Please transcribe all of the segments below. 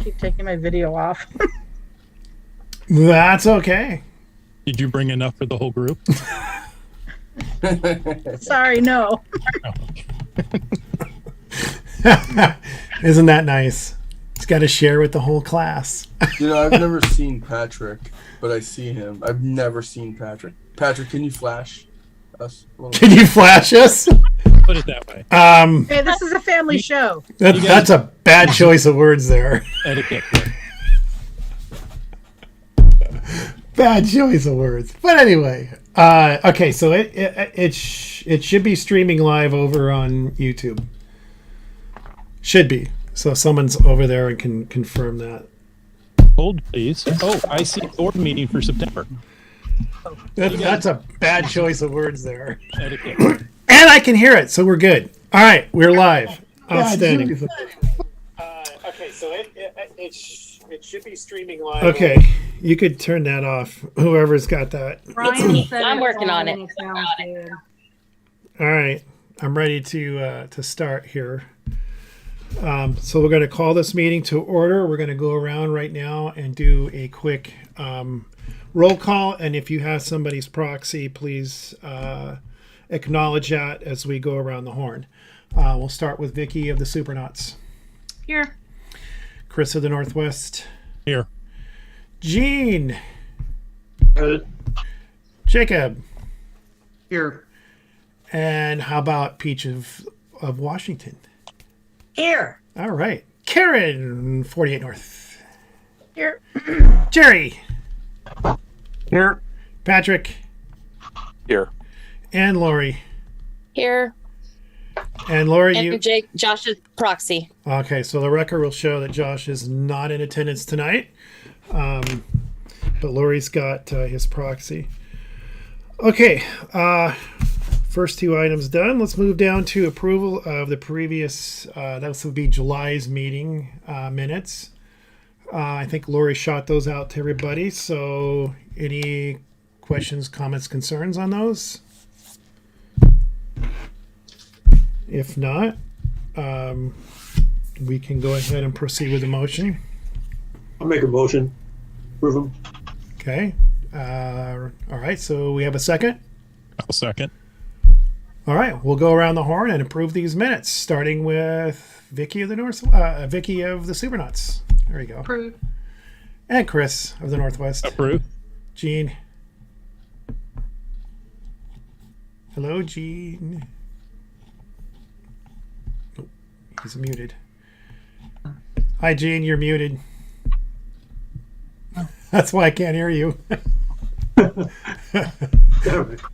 keep taking my video off. That's okay. Did you bring enough for the whole group? Sorry, no. Isn't that nice? It's got to share with the whole class. You know, I've never seen Patrick, but I see him. I've never seen Patrick. Patrick, can you flash us? Can you flash us? Put it that way. Hey, this is a family show. That's a bad choice of words there. Etiquette. Bad choice of words. But anyway, okay, so it should be streaming live over on YouTube. Should be. So someone's over there and can confirm that. Hold, please. Oh, I see board meeting for September. That's a bad choice of words there. Etiquette. And I can hear it, so we're good. All right, we're live. Outstanding. Okay, so it should be streaming live. Okay, you could turn that off. Whoever's got that. I'm working on it. All right, I'm ready to start here. So we're going to call this meeting to order. We're going to go around right now and do a quick roll call. And if you have somebody's proxy, please acknowledge that as we go around the horn. We'll start with Vicky of the Supernauts. Here. Chris of the Northwest. Here. Gene. Jacob. Here. And how about Peach of Washington? Here. All right. Karen, 48 North. Here. Jerry. Here. Patrick. Here. And Lori. Here. And Lori, And you... Josh's proxy. Okay, so the record will show that Josh is not in attendance tonight. But Lori's got his proxy. Okay, first two items done. Let's move down to approval of the previous, that would be July's meeting minutes. I think Lori shot those out to everybody. So any questions, comments, concerns on those? If not, we can go ahead and proceed with the motion. I'll make a motion. Approve them. Okay. All right. So we have a second. I'll second. All right. We'll go around the horn and approve these minutes, starting with Vicky of the Vicky of the Supernauts. There we go. Approved. And Chris of the Northwest. Approved. Gene. Hello, Gene. Oh, he's muted. Hi, Gene. You're muted. That's why I can't hear you.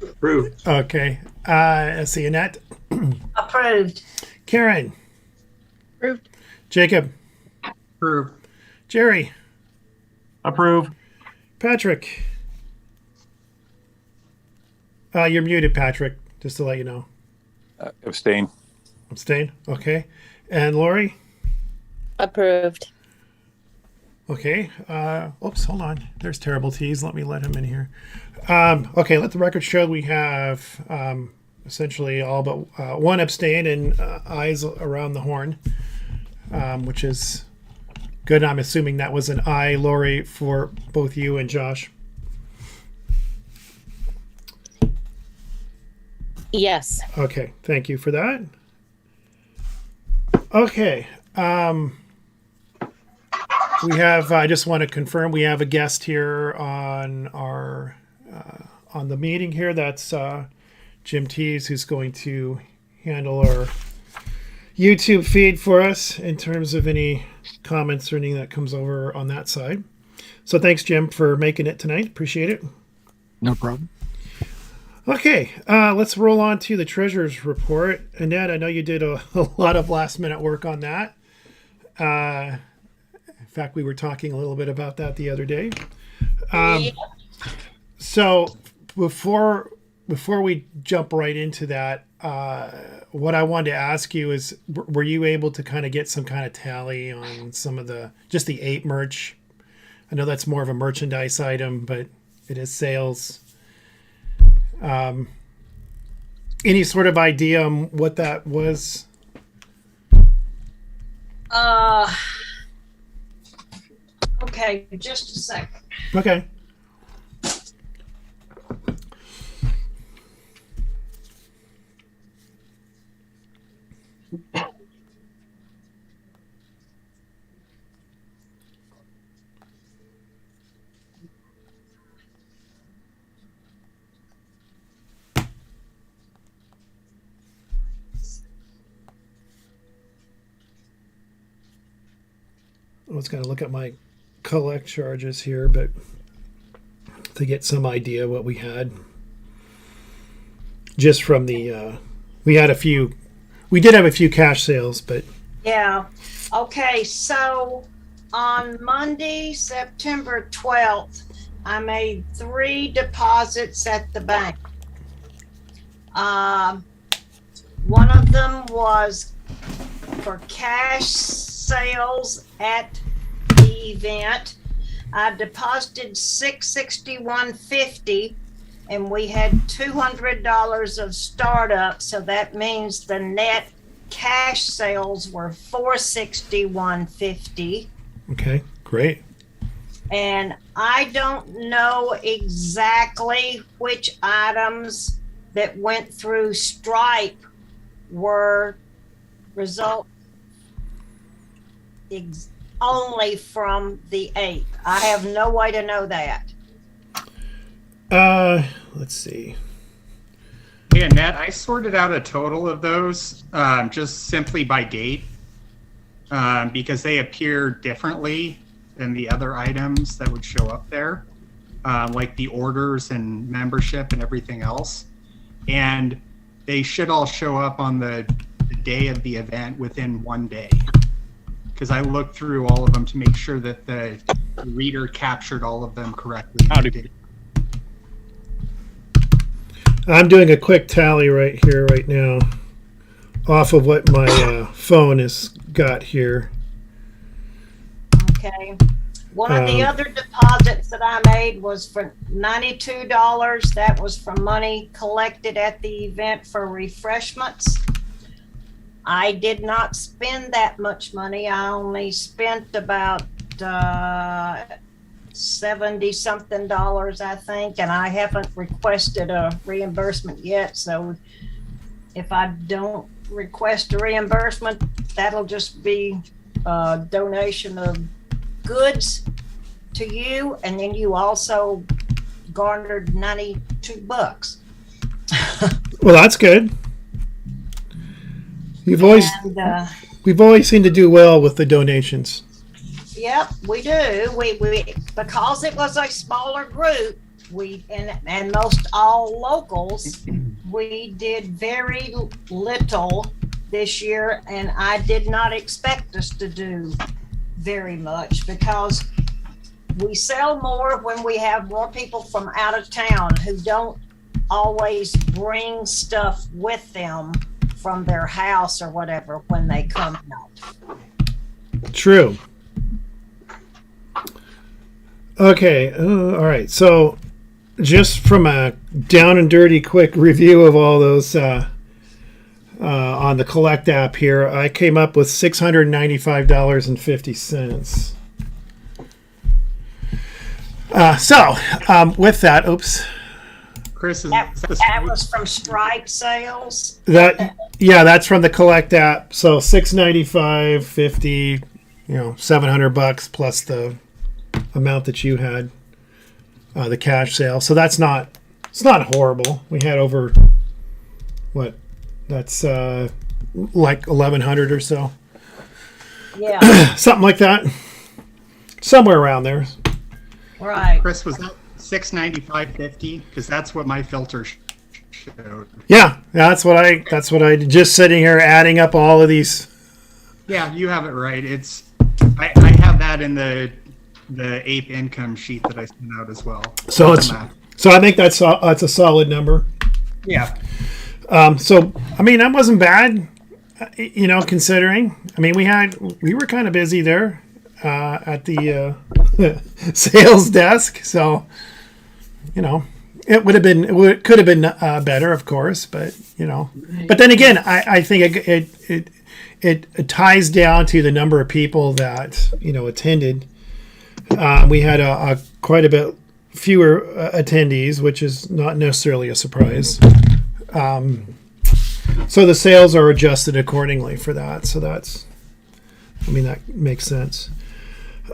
Approved. Okay. Let's see. Annette. Approved. Karen. Approved. Jacob. Approved. Jerry. Approved. Patrick. You're muted, Patrick, just to let you know. Abstain. Abstain? Okay. And Lori? Approved. Okay. Oops, hold on. There's Terrible Tease. Let me let him in here. Okay, let the record show we have essentially all but one abstain and ayes around the horn, which is good. I'm assuming that was an aye, Lori, for both you and Josh. Yes. Okay, thank you for that. Okay. We have, I just want to confirm, we have a guest here on our, on the meeting here. That's Jim Tees, who's going to handle our YouTube feed for us in terms of any comments or anything that comes over on that side. So thanks, Jim, for making it tonight. Appreciate it. No problem. Okay, let's roll on to the treasurer's report. Annette, I know you did a lot of last minute work on that. In fact, we were talking a little bit about that the other day. So before we jump right into that, what I wanted to ask you is, were you able to kind of get some kind of tally on some of just the 8 merch? I know that's more of a merchandise item, but it is sales. Any sort of idea on what that was? Okay, just a second. Okay. I was going to look at my collect charges here, but to get some idea what we had just from the we did have a few cash sales, but Yeah. Okay, so on Monday, September 12th, I made 3 deposits at the bank. One of them was for cash sales at the event. I deposited $661.50, and we had $200 of startup, so that means the net cash sales were $461.50. okay, great. And I don't know exactly which items that went through Stripe were result only from the ape. I have no way to know that. Let's see. Yeah, Nat, I sorted out a total of those just simply by date because they appear differently than the other items that would show up there, like the orders and membership and everything else. And they should all show up on the day of the event within one day. Because I looked through all of them to make sure that the reader captured all of them correctly. I'm doing a quick tally right here, right now, off of what my phone has got here. Okay. One of the other deposits that I made was for $92. That was from money collected at the event for refreshments. I did not spend that much money. I only spent about 70 something dollars, I think, and I haven't requested a reimbursement yet. So if I don't request a reimbursement, that'll just be a donation of goods to you, and then you also garnered $92. Well, that's good. We've always seemed to do well with the donations. Yep, we do. We because it was a smaller group, and most all locals, we did very little this year, and I did not expect us to do very much because we sell more when we have more people from out of town who don't always bring stuff with them from their house or whatever when they come out. True. Okay, all right. So just from a down and dirty quick review of all those on the Collect app here, I came up with $695.50. With that, oops. Chris, That was from Stripe sales. That's from the Collect app. So $695.50, $700 plus the amount that you had, the cash sale. So it's not horrible. We had over that's like 1,100 or so. Yeah. Something like that. Somewhere around there. Right. Chris, was that $695.50? Because that's what my filter showed. Yeah, that's what I just sitting here adding up all of these. Yeah, you have it right. I have that in the ape income sheet that I sent out as well. So I think that's a solid number. Yeah. That wasn't bad, considering. We were kind of busy there at the sales desk, so it could have been better, of course, but But then again, I think it ties down to the number of people that attended. We had a quite a bit fewer attendees, which is not necessarily a surprise. So the sales are adjusted accordingly for that. So that makes sense.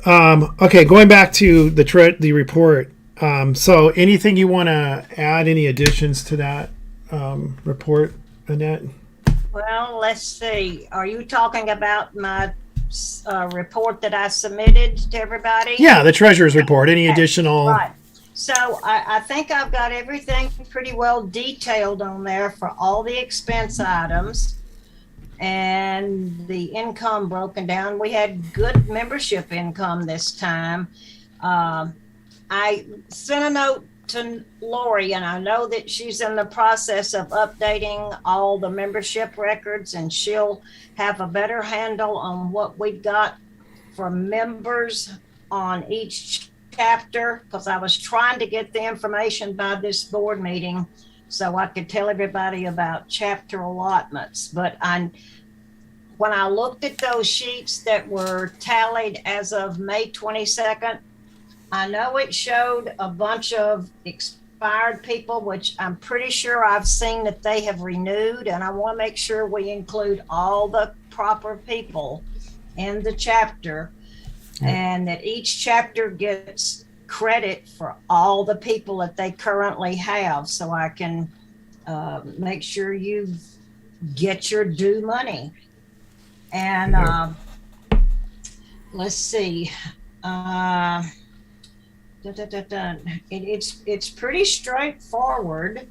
Okay, going back to the report. So anything you want to add? Any additions to that report, Annette? Well, let's see. Are you talking about my report that I submitted to everybody? Yeah, the treasurer's report. Any additional? Right. So I think I've got everything pretty well detailed on there for all the expense items and the income broken down. We had good membership income this time. I sent a note to Lori, and I know that she's in the process of updating all the membership records, and she'll have a better handle on what we've got for members on each chapter, because I was trying to get the information by this board meeting so I could tell everybody about chapter allotments. But when I looked at those sheets that were tallied as of May 22nd, I know it showed a bunch of expired people, which I'm pretty sure I've seen that they have renewed, and I want to make sure we include all the proper people in the chapter, and that each chapter gets credit for all the people that they currently have, so I can make sure you get your due money. And let's see. It's pretty straightforward,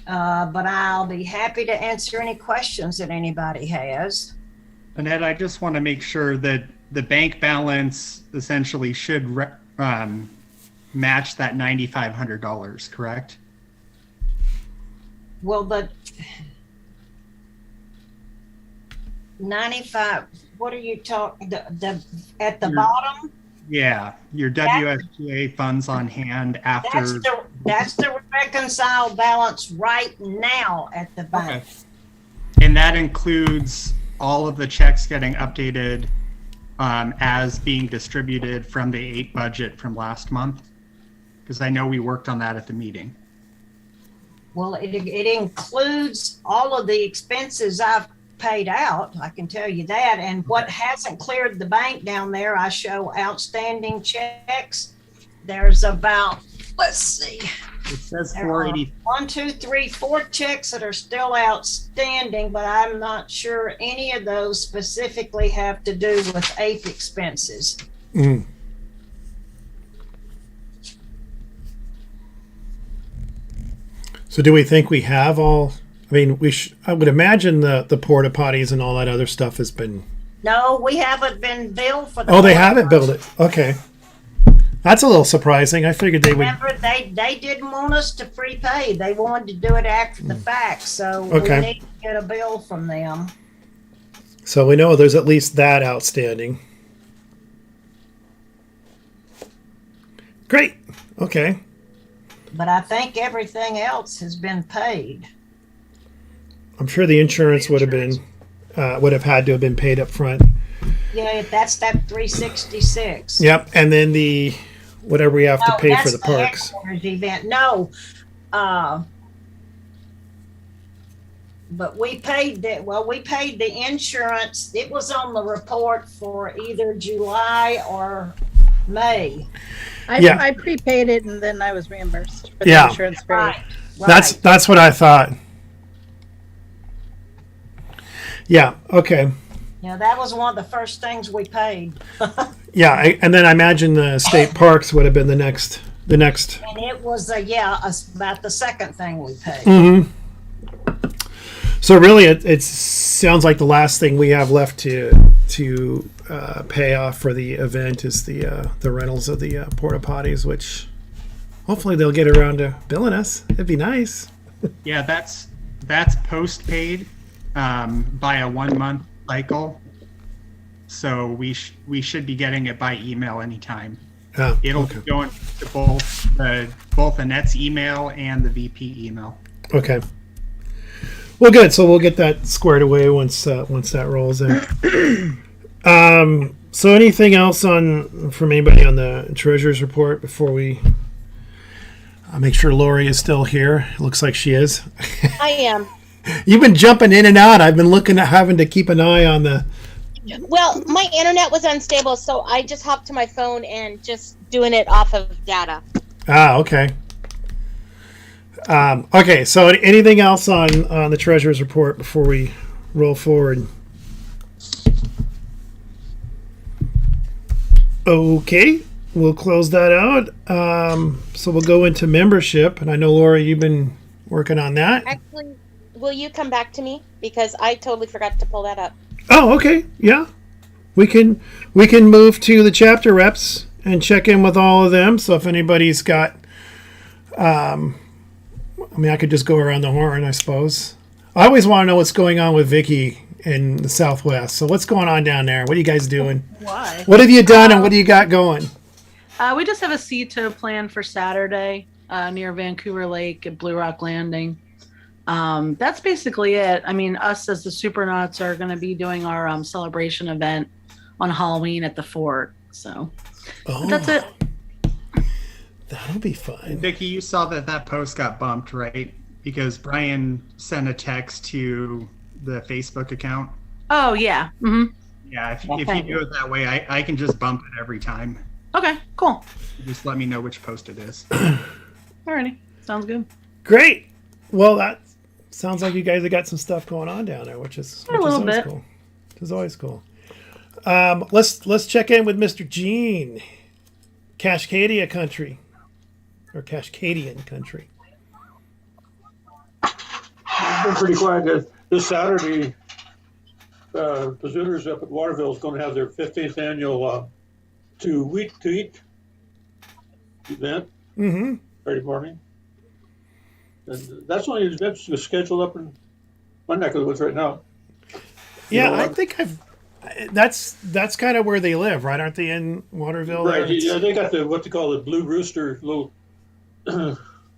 but I'll be happy to answer any questions that anybody has. Annette, I just want to make sure that the bank balance essentially should match that $9,500, correct? Well, the 95, what are you talking, the at the bottom? Yeah, your WSGA funds on hand after. That's the reconciled balance right now at the bank. Okay. And that includes all of the checks getting updated as being distributed from the 8 budget from last month? Because I know we worked on that at the meeting. Well, it includes all of the expenses I've paid out, I can tell you that. And what hasn't cleared the bank down there, I show outstanding checks. There's about, let's see. It says There are 480. 1, 2, 3, 4 checks that are still outstanding, but I'm not sure any of those specifically have to do with APE expenses. Mm. So do we think we have all? I mean, I would imagine the porta potties and all that other stuff has been. No, we haven't been billed for the. Oh, they haven't billed it. Okay, that's a little surprising. I figured they would. Remember, they didn't want us to prepay. They wanted to do it after the fact. So Okay. we need to get a bill from them. So we know there's at least that outstanding. Great. Okay. But I think everything else has been paid. I'm sure the insurance would have had to have been paid up front. Yeah, that's that 366. Yep, and then the whatever we have to No, pay that's for the parks. headquarters event. No, but we paid that. Well, we paid the insurance. It was on the report for either July or May. Yeah. I prepaid it and then I was reimbursed for Yeah. the insurance fee. Right. That's what I thought. Yeah. Okay. Yeah, that was one of the first things we paid, Yeah, and then I imagine the state parks would have been the next. and it was about the second thing we paid. Mm-hmm. So really, it sounds like the last thing we have left to pay off for the event is the rentals of the porta potties, which hopefully they'll get around to billing us. It'd be nice. Yeah, that's post-paid by a 1-month cycle. So we should be getting it by email anytime. Oh, It'll okay. be going to both Annette's email and the VP email. Okay. Well, good. So we'll get that squared away once that rolls in. So anything else from anybody on the treasurer's report before we make sure Lori is still here? It looks like she is. I am. You've been jumping in and out. I've been looking at having to keep an eye on the. Well, my internet was unstable, so I just hopped to my phone and just doing it off of data. Ah, okay. Okay, so anything else on the treasurer's report before we roll forward? Okay, we'll close that out. So we'll go into membership, and I know Laura, you've been working on that. Actually, will you come back to me because I totally forgot to pull that up. Oh, okay, yeah. We can move to the chapter reps and check in with all of them. So if anybody's got, I mean, I could just go around the horn, I suppose. I always want to know what's going on with Vicky in the Southwest. So what's going on down there? What are you guys doing? Why? What have you done and what do you got going? We just have a CETO plan for Saturday near Vancouver Lake at Blue Rock Landing. That's basically it. I mean, us as the Supernauts are going to be doing our celebration event on Halloween at the fort. So but that's it. That'll be fun. Vicky, you saw that post got bumped, right? Because Brian sent a text to the Facebook account. Oh, yeah. Mm-hmm. Yeah, if you do it that way, I can just bump it every time. Okay, cool. Just let me know which post it is. Alrighty. Sounds good. Great. Well, that sounds like you guys have got some stuff going on down there, which is little always bit. cool. Which is always cool. Let's check in with Mr. Gene, Cascadia country, or Cascadian country. It's been pretty quiet. This Saturday, the Zooters up at Waterville is going to have their 15th annual to eat event Friday morning. And that's only an event that's scheduled up in my neck of the woods right now. Yeah, I think that's kind of where they live, right? Aren't they in Waterville? Right. Yeah, they got what they call the Blue Rooster little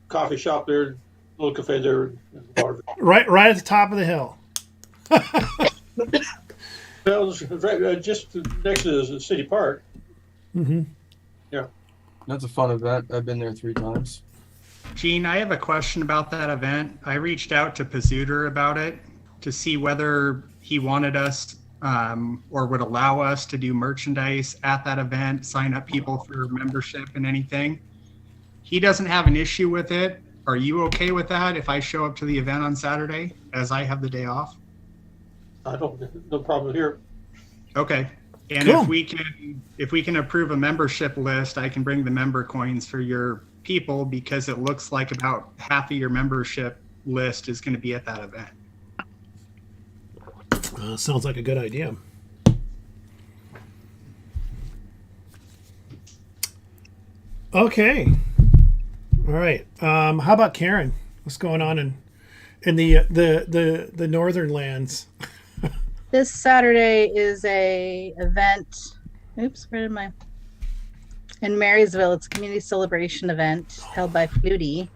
coffee shop there, little cafe there in Waterville. Right at the top of the hill. Well, it's right just next to the city park. Mm-hmm. Yeah. That's a fun event. I've been there 3 times. Gene, I have a question about that event. I reached out to Pazooter about it to see whether he wanted us or would allow us to do merchandise at that event, sign up people for membership and anything. He doesn't have an issue with it. Are you okay with that if I show up to the event on Saturday as I have the day off? No problem here. Okay. And Cool. if we can approve a membership list, I can bring the member coins for your people because it looks like about half of your membership list is going to be at that event. Sounds like a good idea. Okay. All right. How about Karen? What's going on in the northern lands? This Saturday is a event. Oops, where am I? In Marysville, it's a community celebration event held by Flutie.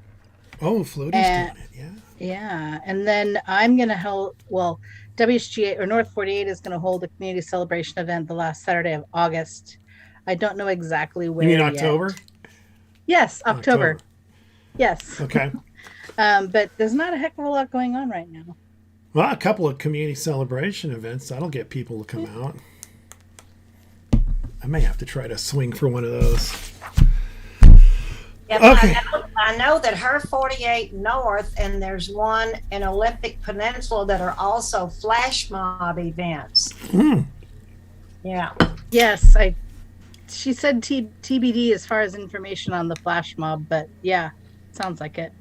Oh, Floaty's And- doing it. Yeah. Yeah, and then I'm gonna hold. Well, WSGA or North 48 is gonna hold a community celebration event the last Saturday of August. I don't know exactly where. You mean yet. October? Yes, October. Yes. Okay. But there's not a heck of a lot going on right now. Well, a couple of community celebration events. That'll get people to come out. I may have to try to swing for one of those. Yeah, but Okay. I know that her 48 North, and there's one in Olympic Peninsula that are also flash mob events. Hmm. Yeah. Yes, she said TBD as far as information on the flash mob, but yeah, sounds like it.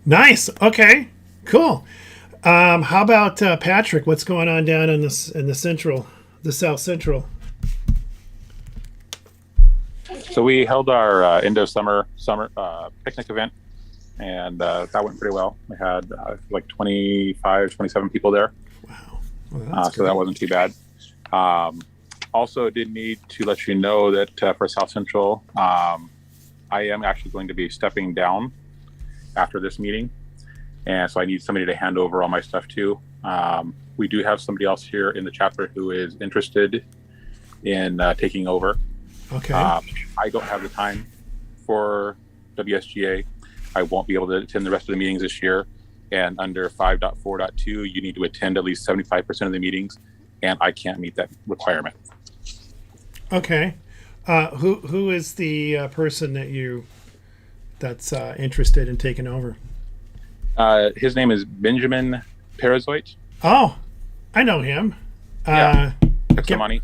Nice. Okay. Cool. How about Patrick? What's going on down in the South Central? So we held our Indo summer picnic event, and that went pretty well. We had like 25, 27 people there. Wow. Well, So that wasn't too bad. Also did need to let you know that for South Central, I am actually going to be stepping down after this meeting. And so I need somebody to hand over all my stuff to. We do have somebody else here in the chapter who is interested in taking over. Okay. I don't have the time for WSGA. I won't be able to attend the rest of the meetings this year. And under 5.4.2, you need to attend at least 75% of the meetings, and I can't meet that requirement. Okay. Who is the person that's interested in taking over? His name is Benjamin Parazoit. Oh, I know him. Yeah. I can't, money.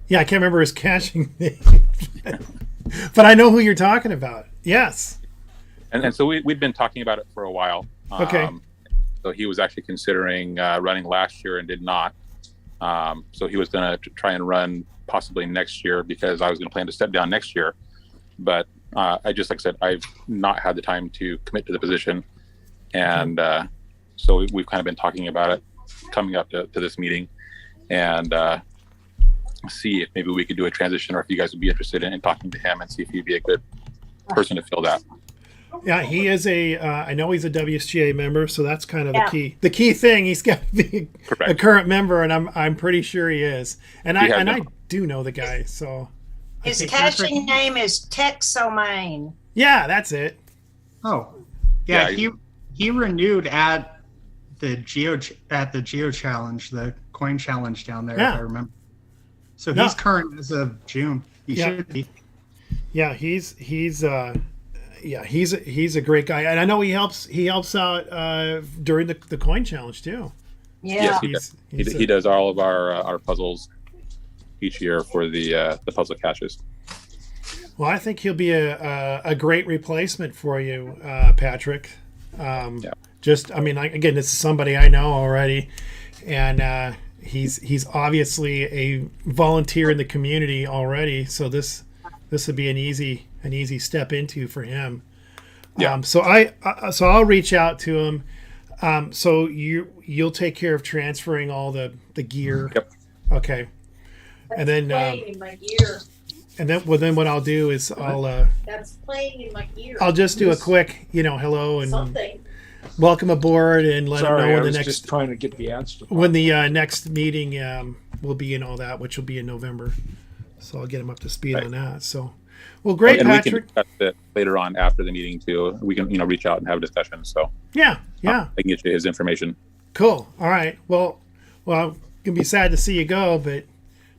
yeah, I can't remember his caching name, but I know who you're talking about. Yes. And so we'd been talking about it for a while. Okay. So he was actually considering running last year and did not. So he was going to try and run possibly next year because I was going to plan to step down next year. But like I said, I've not had the time to commit to the position. And so we've kind of been talking about it coming up to this meeting and see if maybe we could do a transition or if you guys would be interested in talking to him and see if he'd be a good person to fill that. Yeah, he is I know he's a WSGA member, so that's kind of Yeah. the key. The key thing, he's got to be a Correct. current member, and I'm pretty sure he is. And He has I been. do know the guy, so His Okay, caching name is Texomain. yeah, that's it. Oh, yeah. Yeah, He renewed at the Geo Challenge, the coin challenge down there, Yeah. if I remember. So No. he's current as of June. He Yeah. should be. Yeah, he's a great guy, and I know he helps out during the coin challenge too. Yeah. Yes, he does all of our puzzles each year for the puzzle caches. Well, I think he'll be a great replacement for you, Patrick. Just, I mean, again, this is somebody I know already, and he's obviously a volunteer in the community already. So this would be an easy step into for him. Yeah. So I'll reach out to him. So you'll take care of transferring all the gear. Yep. Okay. And then Playing in my ear. then what I'll do is That's playing in my ear. I'll just do a quick, hello and Something. welcome aboard and let them know Sorry, I when was the just next trying to get the answer. next meeting will be and all that, which will be in November. So I'll get him up to speed on that. So, well, great, and Patrick. we can discuss it later on after the meeting too. We can reach out and have a discussion. So Yeah. I can get you his information. Cool. All right. Well, I'm gonna be sad to see you go,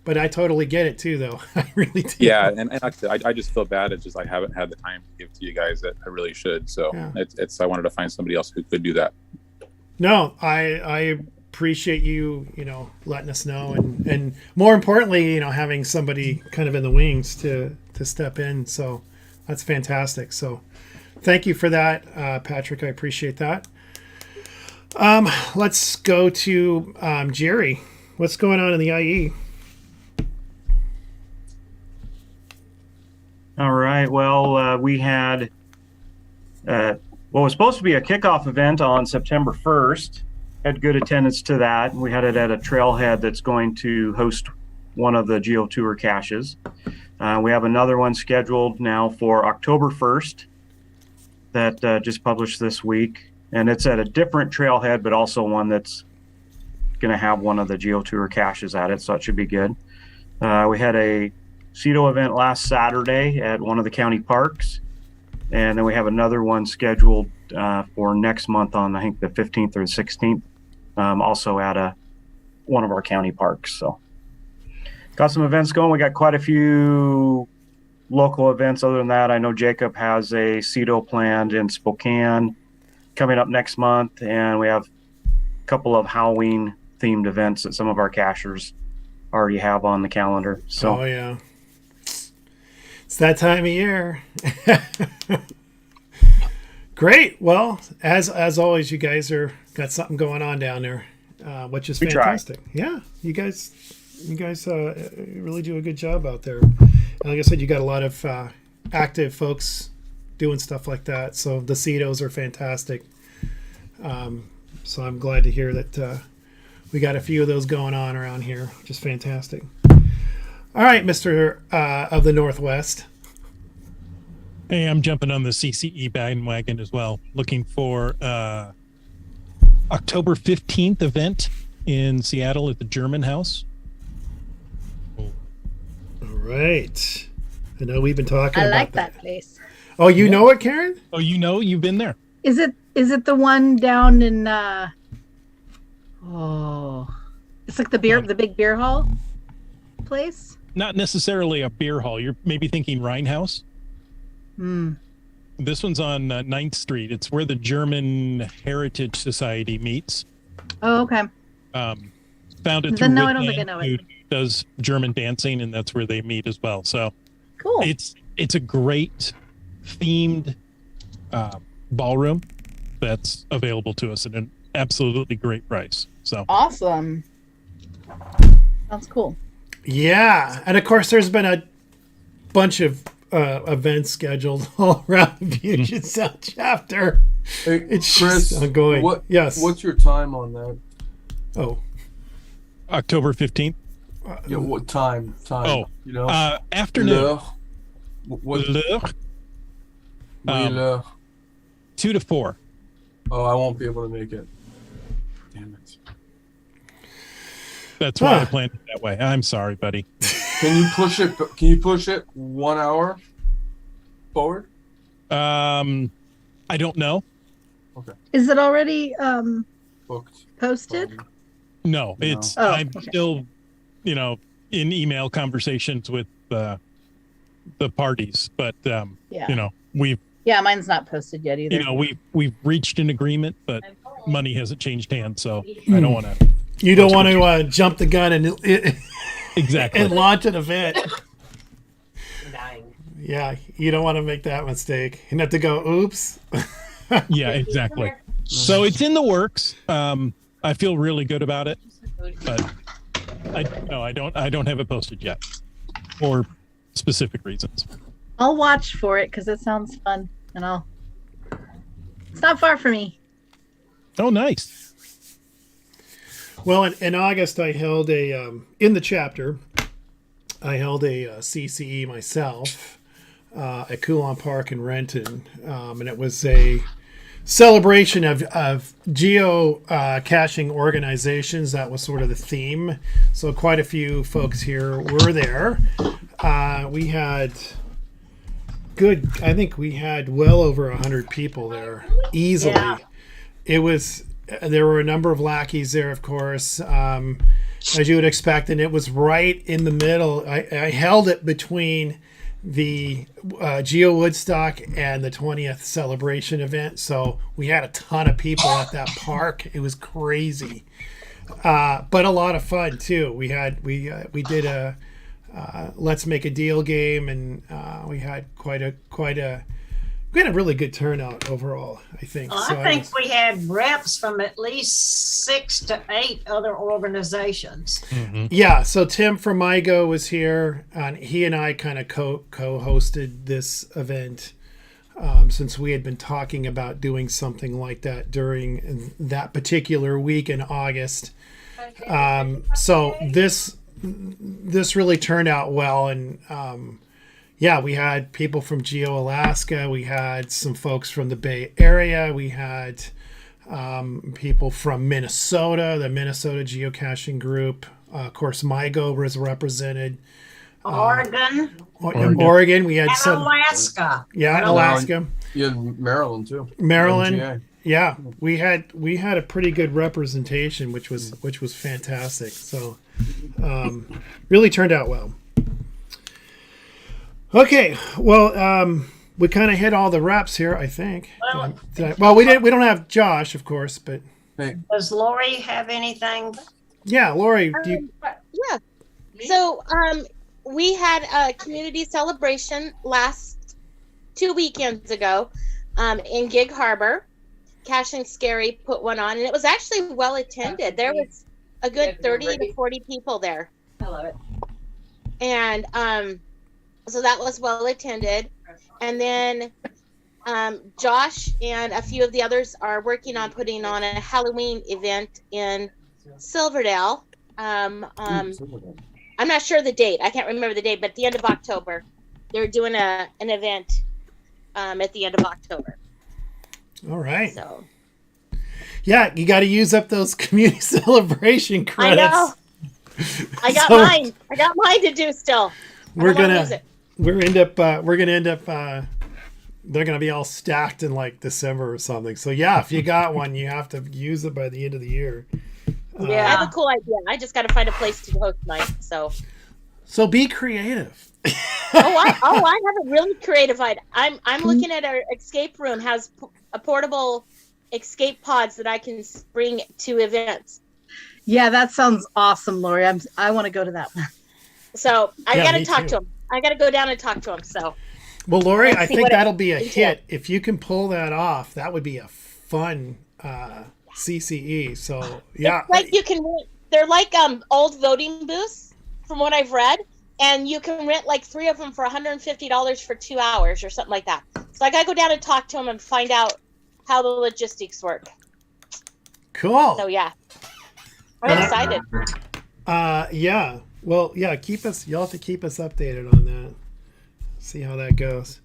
but I totally get it too, though. I really do. Yeah, and like I said, I just feel bad. It's just I haven't had the time to give to you guys that I really should. So Yeah. it's I wanted to find somebody else who could do that. No, I appreciate you, letting us know, and more importantly, having somebody kind of in the wings to step in. So that's fantastic. So thank you for that, Patrick. I appreciate that. Let's go to Jerry. What's going on in the IE? All right. Well, we had what was supposed to be a kickoff event on September 1st. Had good attendance to that. We had it at a trailhead that's going to host one of the Geo Tour caches. We have another one scheduled now for October 1st that just published this week. And it's at a different trailhead, but also one that's going to have one of the Geo Tour caches at it. So it should be good. We had a CETO event last Saturday at one of the county parks. And then we have another one scheduled for next month on, I think, the 15th or the 16th, also at one of our county parks. So got some events going. We got quite a few local events. Other than that, I know Jacob has a CETO planned in Spokane coming up next month. And we have a couple of Halloween themed events that some of our cachers already have on the calendar. So Oh yeah, it's that time of year. Great. Well, as always, you guys got something going on down there, which is We try. fantastic. Yeah, you guys really do a good job out there. And like I said, you got a lot of active folks doing stuff like that. So the CETOs are fantastic. So I'm glad to hear that we got a few of those going on around here. Just fantastic. All right, Mr. Of the Northwest. Hey, I'm jumping on the CCE bandwagon as well. Looking for October 15th event in Seattle at the German House. right. I know we've been talking I about like that place. Oh, you know it, Karen? Oh, you've been there. Is it the one down in it's like the big beer hall place? Not necessarily a beer hall. You're maybe thinking Rhinehouse. This one's on 9th Street. It's where the German Heritage Society meets. Oh, okay. Founded through Then no, Rick I don't think I Mann, know who it. does German dancing, and that's where they meet as well. So Cool. it's a great themed ballroom that's available to us at an absolutely great price. So Awesome. Sounds cool. Yeah. And of course, there's been a bunch of events scheduled all around the Puget Sound chapter. Hey, It's Chris, just ongoing. Yes. What's your time on that? Oh. October 15th. Yeah, what time? Oh, you know, afternoon. L'heure? What? L'heure, Oui, l'heure. 2 to 4. Oh, I won't be able to make it. Damn it. That's why I planned it that way. I'm sorry, buddy. Can you push it? Can you push it 1 hour forward? I don't know. Okay. Is it already Booked. posted? No, it's Oh, I'm okay. still, in email conversations with the parties, but Yeah. we've Yeah, mine's not posted yet either. we've reached an agreement, but money hasn't changed hands, so I don't want to. You don't want to jump the gun and Exactly. and launch an event. Yeah, you don't want to make that mistake and have to go, oops. Yeah, exactly. So it's in the works. I feel really good about it, but I don't have it posted yet for specific reasons. I'll watch for it because it sounds fun, and it's not far from me. Oh, nice. Well, in August, I held in the chapter, I held a CCE myself at Coulon Park in Renton. And it was a celebration of geo-caching organizations. That was sort of the theme. So quite a few folks here were there. We had I think we had well over 100 people there easily. Yeah. There were a number of lackeys there, of course, as you would expect, and it was right in the middle. I held it between the Geo Woodstock and the 20th celebration event, so we had a ton of people at that park. It was crazy, but a lot of fun too. We did a let's make a deal game, and we had we had a really good turnout overall, I think. Well, So I think we had reps from at least 6 to 8 other organizations. Mm-hmm. Yeah, so Tim from MyGo was here, and he and I kind of co-hosted this event since we had been talking about doing something like that during that particular week in August. So this really turned out well, and yeah, we had people from Geo Alaska. We had some folks from the Bay Area. We had people from Minnesota, the Minnesota Geocaching Group. Of course, MyGo was represented. Oregon Oregon. We had and some. Alaska. Yeah, Alaska. You had Maryland too. Maryland. WSGA. Yeah, we had a pretty good representation, which was fantastic. So, really turned out well. Okay, well, we kind of hit all the reps here, I think. Well, we don't have Josh, of course, but Hey, Does Lori have anything? yeah, Lori, do you? Yeah. So we had a community celebration last 2 weekends ago in Gig Harbor. Cash and Scary put one on, and it was actually well attended. There was a good 30 to 40 people there. I love it. And so that was well attended. And then Josh and a few of the others are working on putting on a Halloween event in Silverdale. I'm not sure the date. I can't remember the date, but at the end of October, they're doing an event at the end of October. All right. So Yeah, you got to use up those community celebration I credits. know. I got So- mine. I got mine to do still. we're don't wanna lose gonna it. we're gonna end up they're gonna be all stacked in like December or something. So yeah, if you got one, you have to use it by the end of the year. I Yeah. have a cool idea. I just got to find a place to host mine. So be creative. I have a really creative idea. I'm looking at our escape room has a portable escape pods that I can bring to events. Yeah, that sounds awesome, Lori. I want to go to that one. So I Yeah, got to me talk too. to him. I got to go down and talk to him. So Well, Lori, Let's I see think what it that'll be a entails. hit. If you can pull that off, that would be a fun CCE. So yeah, it's like you can rent, they're like old voting booths from what I've read, and you can rent like 3 of them for $150 for 2 hours or something like that. So I got to go down and talk to him and find out how the logistics work. cool. So yeah, I'm excited. Yeah. Well, yeah. You'll have to keep us updated on that. See how that goes.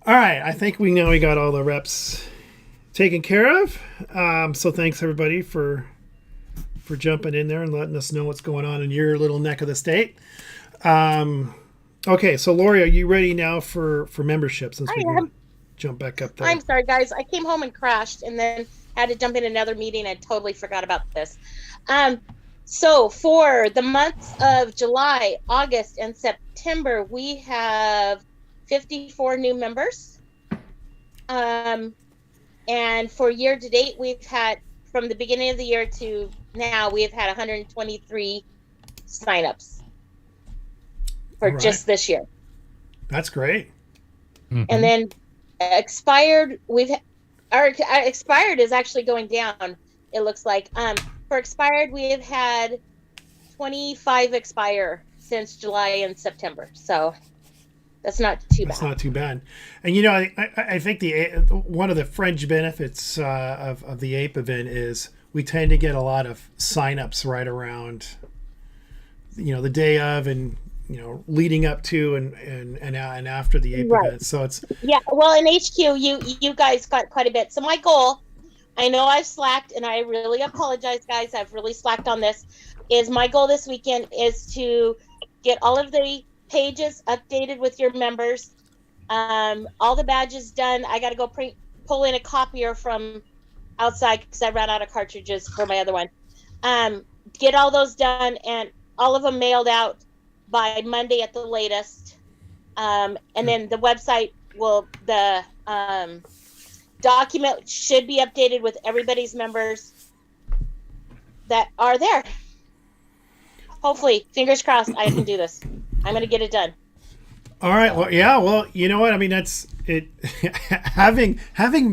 All right. I think we know we got all the reps taken care of. So thanks everybody for jumping in there and letting us know what's going on in your little neck of the state. Okay. So Lori, are you ready now for membership? Since we can jump back up there. I'm sorry, guys. I came home and crashed, and then had to jump in another meeting. I totally forgot about this. So for the months of July, August, and September, we have 54 new members. And for year to date, we've had, from the beginning of the year to now, we have had 123 signups for just this year. That's great. Mhm. And then expired, our expired is actually going down. It looks like for expired, we have had 25 expire since July and September. So that's not too bad. That's not too bad. And you know, I think one of the fringe benefits of the APE event is we tend to get a lot of signups right around, the day of and leading up to and after the APE event. So it's well, in HQ, you guys got quite a bit. So my goal, I know I've slacked, and I really apologize, guys. I've really slacked on this. Is my goal this weekend is to get all of the pages updated with your members, all the badges done. I got to go pull in a copier from outside because I ran out of cartridges for my other one. Get all those done and all of them mailed out by Monday at the latest. And then the website the document should be updated with everybody's members that are there. Hopefully, fingers crossed, I can do this. I'm going to get it done. all right. Well, yeah. Well, you know what? I mean, that's it. having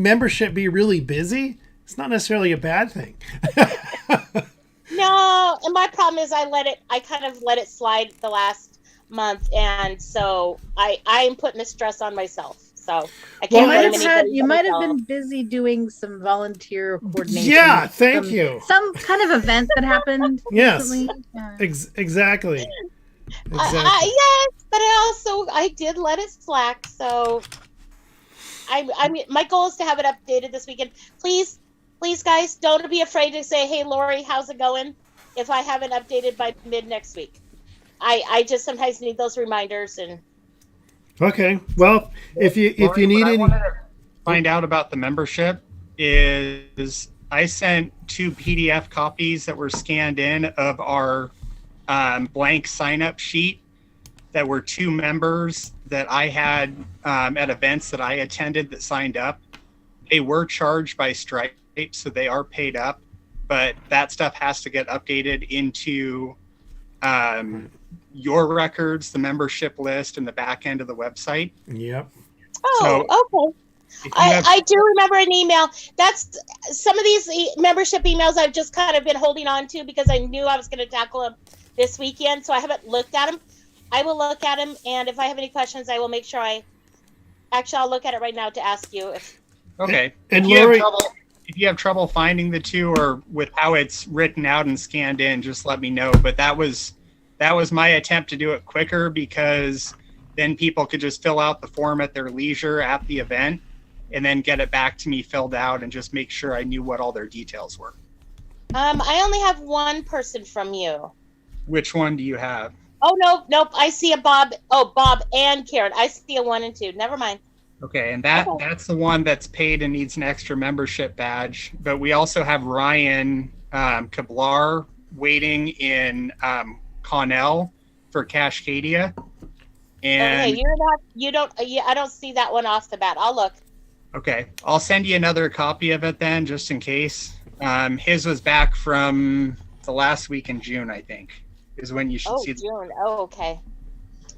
membership be really busy, it's not necessarily a bad thing. No, and my problem is I kind of let it slide the last month, and so I'm putting the stress on myself. So I can't blame anybody. You might have been busy doing some volunteer coordination. Yeah, thank you. Some kind of event that happened Yes. recently. Yeah. Exactly. Yes, but I did let it slack. So I mean, my goal is to have it updated this weekend. Please, guys, don't be afraid to say, "Hey, Lori, how's it going?" If I haven't updated by mid next week, I just sometimes need those reminders. And Okay. Well, if you need what I any, wanted to find out about the membership is I sent 2 PDF copies that were scanned in of our blank sign-up sheet that were 2 members that I had at events that I attended that signed up. They were charged by Stripe, so they are paid up, but that stuff has to get updated into your records, the membership list, and the back end of the website. Yep. okay. I do remember an email. That's some of these membership emails I've just kind of been holding on to because I knew I was going to tackle them this weekend, so I haven't looked at them. I will look at them, and if I have any questions, I will make sure I'll look at it right now to ask you. Okay. And if Lori, if you have trouble finding the 2 or with how it's written out and scanned in, just let me know. But that was my attempt to do it quicker because then people could just fill out the form at their leisure at the event and then get it back to me filled out and just make sure I knew what all their details were. I only have one person from you. Which one do you have? Oh, nope. I see a Bob. Oh, Bob and Karen. I see a 1 and 2. Never mind. Okay, and that's the one that's paid and needs an extra membership badge. But we also have Ryan Kablar waiting in Connell for Cascadia. And Okay, I don't see that one off the bat. I'll look. okay, I'll send you another copy of it then, just in case. His was back from the last week in June, I think, is when you should see. June. Oh, okay.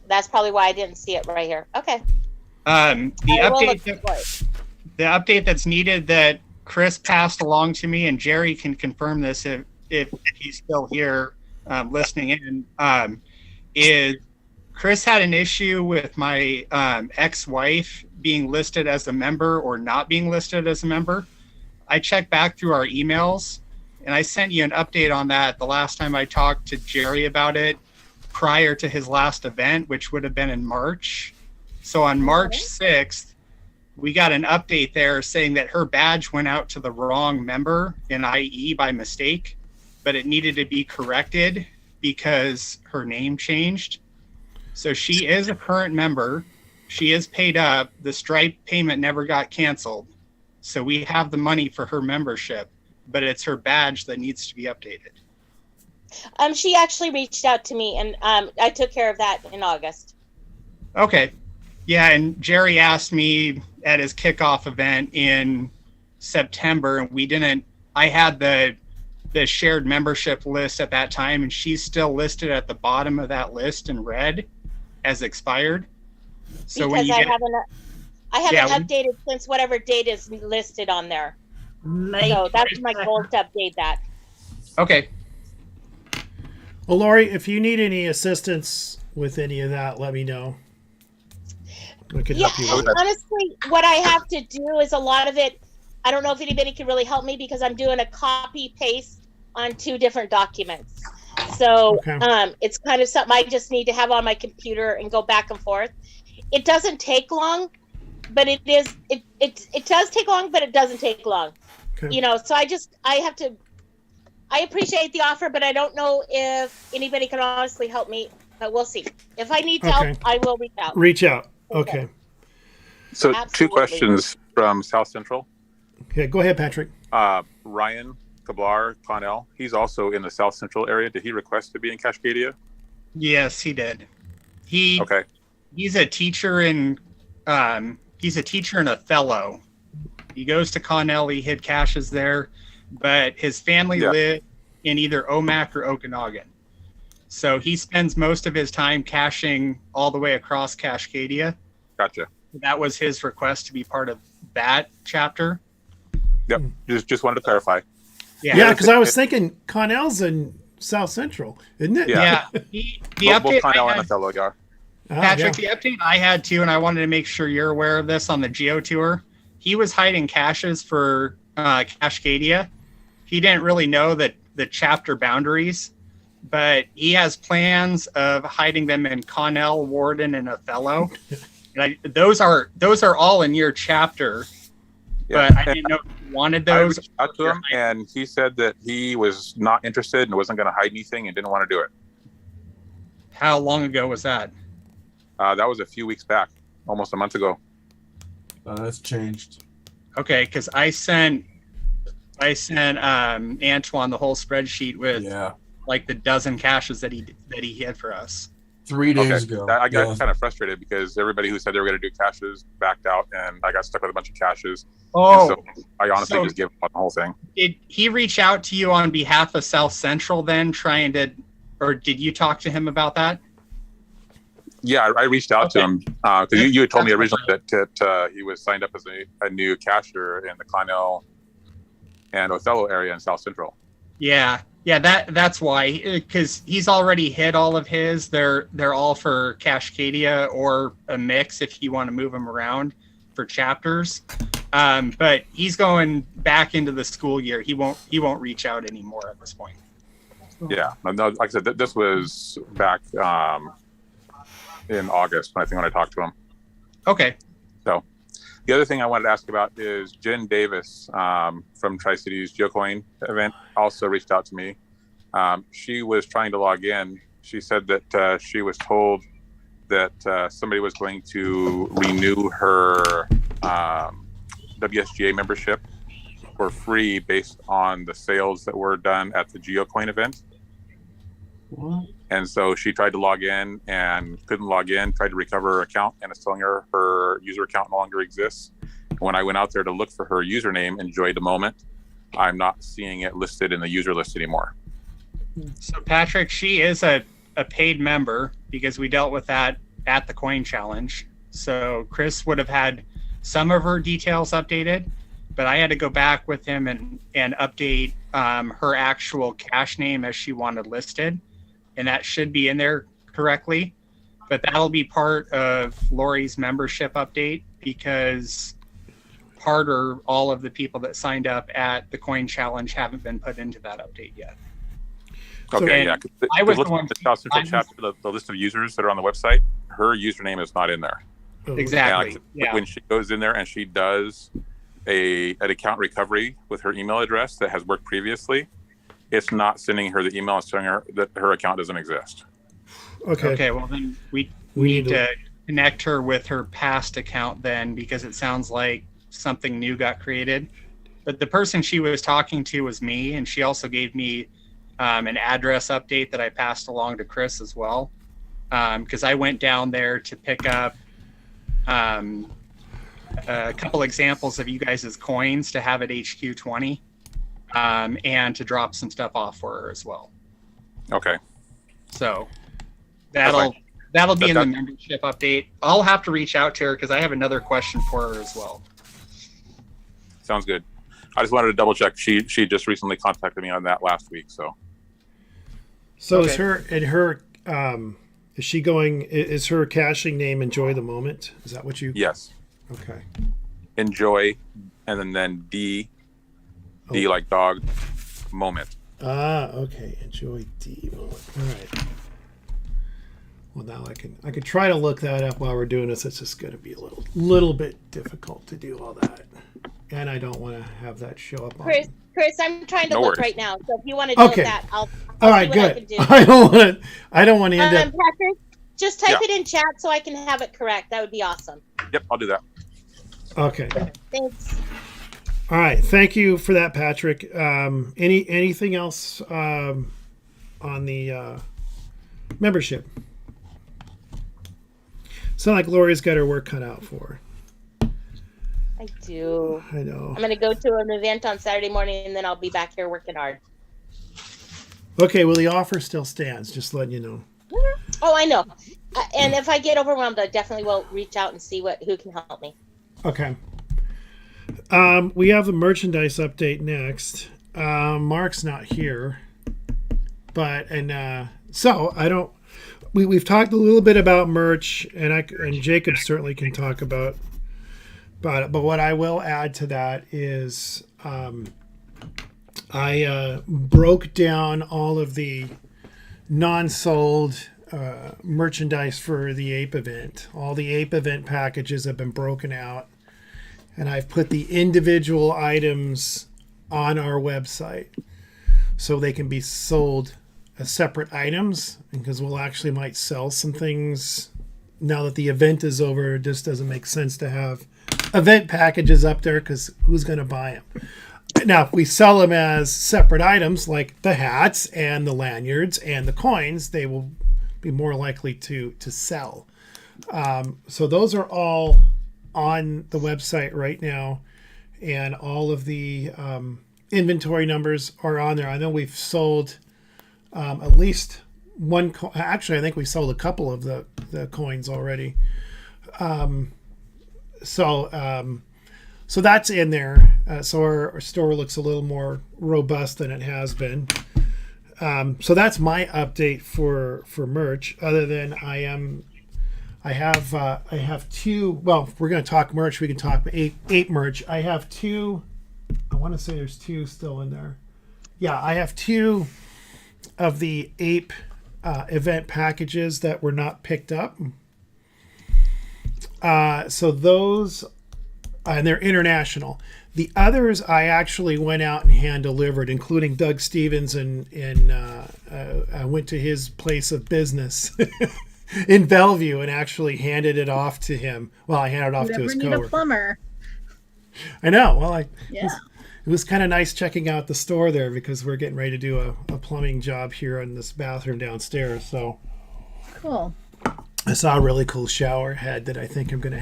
That's probably why I didn't see it right here. Okay. The update that's needed that Chris passed along to me, and Jerry can confirm this if he's still here listening in, is Chris had an issue with my ex-wife being listed as a member or not being listed as a member. I checked back through our emails, and I sent you an update on that the last time I talked to Jerry about it prior to his last event, which would have been in March. So on March 6th, we got an update there saying that her badge went out to the wrong member in IE by mistake, but it needed to be corrected because her name changed. So she is a current member. She is paid up. The Stripe payment never got canceled. So we have the money for her membership, but it's her badge that needs to be updated. She actually reached out to me, and I took care of that in August. Okay. Yeah, and Jerry asked me at his kickoff event in September, and I had the shared membership list at that time, and she's still listed at the bottom of that list in red as expired. So because when you I haven't updated since whatever date is listed on there. So that's my goal, to update that. Okay. Well, Lori, if you need any assistance with any of that, let me know. I can help you with it. Honestly, what I have to do is a lot of it. I don't know if anybody can really help me because I'm doing a copy paste on 2 different documents. So it's kind of something I just need to have on my computer and go back and forth. It doesn't take long, but it does take long, but it doesn't take long. Okay. You know, so I appreciate the offer, but I don't know if anybody can honestly help me, but we'll see. If I need help, I will reach out. Reach out. Okay. So Absolutely. 2 questions from South Central. Okay, go ahead, Patrick. Ryan Kablar Connell, he's also in the South Central area. Did he request to be in Cascadia? Yes, he did. He's a teacher in Othello. He goes to Connell. He hid caches there, but his family lived in either Omak or Okanagan. So he spends most of his time caching all the way across Cascadia. Gotcha. That was his request to be part of that chapter. Yep. Just wanted to clarify. Yeah, because I was thinking Connell's in South Central, isn't it? Yeah. The update both Connell and Othello are. Patrick, the update I had too, and I wanted to make sure you're aware of this on the Geo Tour. He was hiding caches for Cascadia. He didn't really know the chapter boundaries, but he has plans of hiding them in Connell, Warden, and Othello. And those are all in your chapter, but I didn't know if you wanted those. I reached out to him, and he said that he was not interested and wasn't going to hide anything and didn't want to do it. How long ago was that? That was a few weeks back, almost a month ago. That's changed. Okay, because I sent Antoine the whole spreadsheet with like the dozen caches that he hid for us. 3 days ago. I got kind of frustrated because everybody who said they were going to do caches backed out, and I got stuck with a bunch of caches. So I honestly just gave up on the whole thing. Did he reach out to you on behalf of South Central then, or did you talk to him about that? Yeah, I reached out to him because you had told me originally that he was signed up as a new cacher in the Connell and Othello area in South Central. Yeah, that's why, because he's already hit all of his. They're all for Cascadia or a mix if you want to move them around for chapters. But he's going back into the school year. He won't reach out anymore at this point. Yeah, no, like I said, this was back in August when I talked to him. Okay. So the other thing I wanted to ask about is Jen Davis from Tri-Cities GeoCoin event also reached out to me. She was trying to log in. She said that she was told that somebody was going to renew her WSGA membership for free based on the sales that were done at the GeoCoin event. What? And so she tried to log in and couldn't log in, tried to recover her account, and it's telling her her user account no longer exists. When I went out there to look for her username, Enjoy the Moment, I'm not seeing it listed in the user list anymore. So Patrick, she is a paid member because we dealt with that at the coin challenge. So Chris would have had some of her details updated, but I had to go back with him and update her actual cash name as she wanted listed. And that should be in there correctly. But that'll be part of Lori's membership update because part or all of the people that signed up at the coin challenge haven't been put into that update yet. Okay, And yeah. I was the one. The list of users that are on the website, her username is not in there. Exactly. And Yeah. when she goes in there and she does an account recovery with her email address that has worked previously, it's not sending her the email. It's telling her that her account doesn't exist. Okay. Okay. Well, then we need to connect her with her past account then, because it sounds like something new got created. But the person she was talking to was me, and she also gave me an address update that I passed along to Chris as well, because I went down there to pick up a couple examples of you guys' coins to have at HQ 20, and to drop some stuff off for her as well. Okay. So that'll be in the membership update. I'll have to reach out to her because I have another question for her as well. Sounds good. I just wanted to double check. She just recently contacted me on that last week. So is she going? Is her caching name Enjoy the Moment? Is that what you? Yes. Okay. Enjoy, and then D like dog, moment. Okay. Enjoy D Moment. All right. Well, now I can try to look that up while we're doing this. It's just going to be a little bit difficult to do all that, and I don't want to have that show up. Chris, I'm trying to No look worries. right now. So if you want to do that, I'll all right, see what good. I can do. I don't want to end up. Patrick, just type it in chat so I can have it correct. That would be awesome. Yep, I'll do that. Okay. Thanks. All right. Thank you for that, Patrick. Anything else on the membership? Sound like Lori's got her work cut out for her. I do. I know. I'm going to go to an event on Saturday morning, and then I'll be back here working hard. Okay. Well, the offer still stands. Just letting you know. Oh, I know. And if I get overwhelmed, I definitely will reach out and see who can help me. Okay. We have the merchandise update next. Mark's not here, so I don't. We've talked a little bit about merch, and Jacob certainly can talk about it. But what I will add to that is I broke down all of the non-sold merchandise for the Ape event. All the Ape event packages have been broken out, and I've put the individual items on our website so they can be sold as separate items, because we'll actually might sell some things now that the event is over. It just doesn't make sense to have event packages up there because who's going to buy them? Now, if we sell them as separate items like the hats and the lanyards and the coins, they will be more likely to sell. So those are all on the website right now, and all of the inventory numbers are on there. I know we've sold at least one. Actually, I think we sold a couple of the coins already. So that's in there. So our store looks a little more robust than it has been. So that's my update for merch. Other than I have two. Well, if we're going to talk merch, we can talk eight merch. I have two. I want to say there's two still in there. Yeah, I have two of the Ape event packages that were not picked up. So those, and they're international. The others I actually went out and hand delivered, including Doug Stevens in I went to his place of business in Bellevue and actually handed it off to him. Well, I handed it off You to his ever need a coworker. plumber? I know. Well, Yeah. it was kind of nice checking out the store there because we're getting ready to do a plumbing job here in this bathroom downstairs. So Cool. I saw a really cool shower head that I think I'm going to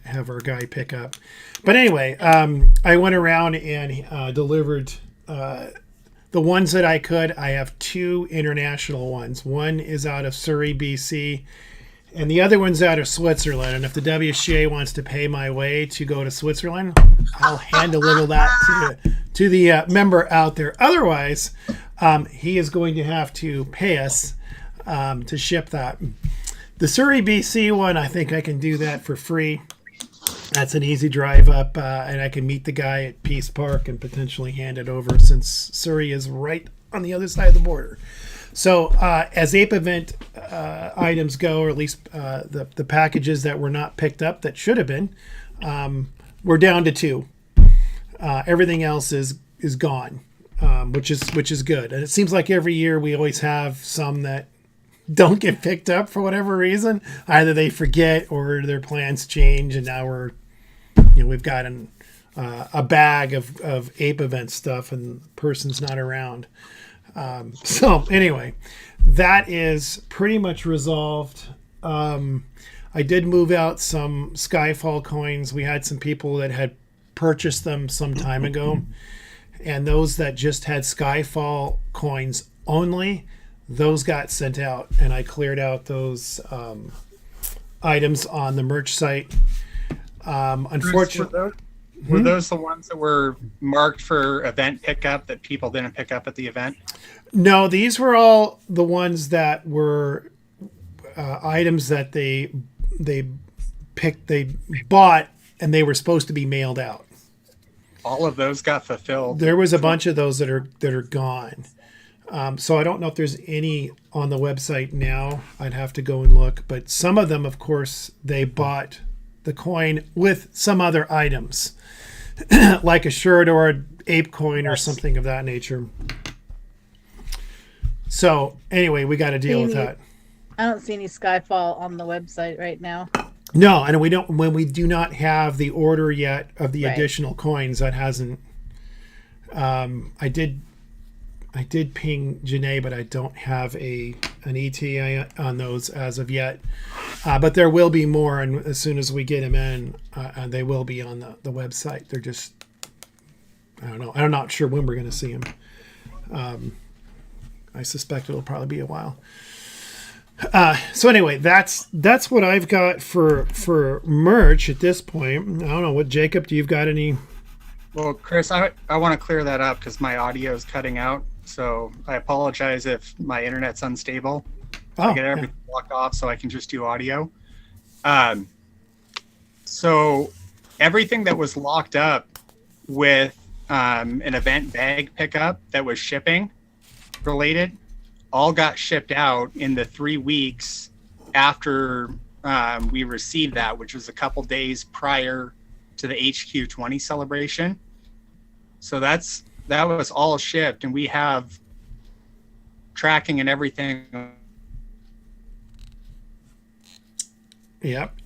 have our guy pick up. But anyway, I went around and delivered the ones that I could. I have 2 international ones. One is out of Surrey, BC, and the other one's out of Switzerland. And if the WSGA wants to pay my way to go to Switzerland, I'll hand deliver that to the member out there. Otherwise, he is going to have to pay us to ship that. The Surrey, BC one, I think I can do that for free. That's an easy drive up, and I can meet the guy at Peace Park and potentially hand it over since Surrey is right on the other side of the border. So as ape event items go, or at least the packages that were not picked up that should have been, we're down to 2. Everything else is gone, which is good. And it seems like every year we always have some that don't get picked up for whatever reason. Either they forget or their plans change, and now we've got a bag of ape event stuff, and the person's not around. So anyway, that is pretty much resolved. I did move out some Skyfall coins. We had some people that had purchased them some time ago, and those that just had Skyfall coins only, those got sent out, and I cleared out those items on the merch site. Unfortunately, were those the ones that were marked for event pickup that people didn't pick up at the event? No, these were all the ones that were items that they bought, and they were supposed to be mailed out. All of those got fulfilled. There was a bunch of those that are gone. So I don't know if there's any on the website now. I'd have to go and look. But some of them, of course, they bought the coin with some other items, like a shirt or an ape coin or something of that nature. So anyway, we got to deal with that. I don't see any Skyfall on the website right now. No, and we don't. When we do not have the order yet of the Right. additional coins, that hasn't. I did ping Janae, but I don't have an ETA on those as of yet. But there will be more, and as soon as we get them in, they will be on the website. They're just, I don't know. I'm not sure when we're going to see them. I suspect it'll probably be a while. So anyway, that's what I've got for merch at this point. I don't know what, Jacob, do you've got any? Well, Chris, I want to clear that up because my audio is cutting out. So I apologize if my internet's unstable. I get everything blocked off so I can just do audio. So everything that was locked up with an event bag pickup that was shipping related all got shipped out in the 3 weeks after we received that, which was a couple days prior to the HQ20 celebration. So that was all shipped, and we have tracking and everything. Yep,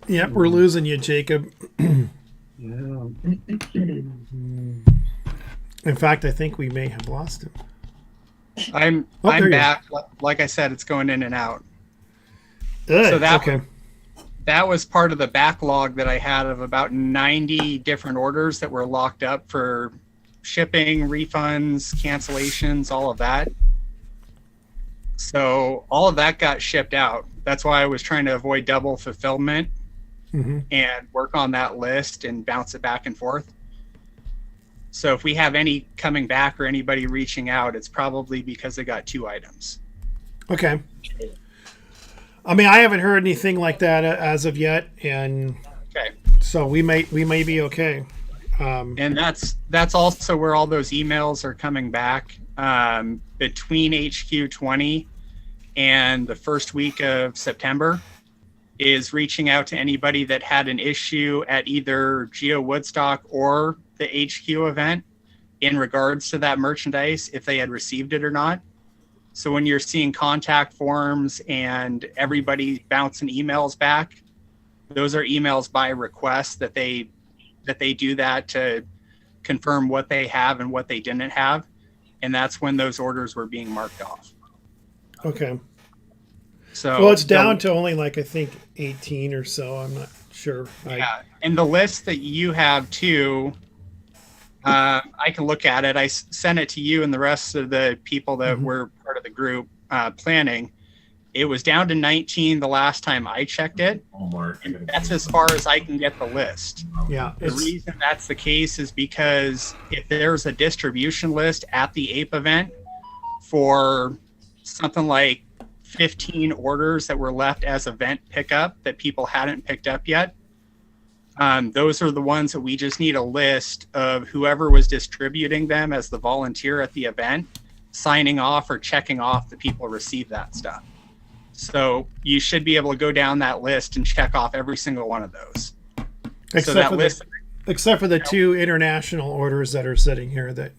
we're losing you, Jacob. In fact, I think we may have lost him. I'm there you back. Like I said, it's going in and out. Good. So okay. That was part of the backlog that I had of about 90 different orders that were locked up for shipping, refunds, cancellations, all of that. So all of that got shipped out. That's why I was trying to avoid double fulfillment and work on that list and bounce it back and forth. So if we have any coming back or anybody reaching out, it's probably because they got 2 items. Okay. I mean, I haven't heard anything like that as of yet, and so we may be okay. And that's also where all those emails are coming back between HQ20 and the first week of September, is reaching out to anybody that had an issue at either Geo Woodstock or the HQ event in regards to that merchandise, if they had received it or not. So when you're seeing contact forms and everybody bouncing emails back, those are emails by request that they do that to confirm what they have and what they didn't have. And that's when those orders were being marked off. Okay. So Well, it's down to only like I think 18 or so. I'm not sure. Yeah, and the list that you have too, I can look at it. I sent it to you and the rest of the people that were part of the group planning. It was down to 19 the last time I checked it, and that's as far as I can get the list. Yeah. The reason that's the case is because if there's a distribution list at the APE event for something like 15 orders that were left as event pickup that people hadn't picked up yet, those are the ones that we just need a list of whoever was distributing them as the volunteer at the event, signing off or checking off the people received that stuff. So you should be able to go down that list and check off every single one of those. Except for the 2 international orders that are sitting here that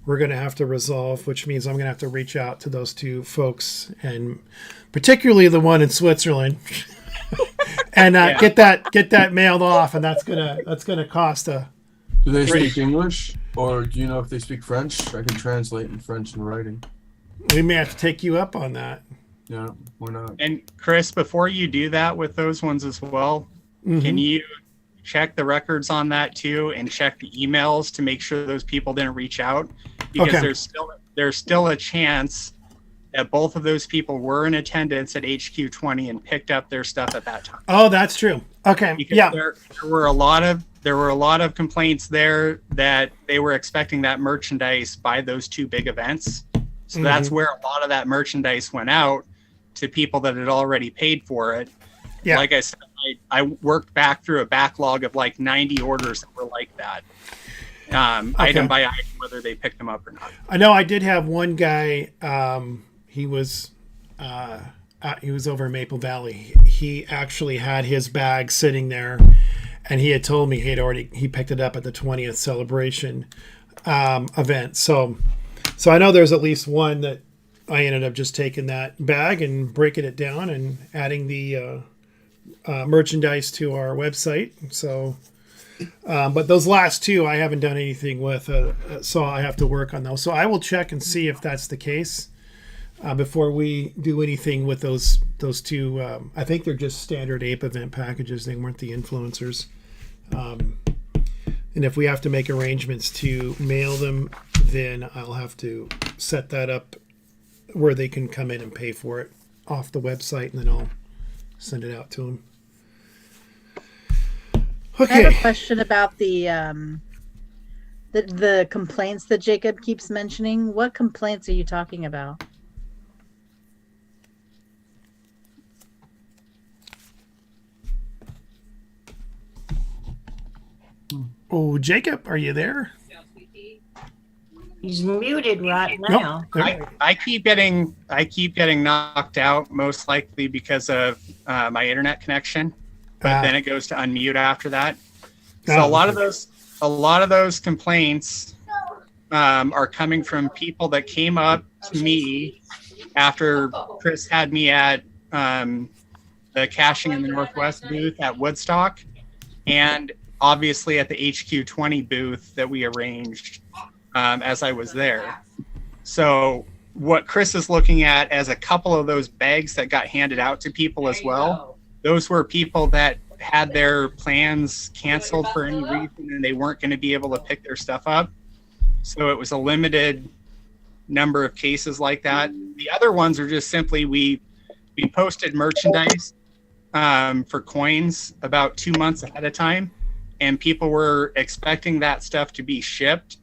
we're going to have to resolve, which means I'm going to have to reach out to those 2 folks, and particularly the one in Switzerland, and get that mailed off, and that's gonna cost a. Do they speak English, or do you know if they speak French? I can translate in French in writing. We may have to take you up on that. Yeah, why not? And Chris, before you do that with those ones as well, can you check the records on that too, and check the emails to make sure those people didn't reach out? Because there's still a chance that both of those people were in attendance at HQ 20 and picked up their stuff at that time. Oh, that's true. Okay. Because there were a lot of complaints there that they were expecting that merchandise by those 2 big events. So that's where a lot of that merchandise went out to people that had already paid for it. Yeah. Like I said, I worked back through a backlog of like 90 orders that were like that. Item by item, whether they picked them up or not. I know I did have one guy, he was over in Maple Valley. He actually had his bag sitting there, and he had told me he picked it up at the 20th celebration event. So I know there's at least one that I ended up just taking that bag and breaking it down and adding the merchandise to our website. So, but those last 2 I haven't done anything with, so I have to work on those. So I will check and see if that's the case before we do anything with those 2. I think they're just standard APE event packages. They weren't the influencers. And if we have to make arrangements to mail them, then I'll have to set that up where they can come in and pay for it off the website, and then I'll send it out to them. Okay. I have a question about the complaints that Jacob keeps mentioning. What complaints are you talking about? Oh, Jacob, are you there? He's muted right now. Nope. I keep getting knocked out, most likely because of my internet connection. But then it goes to unmute after that. So a lot of those complaints are coming from people that came up to me after Chris had me at the Caching in the Northwest booth at Woodstock, and obviously at the HQ 20 booth that we arranged as I was there. So what Chris is looking at as a couple of those bags that got handed out to people as well, those were people that had their plans canceled for any reason and they weren't going to be able to pick their stuff up. So it was a limited number of cases like that. The other ones are just simply we posted merchandise for coins about 2 months ahead of time, and people were expecting that stuff to be shipped.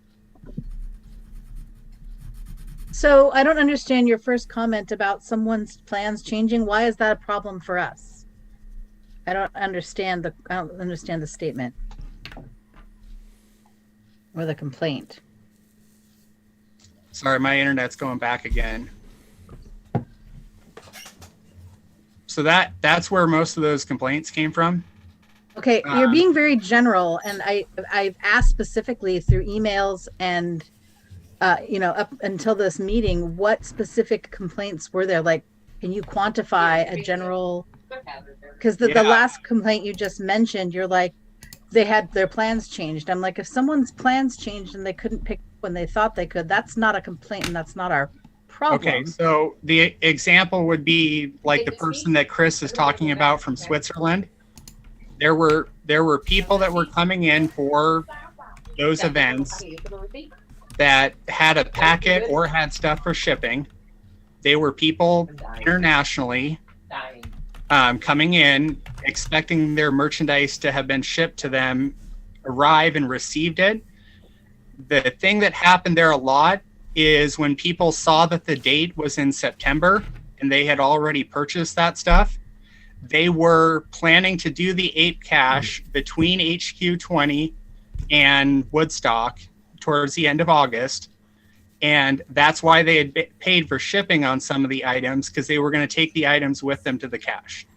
So I don't understand your first comment about someone's plans changing. Why is that a problem for us? I don't understand the statement or the complaint. Sorry, my internet's going back again. So that's where most of those complaints came from. Okay, you're being very general, and I've asked specifically through emails and up until this meeting, what specific complaints were there? Like, can you quantify a general? Because the last complaint you just mentioned, you're like, they had their plans changed. I'm like, if someone's plans changed and they couldn't pick when they thought they could, that's not a complaint, and that's not our problem. Okay, so the example would be like the person that Chris is talking about from Switzerland. There were people that were coming in for those events that had a packet or had stuff for shipping. They were people internationally coming in, expecting their merchandise to have been shipped to them, arrive and received it. The thing that happened there a lot is when people saw that the date was in September and they had already purchased that stuff, they were planning to do the ape cache between HQ 20 and Woodstock towards the end of August. And that's why they had paid for shipping on some of the items, because they were going to take the items with them to the cache.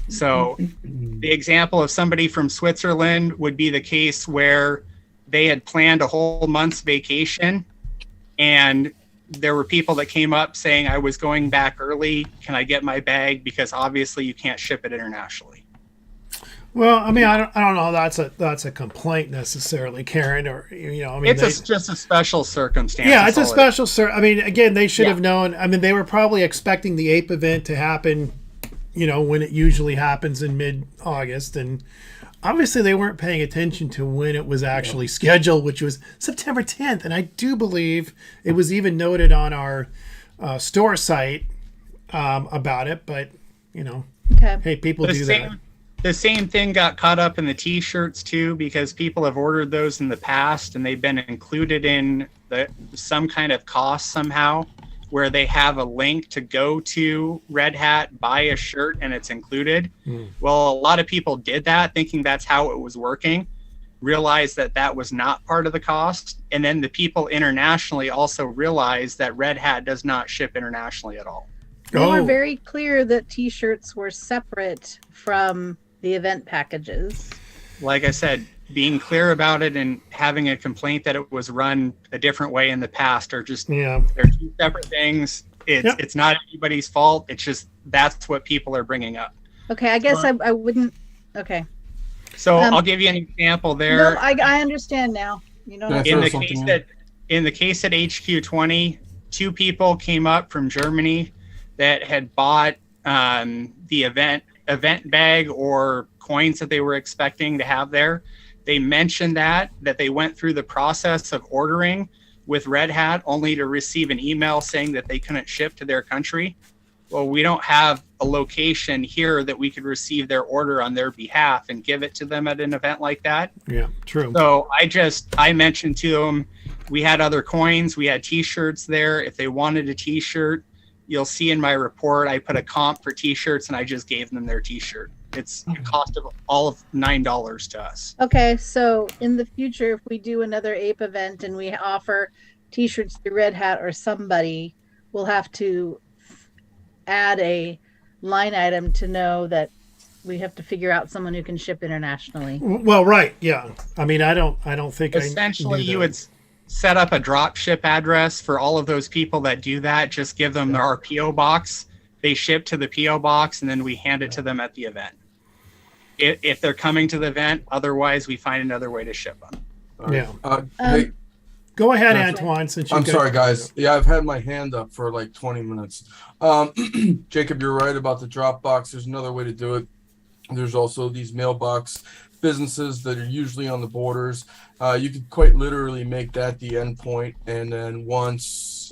So the example of somebody from Switzerland would be the case where they had planned a whole month's vacation, and there were people that came up saying, I was going back early. Can I get my bag? Because obviously you can't ship it internationally. Well, I mean, I don't know. That's a complaint necessarily, Karen, or I mean, It's just a special circumstance. Yeah, it's a special I mean, again, they should have known. I mean, they were probably expecting the ape event to happen, when it usually happens in mid-August, and obviously they weren't paying attention to when it was actually scheduled, which was September 10th, and I do believe it was even noted on our store site about it. But hey, people do that. The same thing got caught up in the T-shirts too, because people have ordered those in the past and they've been included in some kind of cost somehow, where they have a link to go to Red Hat, buy a shirt, and it's included. Well, a lot of people did that thinking that's how it was working, realized that that was not part of the cost. And then the people internationally also realized that Red Hat does not ship internationally at all. They were very clear that T-shirts were separate from the event packages. Like I said, being clear about it and having a complaint that it was run a different way in the past are just, they're two separate things. It's not anybody's fault. It's just, that's what people are bringing up. Okay, I guess I wouldn't. Okay. So I'll give you an example there. No, I understand now. In the case at HQ 20, 2 people came up from Germany that had bought the event bag or coins that they were expecting to have there. They mentioned that they went through the process of ordering with Red Hat only to receive an email saying that they couldn't ship to their country. Well, we don't have a location here that we could receive their order on their behalf and give it to them at an event like that. Yeah, true. So I mentioned to them, we had other coins, we had T-shirts there. If they wanted a T-shirt, you'll see in my report, I put a comp for T-shirts and I just gave them their T-shirt. It's a cost of all of $9 to us. Okay, so in the future, if we do another ape event and we offer T-shirts to Red Hat or somebody, we'll have to add a line item to know that we have to figure out someone who can ship internationally. Well, right, yeah. I mean, I don't think essentially you would set up a drop ship address for all of those people that do that. Just give them our PO box. They ship to the PO box and then we hand it to them at the event. If they're coming to the event, otherwise we find another way to ship them. Yeah. Hey, go ahead, Antoine. Since I'm sorry, guys. Yeah, I've had my hand up for like 20 minutes. Jacob, you're right about the Dropbox. There's another way to do it. There's also these mailbox businesses that are usually on the borders. You could quite literally make that the endpoint, and then once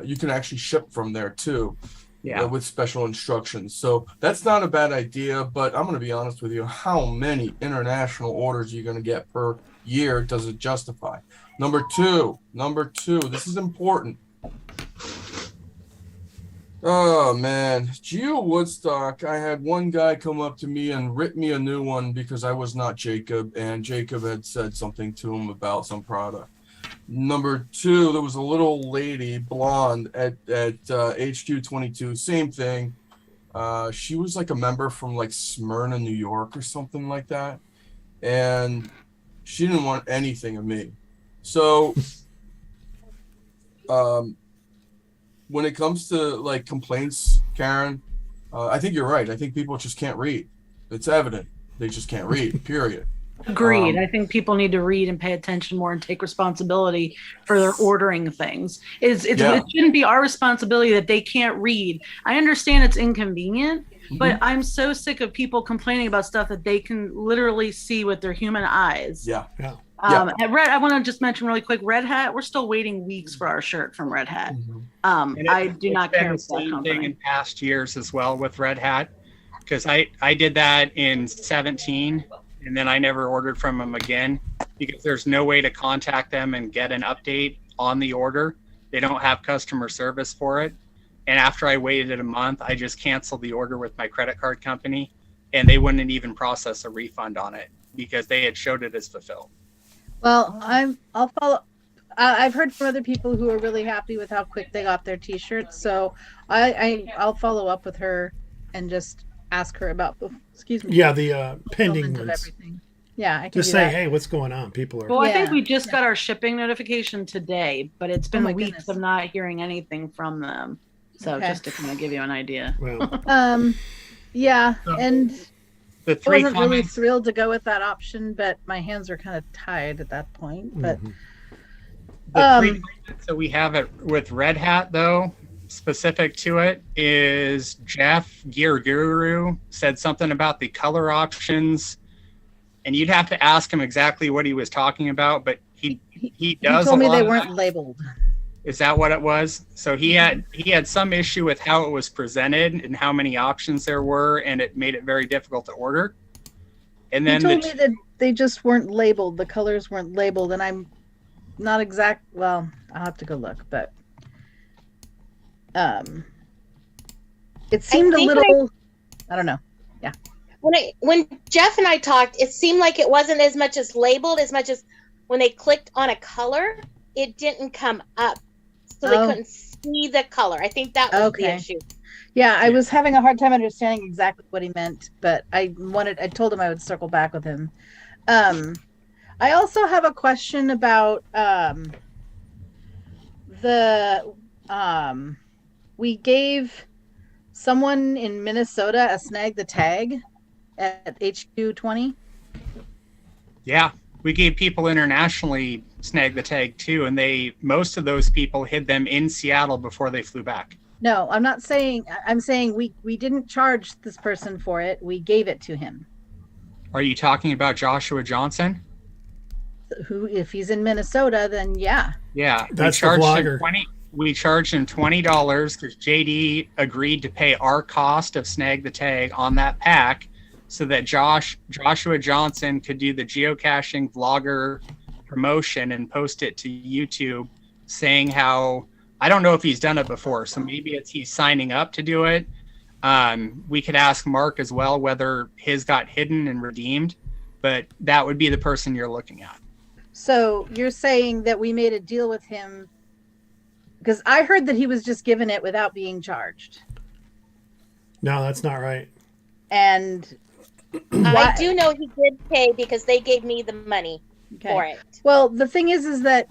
you can actually ship from there too. Yeah. With special instructions. So that's not a bad idea, but I'm going to be honest with you. How many international orders are you going to get per year? Does it justify? Number two, this is important. Oh man, Geo Woodstock. I had one guy come up to me and rip me a new one because I was not Jacob, and Jacob had said something to him about some product. Number 2, there was a little lady, blonde, at HQ 22. Same thing. She was like a member from like Smyrna, New York or something like that. And she didn't want anything of me. So when it comes to like complaints, Karen, I think you're right. I think people just can't read. It's evident. They just can't read, period. Agreed. I think people need to read and pay attention more and take responsibility for their ordering things. It shouldn't be our responsibility that they can't read. I understand it's inconvenient, but I'm so sick of people complaining about stuff that they can literally see with their human eyes. Yeah. At Red, I want to just mention really quick, Red Hat, we're still waiting weeks for our shirt from Red Hat. I do not care about that company. Thing in past years as well with Red Hat, because I did that in 17. And then I never ordered from them again because there's no way to contact them and get an update on the order. They don't have customer service for it. And after I waited a month, I just canceled the order with my credit card company, and they wouldn't even process a refund on it because they had showed it as fulfilled. Well, I'll follow. I've heard from other people who are really happy with how quick they got their T-shirts. So I'll follow up with her and just ask her about the pending ones. Everything. Yeah, I can just say, hey, what's going on? People are. Well, I think we just got our shipping notification today, but it's been weeks goodness. of not hearing anything from them. So just to kind of give you an idea. Well. And the I wasn't really thrilled to go with that option, but my hands are kind of tied at that point. But the three comments that we have it with Red Hat, though, specific to it, is Jeff Gear Guru said something about the color options, and you'd have to ask him exactly what he was talking about, but he does. He told me they weren't labeled. Is that what it was? So he had some issue with how it was presented and how many options there were, and it made it very difficult to order. And then he told me that they just weren't labeled. The colors weren't labeled, and I'm not exact. Well, I'll have to go look, but it seemed a little. I don't know. Yeah. When Jeff and I talked, it seemed like it wasn't as much as labeled as much as when they clicked on a color, it didn't come up. So they couldn't see the color. I think that was the issue. Yeah, I was having a hard time understanding exactly what he meant, but I told him I would circle back with him. I also have a question about we gave someone in Minnesota a snag the tag at HQ 20. Yeah, we gave people internationally snag the tag too, and most of those people hid them in Seattle before they flew back. No, I'm not saying. I'm saying we didn't charge this person for it. We gave it to him. Are you talking about Joshua Johnson? Who, if he's in Minnesota, then yeah. Yeah, that's the vlogger. We charged him $20 because JD agreed to pay our cost of snag the tag on that pack, so that Joshua Johnson could do the geocaching vlogger promotion and post it to YouTube, saying how, I don't know if he's done it before, so maybe he's signing up to do it. We could ask Mark as well whether his got hidden and redeemed, but that would be the person you're looking at. So you're saying that we made a deal with him, because I heard that he was just given it without being charged. No, that's not right. And I do know he did pay because they gave me the money for it. Well, the thing is that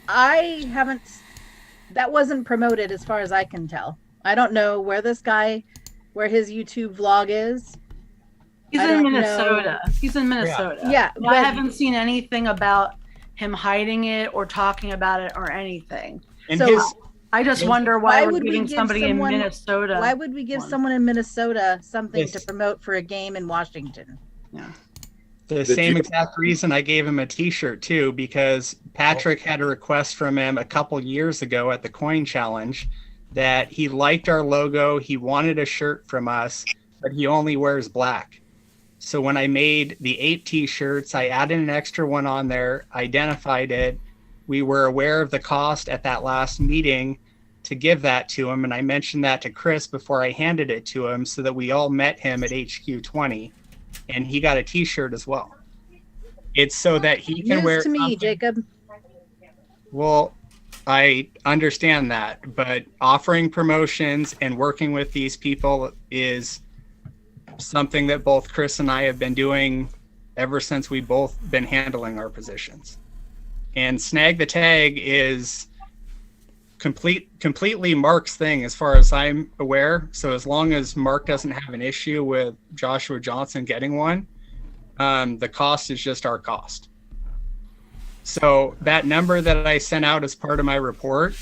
that wasn't promoted as far as I can tell. I don't know where his YouTube vlog is. He's in Minnesota. He's in Minnesota. Yeah. I haven't seen anything about him hiding it or talking about it or anything. And so I just wonder why we're giving somebody in Minnesota. Why would we give someone in Minnesota something to promote for a game in Washington? Yeah. The same exact reason I gave him a T-shirt too, because Patrick had a request from him a couple years ago at the Coin Challenge that he liked our logo. He wanted a shirt from us, but he only wears black. So when I made the 8 T-shirts, I added an extra one on there, identified it. We were aware of the cost at that last meeting to give that to him. And I mentioned that to Chris before I handed it to him, so that we all met him at HQ 20, and he got a T-shirt as well. It's so that he can wear to me, Jacob. Well, I understand that, but offering promotions and working with these people is something that both Chris and I have been doing ever since we both been handling our positions. And Snag the Tag is completely Mark's thing as far as I'm aware. So as long as Mark doesn't have an issue with Joshua Johnson getting one, the cost is just our cost. So that number that I sent out as part of my report,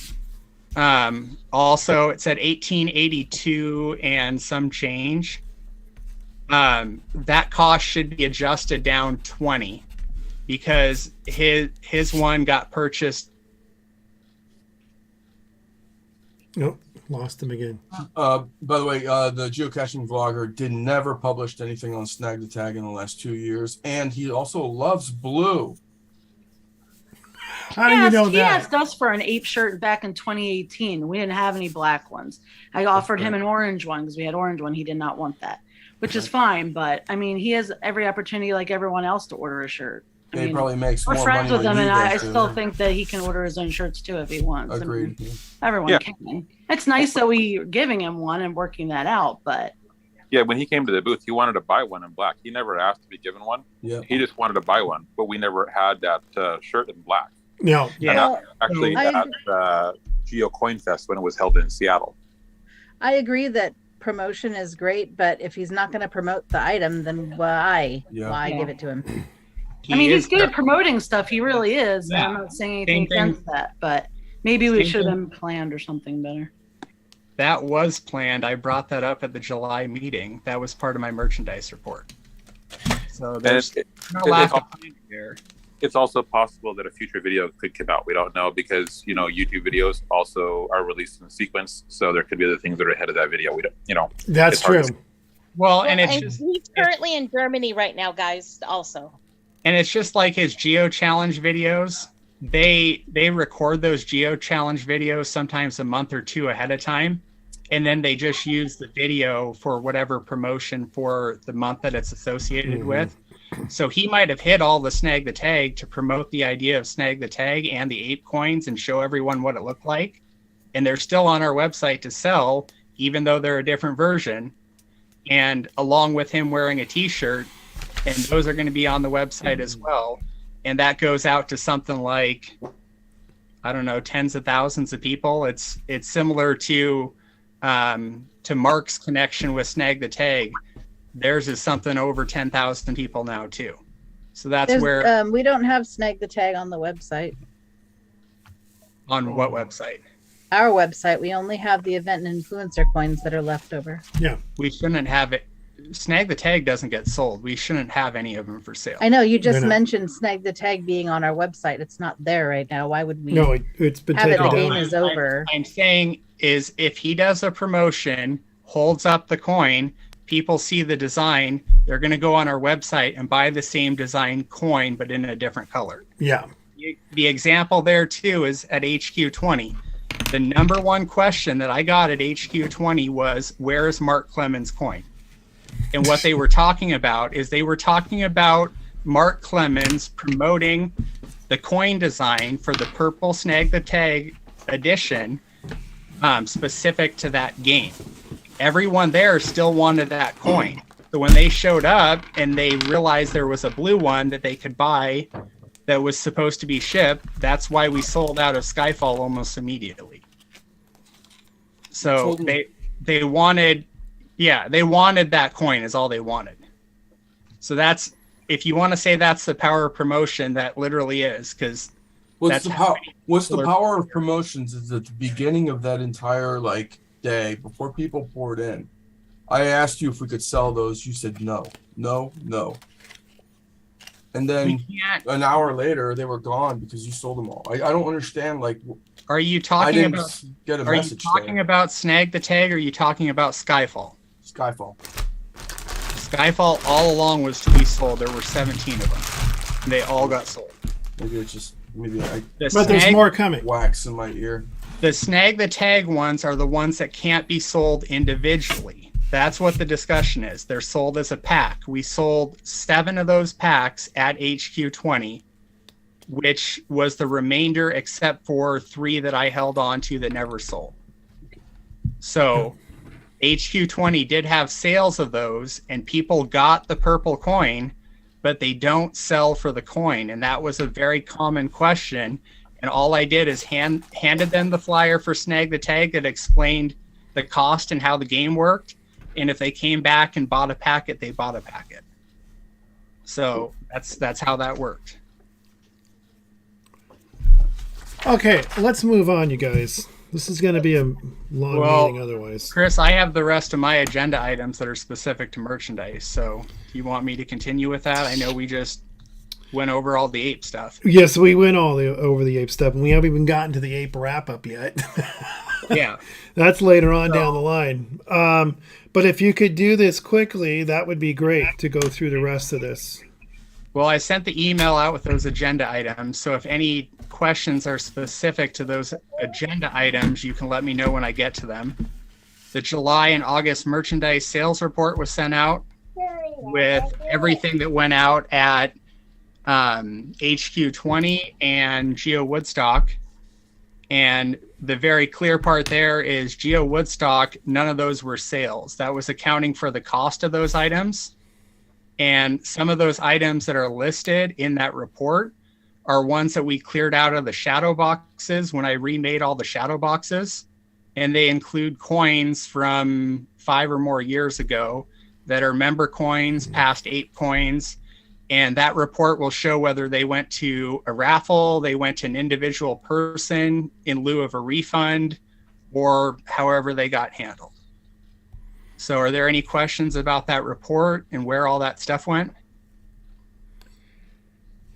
also it said 1882 and some change. That cost should be adjusted down 20 because his one got purchased. Nope, lost him again. By the way, the geocaching vlogger never published anything on Snag the Tag in the last 2 years, and he also loves blue. How do you know He that? asked us for an ape shirt back in 2018. We didn't have any black ones. I offered him an orange one because we had orange one. He did not want that, which is fine. But I mean, he has every opportunity, like everyone else, to order a shirt. I He mean, probably makes we're more friends money with than him, he and I does, still too. think that he can order his own shirts too if he wants. I mean, Agreed. everyone Yeah. can. It's nice that we're giving him one and working that out, but Yeah, when he came to the booth, he wanted to buy one in black. He never asked to be given one. Yeah. He just wanted to buy one, but we never had that shirt in black. No. And that Well, actually I- at Geo Coin Fest when it was held in Seattle. I agree that promotion is great, but if he's not going to promote the item, then why Yeah. give it to him? I mean, he's good at promoting stuff. He really is. Yeah. I'm not saying anything Same thing. against that, but maybe we Same should have thing. been planned or something better. That was planned. I brought that up at the July meeting. That was part of my merchandise report. So there's no lack of planning here. It's also possible that a future video could come out. We don't know because YouTube videos also are released in sequence, so there could be other things that are ahead of that video. We don't, That's it's hard true. to- Well, and it's And just he's currently in Germany right now, guys. Also, like his Geo Challenge videos. They record those Geo Challenge videos sometimes a month or two ahead of time, and then they just use the video for whatever promotion for the month that it's associated with. So he might have hit all the Snag the Tag to promote the idea of Snag the Tag and the ape coins and show everyone what it looked like. And they're still on our website to sell, even though they're a different version. And along with him wearing a t-shirt, and those are going to be on the website as well. And that goes out to something like, I don't know, tens of thousands of people. It's similar to Mark's connection with Snag the Tag. Theirs is something over 10,000 people now too. So that's There's, where we don't have Snag the Tag on the website. on what website? Our website, we only have the event and influencer coins that are left over. We shouldn't have it. Snag the Tag doesn't get sold. We shouldn't have any of them for sale. I know you just They're not. mentioned Snag the Tag being on our website. It's not there right now. Why would we No, it's been have it? taken The game down. is over. I'm saying is if he does a promotion, holds up the coin, people see the design, they're going to go on our website and buy the same design coin, but in a different color. Yeah. The example there too is at HQ20. The number one question that I got at HQ20 was, where is Mark Clemens' coin? And what they were talking about is they were talking about Mark Clemens promoting the coin design for the purple Snag the Tag edition, specific to that game. Everyone there still wanted that coin. So when they showed up and they realized there was a blue one that they could buy that was supposed to be shipped, that's why we sold out of Skyfall almost immediately. So they wanted that coin is all they wanted. So that's, if you want to say that's the power of promotion, that literally is, because What's the people are- power of promotions is at the beginning of that entire day before people poured in. I asked you if we could sell those. You said no. And then we can't. an hour later they were gone because you sold them all. I don't understand. Are you I talking didn't about? get a Are you message talking there. about Snag the Tag? Or are you talking about Skyfall? Skyfall. Skyfall all along was to be sold. There were 17 of them. And they all got sold. Maybe it's just I But there's more coming. wax in my ear. The Snag the Tag ones are the ones that can't be sold individually. That's what the discussion is. They're sold as a pack. We sold 7 of those packs at HQ20. which was the remainder except for 3 that I held on to that never sold. So HQ20 did have sales of those, and people got the purple coin, but they don't sell for the coin. And that was a very common question. And all I did is handed them the flyer for Snag the Tag that explained the cost and how the game worked. And if they came back and bought a packet, they bought a packet. So that's how that worked. Okay, let's move on, you guys. This is going to be a long meeting otherwise. Chris, I have the rest of my agenda items that are specific to merchandise. So do you want me to continue with that? I know we just went over all the ape stuff. Yes, we went over the ape stuff, and we haven't even gotten to the ape wrap-up yet. Yeah. That's later on down the line. But if you could do this quickly, that would be great to go through the rest of this. Well, I sent the email out with those agenda items. So if any questions are specific to those agenda items, you can let me know when I get to them. The July and August merchandise sales report was sent out with everything that went out at HQ20 and Geo Woodstock. And the very clear part there is Geo Woodstock, none of those were sales. That was accounting for the cost of those items. And some of those items that are listed in that report are ones that we cleared out of the shadow boxes when I remade all the shadow boxes. And they include coins from 5 or more years ago that are member coins, past ape coins. And that report will show whether they went to a raffle, they went to an individual person in lieu of a refund, or however they got handled. So are there any questions about that report and where all that stuff went?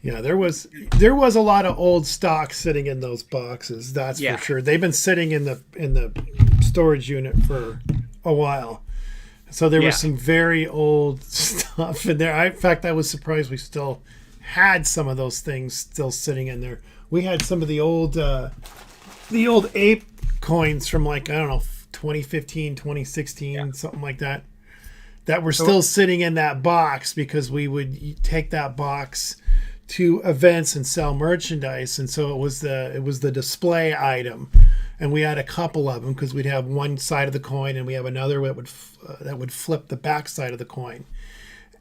Yeah, there was a lot of old stock sitting in those boxes. That's for sure. They've been sitting in the storage unit for a while. So there was some very old stuff in there. In fact, I was surprised we still had some of those things still sitting in there. We had some of the old ape coins from, like, I don't know, 2015, 2016, something like that were still sitting in that box because we would take that box to events and sell merchandise. And so it was the display item. And we had a couple of them because we'd have one side of the coin and we have another that would flip the back side of the coin.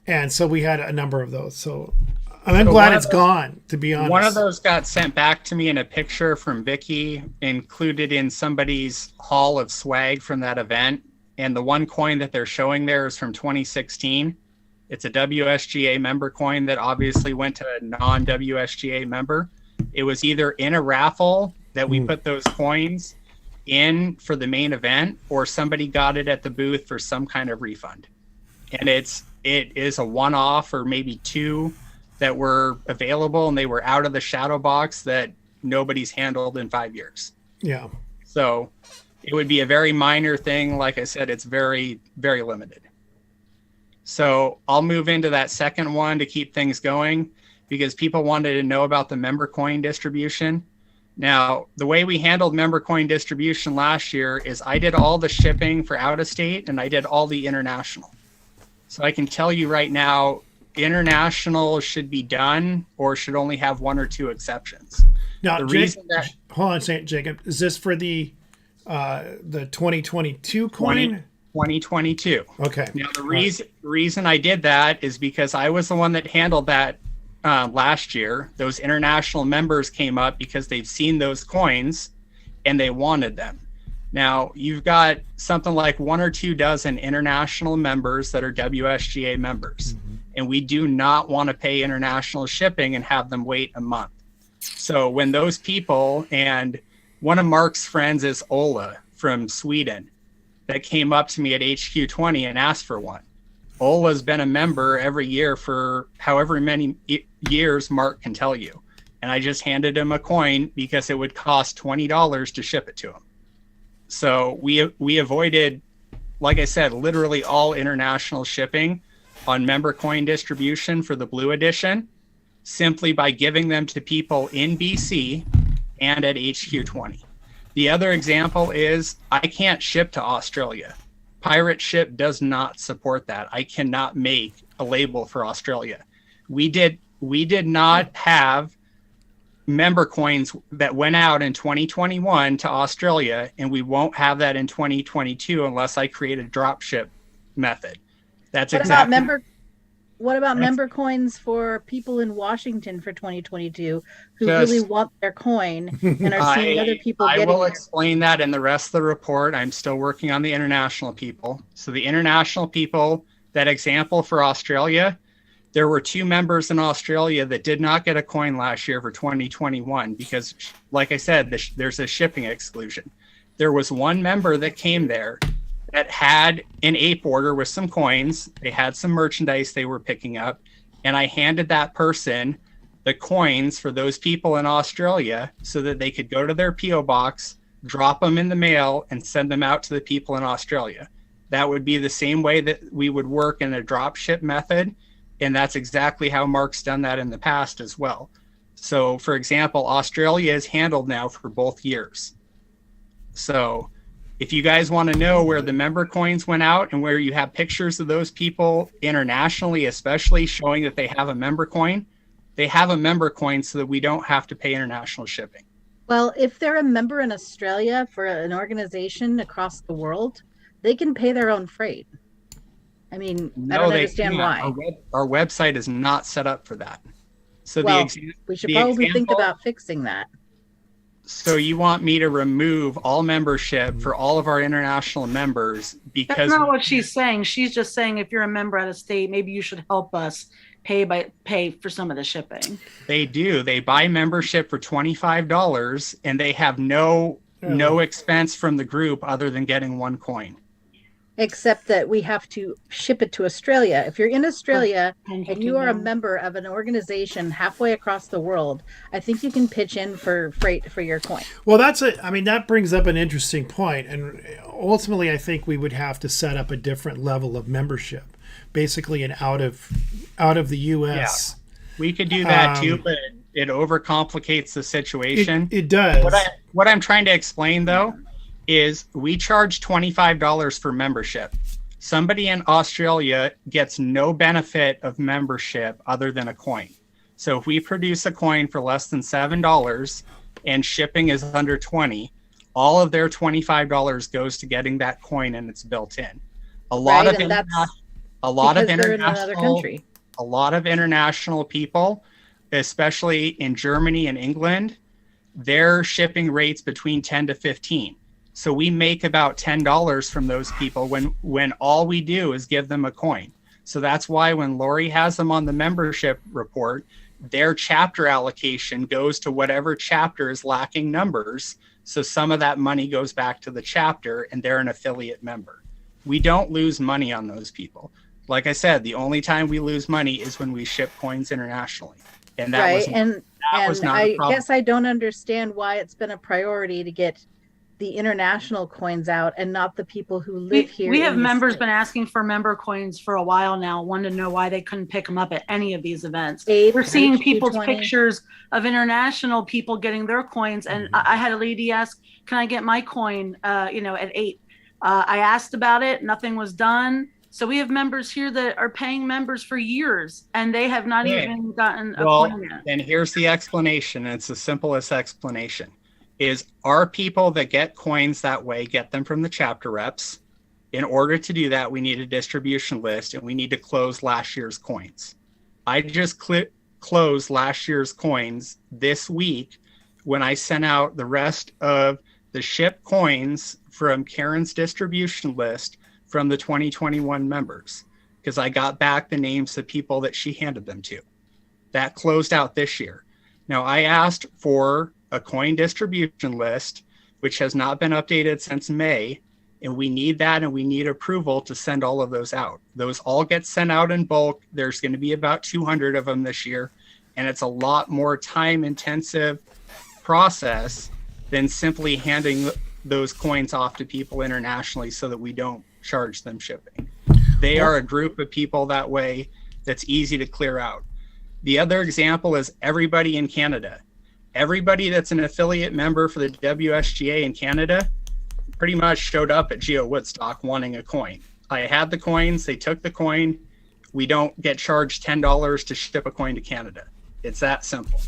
And so we had a number of those. So I'm glad it's gone, to be honest. One of those got sent back to me in a picture from Vicky, included in somebody's haul of swag from that event. And the one coin that they're showing there is from 2016. It's a WSGA member coin that obviously went to a non-WSGA member. It was either in a raffle that we put those coins in for the main event, or somebody got it at the booth for some kind of refund. And it is a one-off, or maybe 2 that were available, and they were out of the shadow box that nobody's handled in 5 years. Yeah. So it would be a very minor thing. Like I said, it's very, very limited. So I'll move into that second one to keep things going, because people wanted to know about the member coin distribution. Now, the way we handled member coin distribution last year is I did all the shipping for out of state and I did all the international. So I can tell you right now, international should be done or should only have 1 or 2 exceptions. Now, hold on a second, Jacob. Is this for the 2022 coin? 2022. Okay. Now, the reason I did that is because I was the one that handled that last year. Those international members came up because they've seen those coins and they wanted them. Now, you've got something like 1 or 2 dozen international members that are WSGA members. Mm-hmm. And we do not want to pay international shipping and have them wait a month. So when those people, and one of Mark's friends is Ola from Sweden, that came up to me at HQ20 and asked for one. Ola's been a member every year for however many years Mark can tell you. And I just handed him a coin because it would cost $20 to ship it to him. So we avoided, like I said, literally all international shipping on member coin distribution for the Blue Edition, simply by giving them to people in BC and at HQ20. The other example is I can't ship to Australia. Pirate Ship does not support that. I cannot make a label for Australia. We did not have member coins that went out in 2021 to Australia, and we won't have that in 2022 unless I create a drop ship method. That's What exactly. about member coins for people in Washington for 2022 who Just- really want their coin and are seeing other people I getting will it? explain that in the rest of the report. I'm still working on the international people. So the international people, that example for Australia, there were 2 members in Australia that did not get a coin last year for 2021 because, like I said, there's a shipping exclusion. There was 1 member that came there that had an ape order with some coins. They had some merchandise they were picking up, and I handed that person the coins for those people in Australia so that they could go to their PO box, drop them in the mail, and send them out to the people in Australia. That would be the same way that we would work in a drop ship method, and that's exactly how Mark's done that in the past as well. So, for example, Australia is handled now for both years. So if you guys want to know where the member coins went out and where you have pictures of those people internationally, especially showing that they have a member coin, they have a member coin so that we don't have to pay international shipping. Well, if they're a member in Australia for an organization across the world, they can pay their own freight. I mean, I don't understand why. Our website is not set up for that. So Well, we should probably think about fixing that. So you want me to remove all membership for all of our international members because That's not what she's saying. She's just saying if you're a member out of state, maybe you should help us pay for some of the shipping. they do. They buy membership for $25 and they have no expense from the group other than getting 1 coin. Except that we have to ship it to Australia. If you're in Australia and you are a member of an organization halfway across the world, I think you can pitch in for freight for your coin. Well, that brings up an interesting point. And ultimately, I think we would have to set up a different level of membership, basically an out of the U.S. Yeah, we could do that too, but it overcomplicates the situation. It does. What I'm trying to explain, though, is we charge $25 for membership. Somebody in Australia gets no benefit of membership other than a coin. So if we produce a coin for less than $7 and shipping is under 20, all of their $25 goes to getting that coin and it's built in. A lot of international people, especially in Germany and England, their shipping rates between 10 to 15. So we make about $10 from those people when all we do is give them a coin. So that's why when Lori has them on the membership report, their chapter allocation goes to whatever chapter is lacking numbers. So some of that money goes back to the chapter and they're an affiliate member. We don't lose money on those people. Like I said, the only time we lose money is when we ship coins internationally. And that was not a problem. I guess I don't understand why it's been a priority to get the international coins out and not the people who live here. We have members been asking for member coins for a while now, wanted to know why they couldn't pick them up at any of these events. We're seeing people's pictures of international people getting their coins. And I had a lady ask, can I get my coin, at 8? I asked about it. Nothing was done. So we have members here that are paying members for years and they have not even gotten a coin yet. And here's the explanation. It's the simplest explanation. Is our people that get coins that way get them from the chapter reps. In order to do that, we need a distribution list and we need to close last year's coins. I just closed last year's coins this week when I sent out the rest of the ship coins from Karen's distribution list from the 2021 members because I got back the names of people that she handed them to. That closed out this year. Now I asked for a coin distribution list, which has not been updated since May. And we need that and we need approval to send all of those out. Those all get sent out in bulk. There's going to be about 200 of them this year. And it's a lot more time intensive process than simply handing those coins off to people internationally so that we don't charge them shipping. They are a group of people that way that's easy to clear out. The other example is everybody in Canada. Everybody that's an affiliate member for the WSGA in Canada pretty much showed up at Geo Woodstock wanting a coin. I had the coins, they took the coin. We don't get charged $10 to ship a coin to Canada. It's that simple.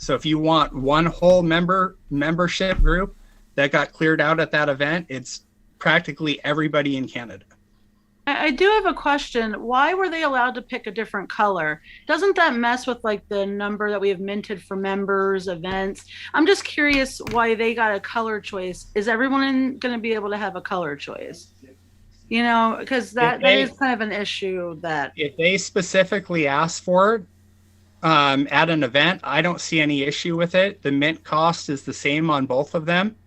So if you want one whole membership group that got cleared out at that event, it's practically everybody in Canada. I do have a question. Why were they allowed to pick a different color? Doesn't that mess with like the number that we have minted for members, events? I'm just curious why they got a color choice. Is everyone going to be able to have a color choice? You know, because that is kind of an issue that. If they specifically ask for it at an event, I don't see any issue with it. The mint cost is the same on both of them.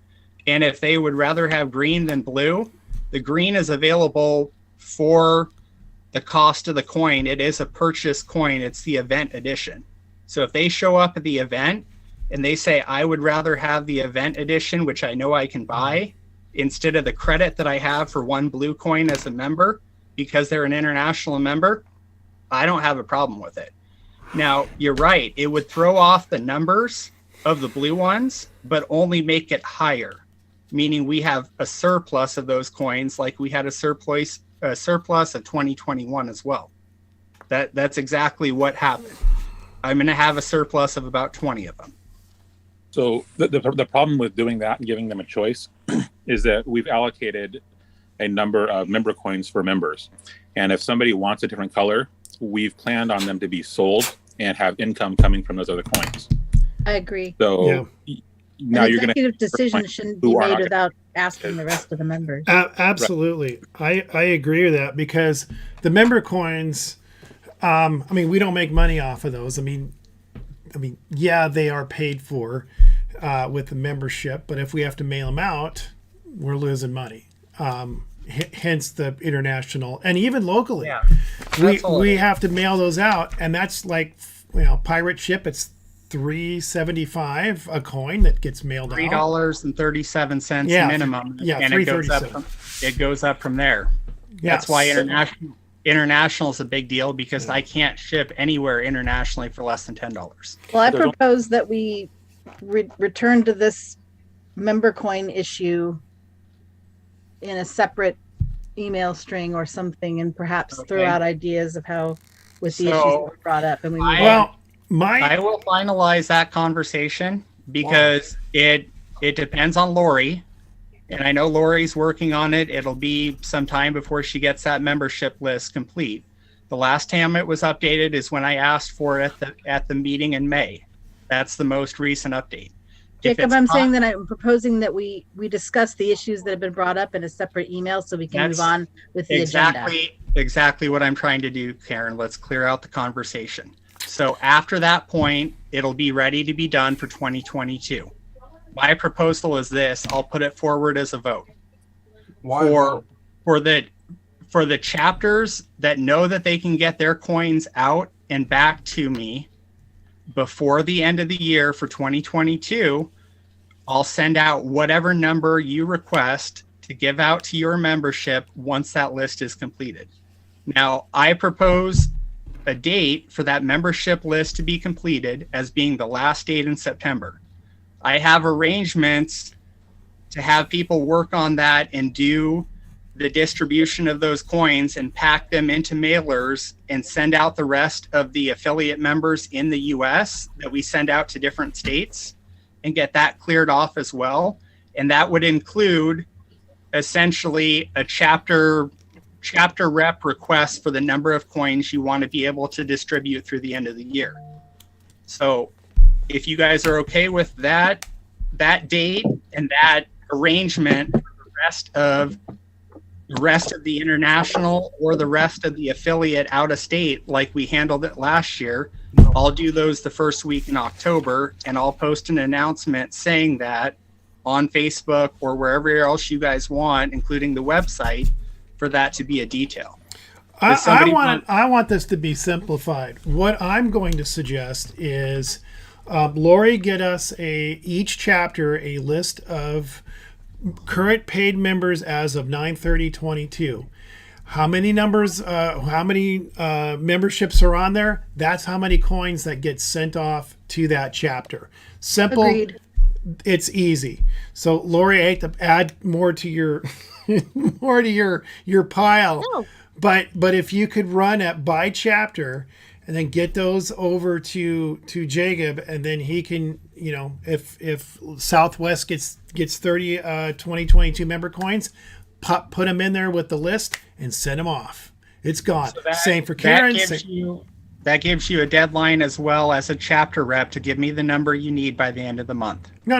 And if they would rather have green than blue, the green is available for the cost of the coin. It is a purchase coin. It's the event edition. So if they show up at the event and they say, I would rather have the event edition, which I know I can buy, instead of the credit that I have for one blue coin as a member, because they're an international member, I don't have a problem with it. Now, you're right. It would throw off the numbers of the blue ones, but only make it higher, meaning we have a surplus of those coins like we had a surplus of 2021 as well. That's exactly what happened. I'm going to have a surplus of about 20 of them. So the problem with doing that and giving them a choice is that we've allocated a number of member coins for members. And if somebody wants a different color, we've planned on them to be sold and have income coming from those other coins. I agree. So now An you're going to executive decision shouldn't be made without asking the rest of the members. Absolutely. Right. I agree with that, because the member coins, I mean, we don't make money off of those. I mean, yeah, they are paid for with the membership, but if we have to mail them out, we're losing money. Hence the international and even locally, we have to mail those out, and that's like, pirate ship. It's $3.75 a coin that gets mailed out. $3.37 minimum. Yeah, and it goes up from there. Yeah, that's why international is a big deal, because I can't ship anywhere internationally for less than $10. Well, I propose that we return to this member coin issue in a separate email string or something, and perhaps throw out ideas of how with the issues that were brought up. And I will finalize that conversation, because it depends on Lori, and I know Lori's working on it. It'll be some time before she gets that membership list complete. The last time it was updated is when I asked for it at the meeting in May. That's the most recent update. Jacob, I'm saying that I'm proposing that we discuss the issues that have been brought up in a separate email so we can move on with the agenda. Exactly what I'm trying to do, Karen. Let's clear out the conversation. So after that point, it'll be ready to be done for 2022. My proposal is this. I'll put it forward as a vote. Why? For the chapters that know that they can get their coins out and back to me before the end of the year for 2022, I'll send out whatever number you request to give out to your membership once that list is completed. Now, I propose a date for that membership list to be completed as being the last date in September. I have arrangements to have people work on that and do the distribution of those coins and pack them into mailers and send out the rest of the affiliate members in the US that we send out to different states, and get that cleared off as well. And that would include essentially a chapter rep request for the number of coins you want to be able to distribute through the end of the year. So if you guys are okay with that date and that arrangement for the rest of the international or the rest of the affiliate out of state, like we handled it last year, I'll do those the first week in October, and I'll post an announcement saying that on Facebook or wherever else you guys want, including the website, for that to be a detail. I want this to be simplified. What I'm going to suggest is Lori get us each chapter a list of current paid members as of 9/30/22. How many memberships are on there? That's how many coins that get sent off to that chapter. Simple. Agreed. It's easy. So Lori, I hate to add more to your your pile. No. But if you could run it by chapter and then get those over to Jacob, and then he can, if Southwest gets 30 2022 member coins, put them in there with the list and send them off. It's gone. So same for Karen. That gives you a deadline as well as a chapter rep to give me the number you need by the end of the month. No,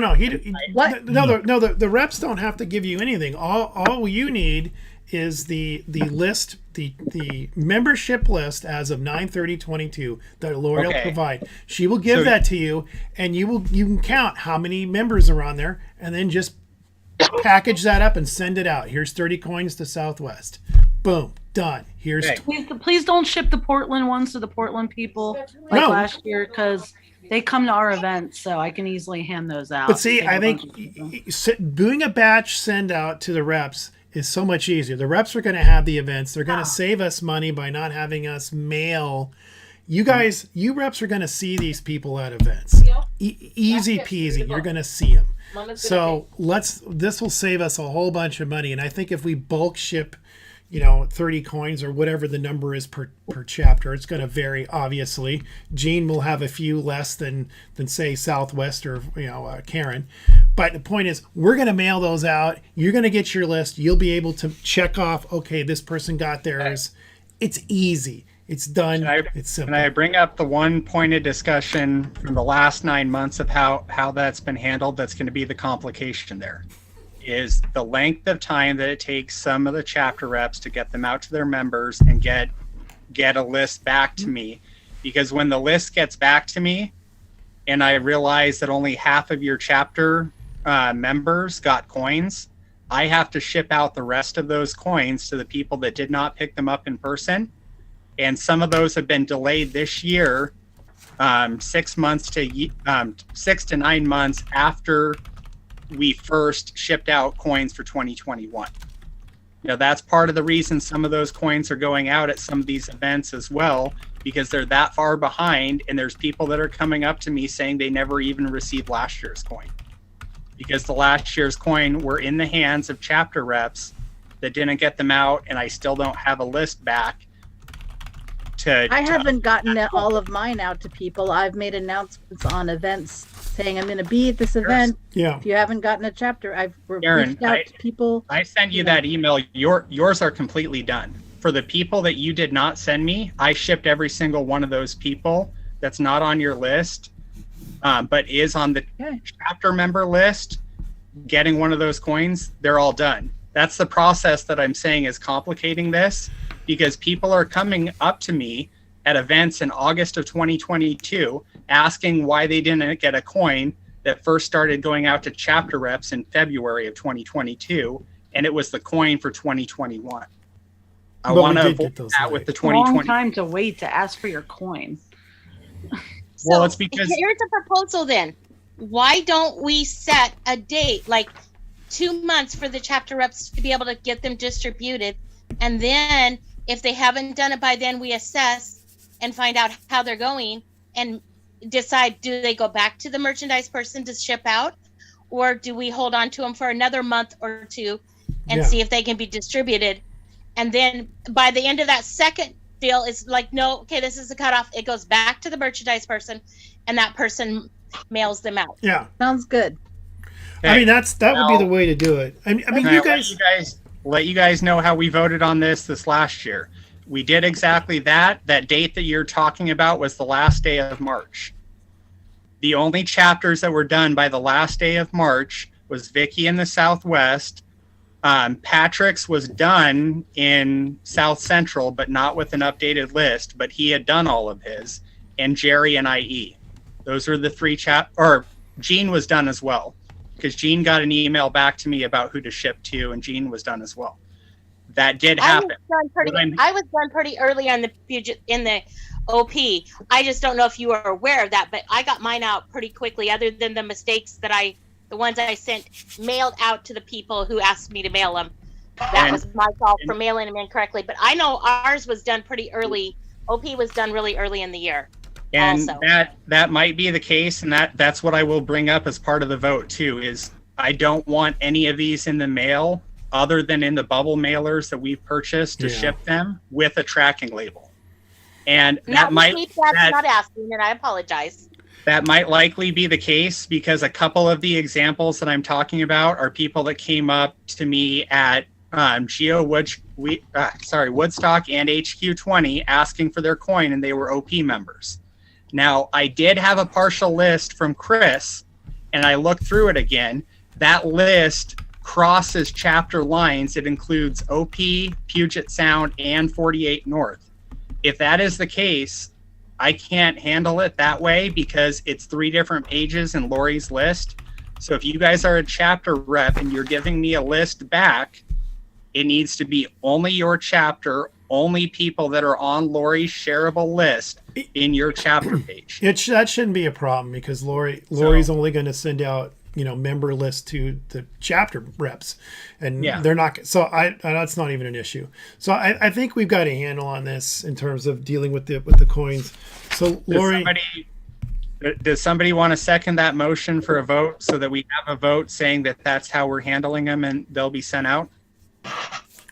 What? The reps don't have to give you anything. All you need is the list, the membership list as of 9/30/22 that Lori will provide. She will give that to you, and you can count how many members are on there, and then just package that up and send it out. Here's 30 coins to Southwest. Boom, done. Here's please don't ship the Portland ones to the Portland people like last year, because they come to our events, so I can easily hand those out. But see, I think doing a batch send out to the reps is so much easier. The reps are going to have the events. They're going to save us money by not having us mail. You guys, you reps are going to see these people at events. Easy peasy. You're going to see them. So this will save us a whole bunch of money. And I think if we bulk ship, 30 coins or whatever the number is per chapter, it's going to vary. Obviously, Gene will have a few less than say Southwest or Karen. But the point is, we're going to mail those out. You're going to get your list. You'll be able to check off, okay, this person got theirs. It's easy. It's done. It's simple. Can I bring up the one point of discussion from the last 9 months of how that's been handled? That's going to be the complication there. Is the length of time that it takes some of the chapter reps to get them out to their members and get a list back to me. Because when the list gets back to me and I realize that only half of your chapter members got coins, I have to ship out the rest of those coins to the people that did not pick them up in person. And some of those have been delayed this year, 6 to 9 months after we first shipped out coins for 2021. That's part of the reason some of those coins are going out at some of these events as well, because they're that far behind, and there's people that are coming up to me saying they never even received last year's coin, because the last year's coin were in the hands of chapter reps that didn't get them out, and I still don't have a list back. I haven't gotten all of mine out to people. I've made announcements on events saying I'm going to be at this event. Yeah. If you haven't gotten a chapter, I've Aaron, reached out to people. I sent you that email. Yours are completely done. For the people that you did not send me, I shipped every single one of those people that's not on your list, but is on the chapter member list, getting one of those coins. They're all done. That's the process that I'm saying is complicating this, because people are coming up to me at events in August of 2022 asking why they didn't get a coin that first started going out to chapter reps in February of 2022, and it was the coin for 2021. I want to avoid that with the 2020. Long time to wait to ask for your coin. Well, it's because here's a proposal then. Why don't we set a date, like 2 months, for the chapter reps to be able to get them distributed, and then if they haven't done it by then, we assess and find out how they're going and decide, do they go back to the merchandise person to ship out, or do we hold on to them for another month or two and see if they can be distributed? And then by the end of that second deal, it's like, no, okay, this is the cutoff. It goes back to the merchandise person, and that person mails them out. Yeah. Sounds good. Okay. I mean, that would be the way to do it. I mean, you guys let you guys know how we voted on this last year. We did exactly that. That date that you're talking about was the last day of March. The only chapters that were done by the last day of March was Vicky in the Southwest. Patrick's was done in South Central, but not with an updated list, but he had done all of his. And Jerry and IE. Those are the three Gene was done as well, because Gene got an email back to me about who to ship to, and Gene was done as well. That did happen. I was done pretty early in the OP. I just don't know if you are aware of that, but I got mine out pretty quickly, other than the mistakes that the ones I sent mailed out to the people who asked me to mail them. That was my fault for mailing them incorrectly. But I know ours was done pretty early. OP was done really early in the year. And also, that might be the case, and that's what I will bring up as part of the vote too, is I don't want any of these in the mail other than in the bubble mailers that we've purchased to ship them with a tracking label. And No, that might that's not asking, and I apologize. that might likely be the case because a couple of the examples that I'm talking about are people that came up to me at Woodstock and HQ20 asking for their coin, and they were OP members. Now, I did have a partial list from Chris, and I looked through it again. That list crosses chapter lines. It includes OP, Puget Sound, and 48 North. If that is the case, I can't handle it that way because it's 3 different pages in Lori's list. So if you guys are a chapter rep and you're giving me a list back, it needs to be only your chapter, only people that are on Lori's shareable list in your chapter page. That shouldn't be a problem because Lori's only going to send out member list to the chapter reps, and they're not. So that's not even an issue. So I think we've got a handle on this in terms of dealing with the coins. So Lori, does somebody want to second that motion for a vote so that we have a vote saying that that's how we're handling them and they'll be sent out?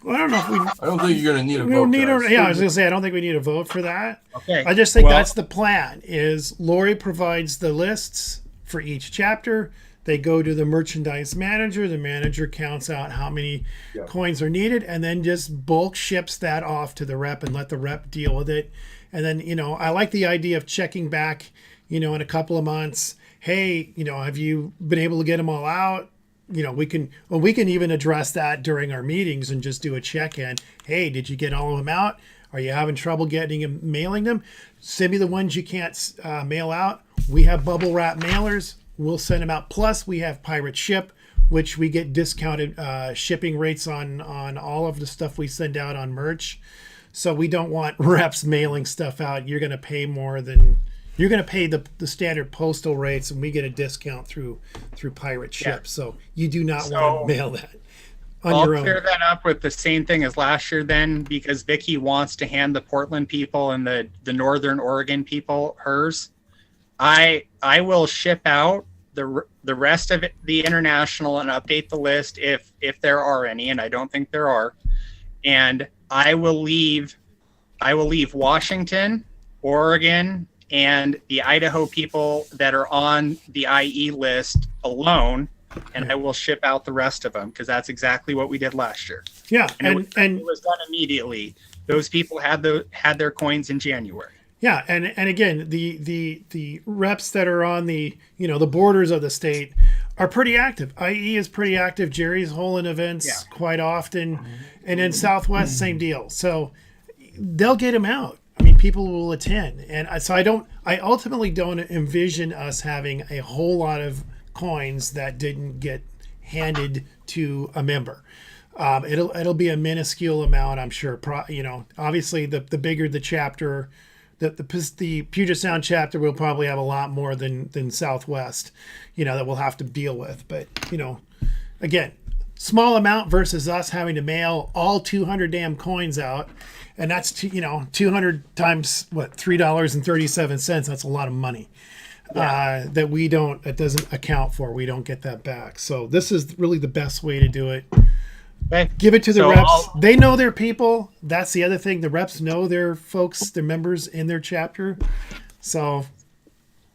Well, I don't know if we. I don't think you're going to need a We vote. don't need guys. I was going to say I don't think we need a vote for that. Okay. I just think that's the plan. Is Lori provides the lists for each chapter. They go to the merchandise manager. The manager counts out how many coins are needed and then just bulk ships that off to the rep and let the rep deal with it. And then, I like the idea of checking back, in a couple of months. Hey, have you been able to get them all out? We can even address that during our meetings and just do a check-in. Hey, did you get all of them out? Are you having trouble mailing them? Send me the ones you can't mail out. We have bubble wrap mailers. We'll send them out. Plus, we have Pirate Ship, which we get discounted shipping rates on all of the stuff we send out on merch. So we don't want reps mailing stuff out. You're going to pay more than you're going to pay the standard postal rates, and we get a discount through Pirate Ship. Yeah. So you do not want to mail that on your own. I'll clear that up with the same thing as last year then, because Vicky wants to hand the Portland people and the Northern Oregon people hers. I will ship out the rest of the international and update the list if there are any, and I don't think there are. And I will leave Washington, Oregon, and the Idaho people that are on the IE list alone, and I will ship out the rest of them because that's exactly what we did last year. Yeah, and it was done immediately. Those people had their coins in January. Yeah, and again, the reps that are on the the borders of the state are pretty active. IE is pretty active. Jerry's holding events quite often, and in Southwest, same deal. So they'll get them out. I mean, people will attend, and so I ultimately don't envision us having a whole lot of coins that didn't get handed to a member. It'll be a minuscule amount, I'm sure. Obviously, the bigger the chapter. The Puget Sound chapter will probably have a lot more than Southwest, that we'll have to deal with. But, again, small amount versus us having to mail all 200 damn coins out. And that's, 200 times, $3.37. That's a lot of money that doesn't account for. We don't get that back. So this is really the best way to do it. Okay. Give it to the reps. They know their people. That's the other thing. The reps know their folks, their members in their chapter. So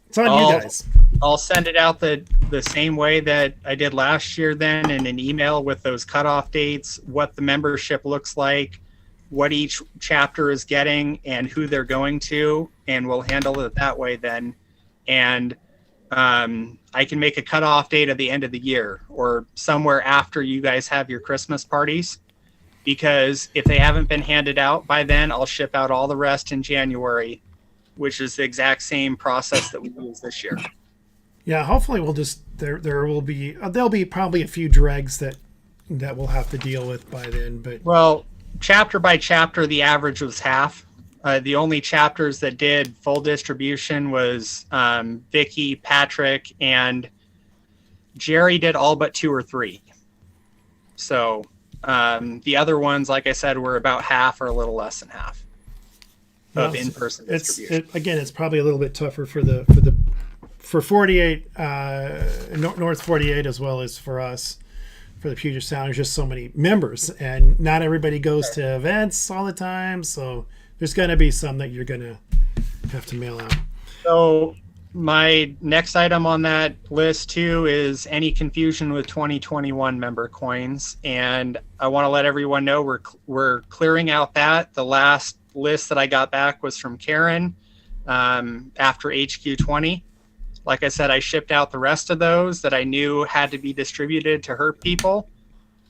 it's on you guys. I'll send it out the same way that I did last year then in an email with those cutoff dates, what the membership looks like, what each chapter is getting, and who they're going to, and we'll handle it that way then. And I can make a cutoff date at the end of the year or somewhere after you guys have your Christmas parties, because if they haven't been handed out by then, I'll ship out all the rest in January, which is the exact same process that we use this year. Yeah, hopefully there'll be probably a few dregs that we'll have to deal with by then. But well, chapter by chapter, the average was half. The only chapters that did full distribution was Vicky, Patrick, and Jerry did all but 2 or 3. So the other ones, like I said, were about half or a little less than half of in-person distribution. It's probably a little bit tougher for 48 North 48 as well as for us. For the Puget Sound, there's just so many members, and not everybody goes to events all the time, so there's going to be some that you're going to have to mail out. So my next item on that list too is any confusion with 2021 member coins, and I want to let everyone know we're clearing out that. The last list that I got back was from Karen after HQ20. Like I said, I shipped out the rest of those that I knew had to be distributed to her people.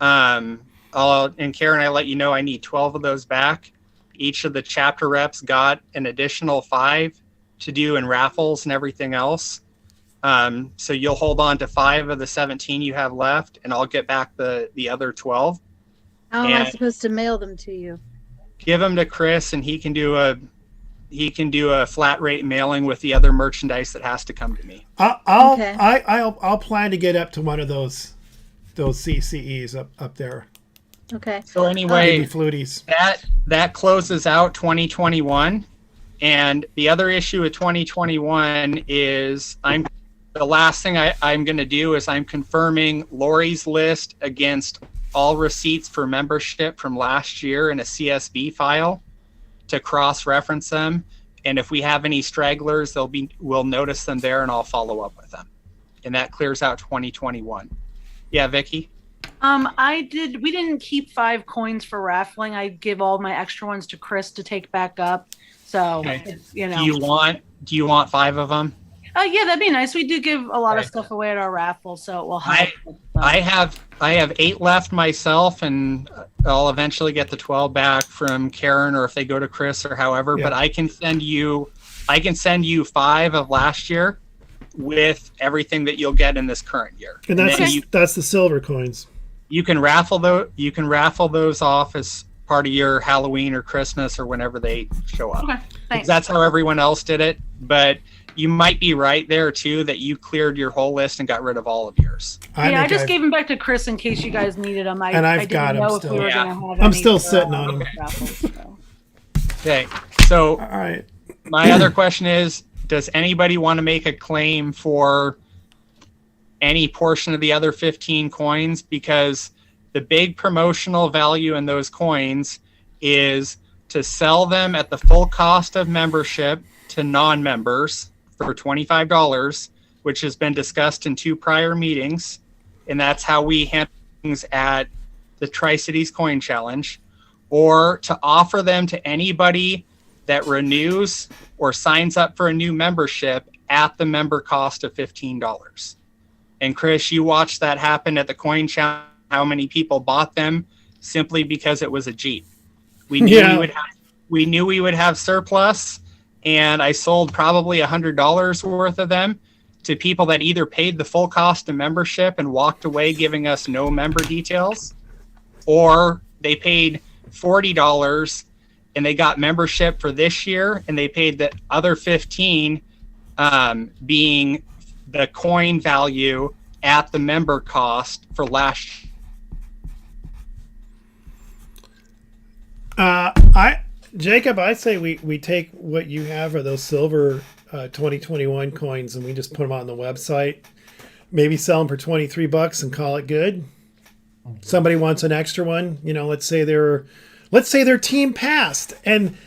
And Karen, I let you know I need 12 of those back. Each of the chapter reps got an additional 5 to do in raffles and everything else. So you'll hold on to 5 of the 17 you have left, and I'll get back the other 12. How am I supposed to mail them to you? Give them to Chris, and he can do a flat rate mailing with the other merchandise that has to come to me. I'll plan to get up to one of those CCEs up there. Okay. So anyway, fluties. That closes out 2021, and the other issue with 2021 is the last thing I'm going to do is I'm confirming Lori's list against all receipts for membership from last year in a CSV file to cross-reference them. And if we have any stragglers, we'll notice them there, and I'll follow up with them. And that clears out 2021. Yeah, Vicky? We didn't keep 5 coins for raffling. I give all my extra ones to Chris to take back up. So, Okay. you know. Do you want 5 of them? Yeah, that'd be nice. We do give a lot of stuff away at our raffle, so it will help. I have 8 left myself, and I'll eventually get the 12 back from Karen, or if they go to Chris or however. Yeah. But I can send you 5 of last year with everything that you'll get in this current year. And that's the silver coins. You can raffle those off as part of your Halloween or Christmas or whenever they show up. Okay, thanks. That's how everyone else did it, but you might be right there too that you cleared your whole list and got rid of all of yours. I just gave them back to Chris in case you guys needed them. And I've got them know still. if we were Yeah. gonna have I'm any still for, sitting on them. raffles, so. Okay, so All right. my other question is, does anybody want to make a claim for any portion of the other 15 coins? Because the big promotional value in those coins is to sell them at the full cost of membership to non-members for $25, which has been discussed in 2 prior meetings. And that's how we handle things at the Tri-Cities Coin Challenge, or to offer them to anybody that renews or signs up for a new membership at the member cost of $15. And Chris, you watched that happen at the Coin Challenge, how many people bought them simply because it was a Jeep. We knew we would have surplus, and I sold probably $100 worth of them to people that either paid the full cost of membership and walked away giving us no member details, or they paid $40 and they got membership for this year, and they paid the other 15 being the coin value at the member cost for last year. Jacob, I say we take what you have of those silver 2021 coins and we just put them on the website. Maybe sell them for $23 and call it good. Somebody wants an extra one, let's say their team passed and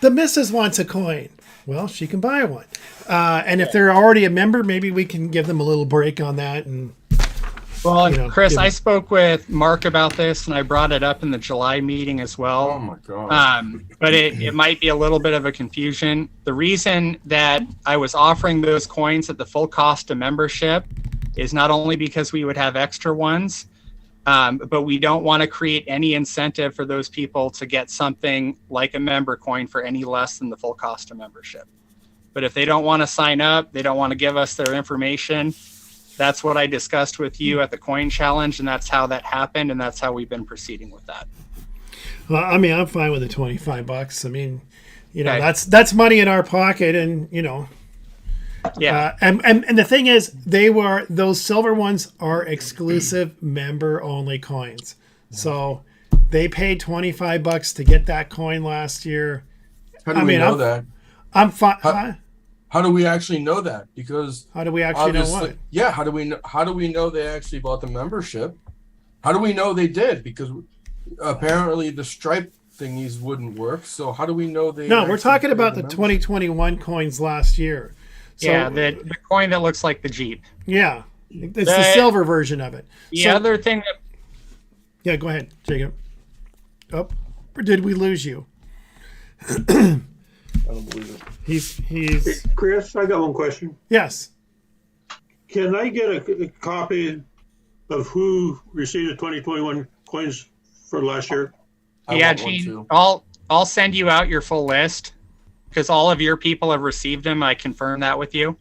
the missus wants a coin. Well, she can buy one. And if they're already a member, maybe we can give them a little break on that. And Chris, I spoke with Mark about this, and I brought it up in the July meeting as well. Oh my God. But it might be a little bit of a confusion. The reason that I was offering those coins at the full cost of membership is not only because we would have extra ones, but we don't want to create any incentive for those people to get something like a member coin for any less than the full cost of membership. But if they don't want to sign up, they don't want to give us their information, that's what I discussed with you at the Coin Challenge, and that's how that happened, and that's how we've been proceeding with that. Well, I mean, I'm fine with the $25. I mean, Okay. that's money in our pocket, and Yeah. And the thing is, those silver ones are exclusive member only coins. So they paid $25 to get that coin last year. How do we know that? I'm fine. How do we actually know that? Because How do we actually know what? Yeah, how do we know they actually bought the membership? How do we know they did? Because apparently the Stripe thingies wouldn't work. So how do we know they? No, we're actually talking paid about the membership? 2021 coins last year. So, Yeah, the coin that looks like the Jeep. yeah, it's the silver version of it. The other thing that Yeah, go ahead, Jacob. Oh, or did we lose you? I don't believe it. He's Hey, Chris, I got one question. yes. Can I get a copy of who received the 2021 coins for last year? I yeah, want one Gene, too. I'll send you out your full list because all of your people have received them. I confirm that with you.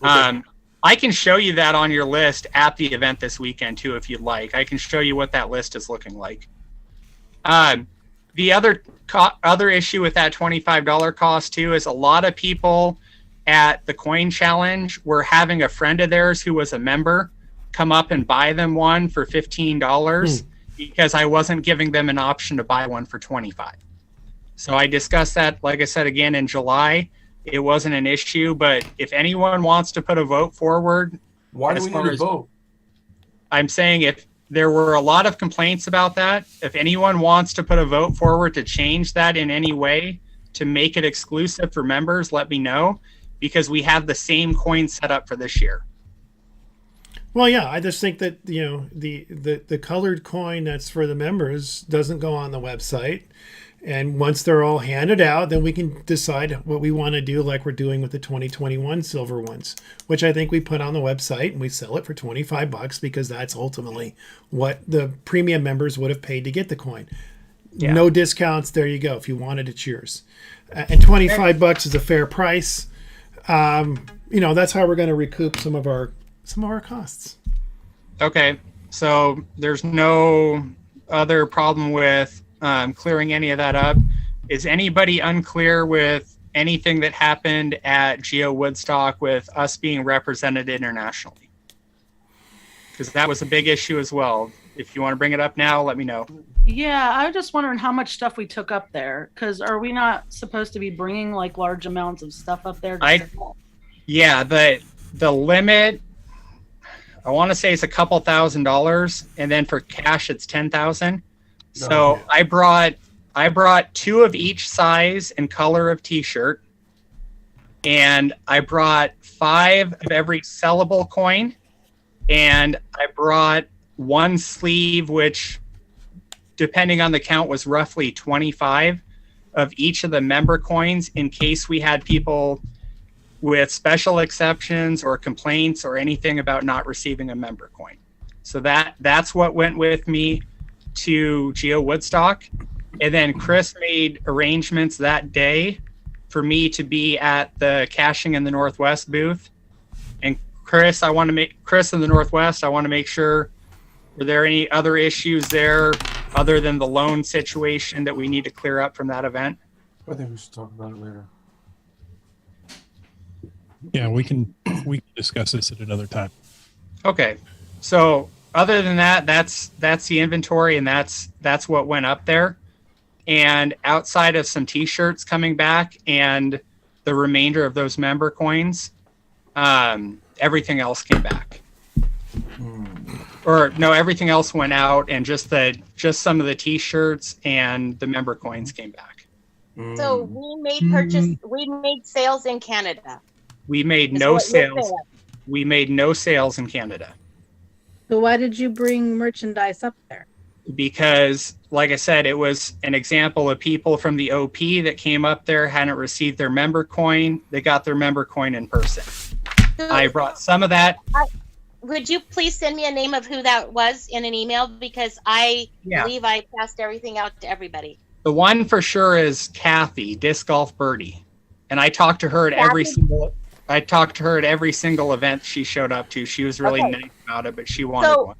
Okay. I can show you that on your list at the event this weekend too, if you'd like. I can show you what that list is looking like. The other issue with that $25 cost too is a lot of people at the coin challenge were having a friend of theirs who was a member come up and buy them one for $15 because I wasn't giving them an option to buy one for $25. So I discussed that, like I said, again in July. It wasn't an issue, but if anyone wants to put a vote forward, Why do as we far need a as- vote? I'm saying if there were a lot of complaints about that, if anyone wants to put a vote forward to change that in any way, to make it exclusive for members, let me know, because we have the same coin set up for this year. Well, yeah, I just think that, you know, the colored coin that's for the members doesn't go on the website. And once they're all handed out, then we can decide what we want to do, like we're doing with the 2021 silver ones, which I think we put on the website and we sell it for $25 because that's ultimately what the premium members would have paid to get the coin. Yeah. No discounts. There you go. If you wanted, it's yours. And $25 is a fair price. You know, that's how we're going to recoup some of our costs. Okay, so there's no other problem with clearing any of that up. Is anybody unclear with anything that happened at Geo Woodstock with us being represented internationally? Because that was a big issue as well. If you want to bring it up now, let me know. Yeah, I was just wondering how much stuff we took up there. Because are we not supposed to be bringing like large amounts of stuff up there? Yeah, the limit, I want to say it's a couple $1,000s, and then for cash it's 10,000. So Okay. I brought 2 of each size and color of t-shirt, and I brought 5 of every sellable coin, and I brought 1 sleeve, which depending on the count was roughly 25 of each of the member coins in case we had people with special exceptions or complaints or anything about not receiving a member coin. So that's what went with me to Geo Woodstock. And then Chris made arrangements that day for me to be at the Caching in the Northwest booth. And Chris in the Northwest, I want to make sure, were there any other issues there other than the loan situation that we need to clear up from that event? I think we should talk about it later. Yeah, we can discuss this at another time. Okay. So other than that, that's the inventory, and that's what went up there. And outside of some t-shirts coming back and the remainder of those member coins, everything else came back. Or no, everything else went out, and just some of the t-shirts and the member coins came back. So we made sales in Canada. We made Is no what you're sales. saying. We made no sales in Canada. So why did you bring merchandise up there? Because, like I said, it was an example of people from the OP that came up there, hadn't received their member coin. They got their member coin in person. I brought some of that. Would you please send me a name of who that was in an email? Because I believe I passed everything out to everybody. The one for sure is Kathy, Disc Golf Birdie. And I talked to her at every single event she showed up to. She was really nice about it, but she wanted one.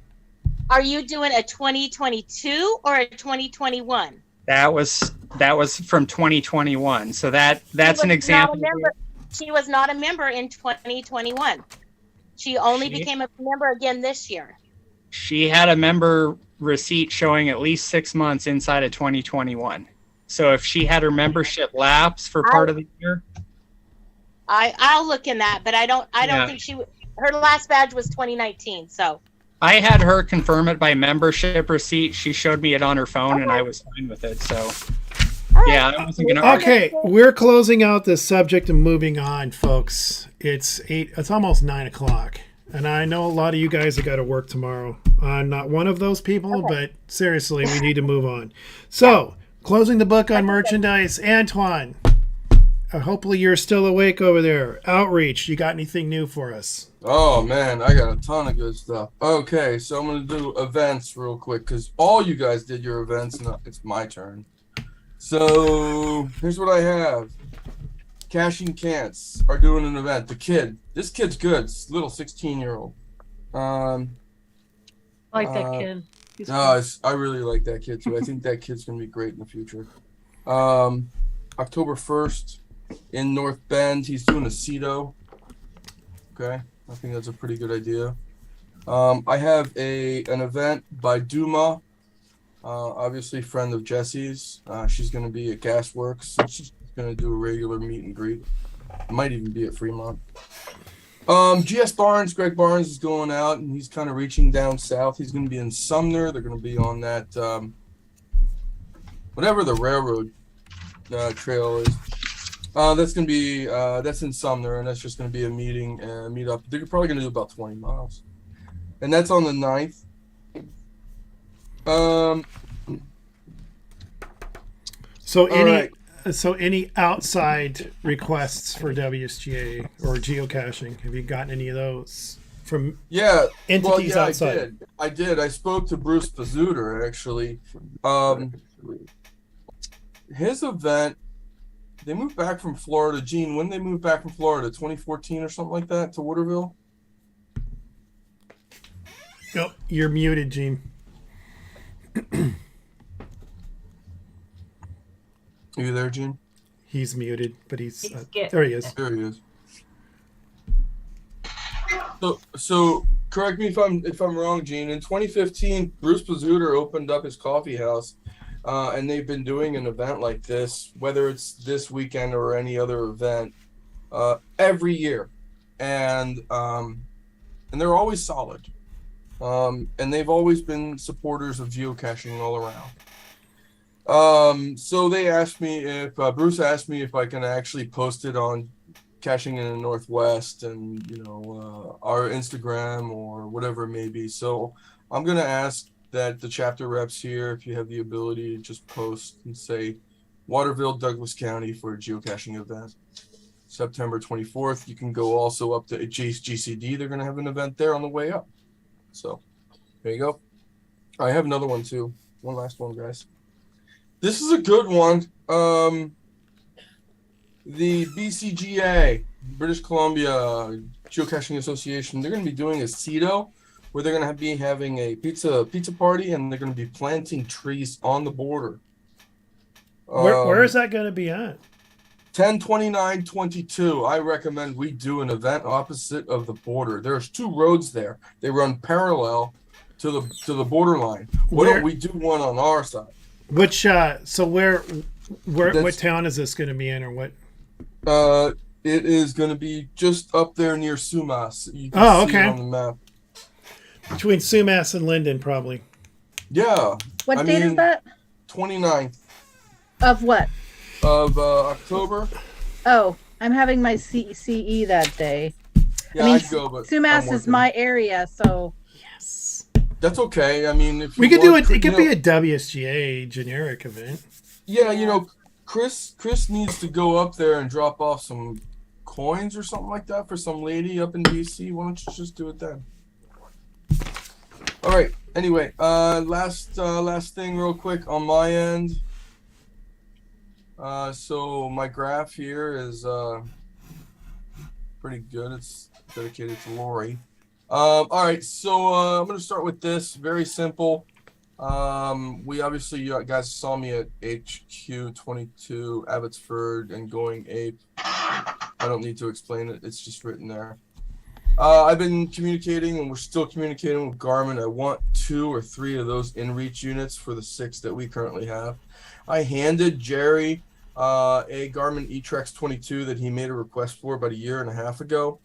Are you doing a 2022 or a 2021? That was from 2021. So that's an example. She was not a member in 2021. She only became a member again this year. She had a member receipt showing at least 6 months inside of 2021. So if she had her membership lapse for part of the year, I'll look in that, but I don't think her last badge was 2019. So I had her confirm it by membership receipt. She showed me it on her phone, and I was fine with it. So Yeah, I wasn't gonna argue. Okay, we're closing out this subject and moving on, folks. It's 8. It's almost 9 o'clock, and I know a lot of you guys have got to work tomorrow. I'm not one of those people, but seriously, we need to move on. So, closing the book on merchandise, Antoine. Hopefully, you're still awake over there. Outreach, you got anything new for us? Oh man, I got a ton of good stuff. Okay, so I'm gonna do events real quick because all you guys did your events, and it's my turn. So here's what I have. Cashing Cants are doing an event. This kid's good. It's a little 16-year-old. I like that kid. He's No, I really like that kid too. I think that kid's gonna be great in the future. October 1st in North Bend, he's doing a CETO. Okay, I think that's a pretty good idea. I have an event by Duma, obviously friend of Jesse's. She's gonna be at Gasworks. So she's gonna do a regular meet and greet. Might even be at Fremont. GS Barnes, Greg Barnes is going out and he's kind of reaching down south. He's going to be in Sumner. They're going to be on that, whatever the railroad trail is. That's going to be, that's in Sumner, and that's just going to be a meet up. They're probably going to do about 20 miles. And that's on the 9th. So any outside requests for WSGA or geocaching? Have you gotten any of those from entities outside? I did. I spoke to Bruce Pizzuter actually. His event, they moved back from Florida. Gene, when they moved back from Florida, 2014 or something like that, to Waterville? Yep, you're muted, Gene. Are you there, Gene? He's muted, but he's there. He is. There he is. So correct me if I'm wrong, Gene. In 2015, Bruce Pizzuter opened up his coffee house, and they've been doing an event like this, whether it's this weekend or any other event, every year, and they're always solid, and they've always been supporters of geocaching all around. So they asked me if Bruce asked me if I can actually post it on Caching in the Northwest and our Instagram or whatever it may be. So I'm gonna ask that the chapter reps here, if you have the ability to just post and say Waterville, Douglas County for a geocaching event, September 24th. You can go also up to GCD. They're gonna have an event there on the way up. So there you go. I have another one too. One last one, guys. This is a good one. The BCGA, British Columbia Geocaching Association, they're going to be doing a CETO where they're going to be having a pizza party, and they're going to be planting trees on the border. Where is that going to be at? 102922. I recommend we do an event opposite of the border. There's 2 roads there. They run parallel to the borderline. Why don't we do one on our side? Which so what town is this going to be in, or what? It is going to be just up there near Sumas. You can see it on the map. Between Sumas and Linden, probably. Yeah. What date is that? 29th. Of what? Of October. Oh, I'm having my CE that day. Yeah, I'd go, but Sumas is my area, so. That's okay. I mean, if we could do it, it could be a WSGA generic event. Yeah, Chris needs to go up there and drop off some coins or something like that for some lady up in DC. Why don't you just do it then? All right. Anyway, last thing real quick on my end. So my graph here is pretty good. It's dedicated to Lori. All right, so I'm going to start with this. Very simple. We obviously, you guys saw me at HQ 22 Abbotsford and going ape. I don't need to explain it. It's just written there. I've been communicating, and we're still communicating with Garmin. I want 2 or 3 of those InReach units for the 6 that we currently have. I handed Jerry a Garmin eTrex 22 that he made a request for about a year and a half ago.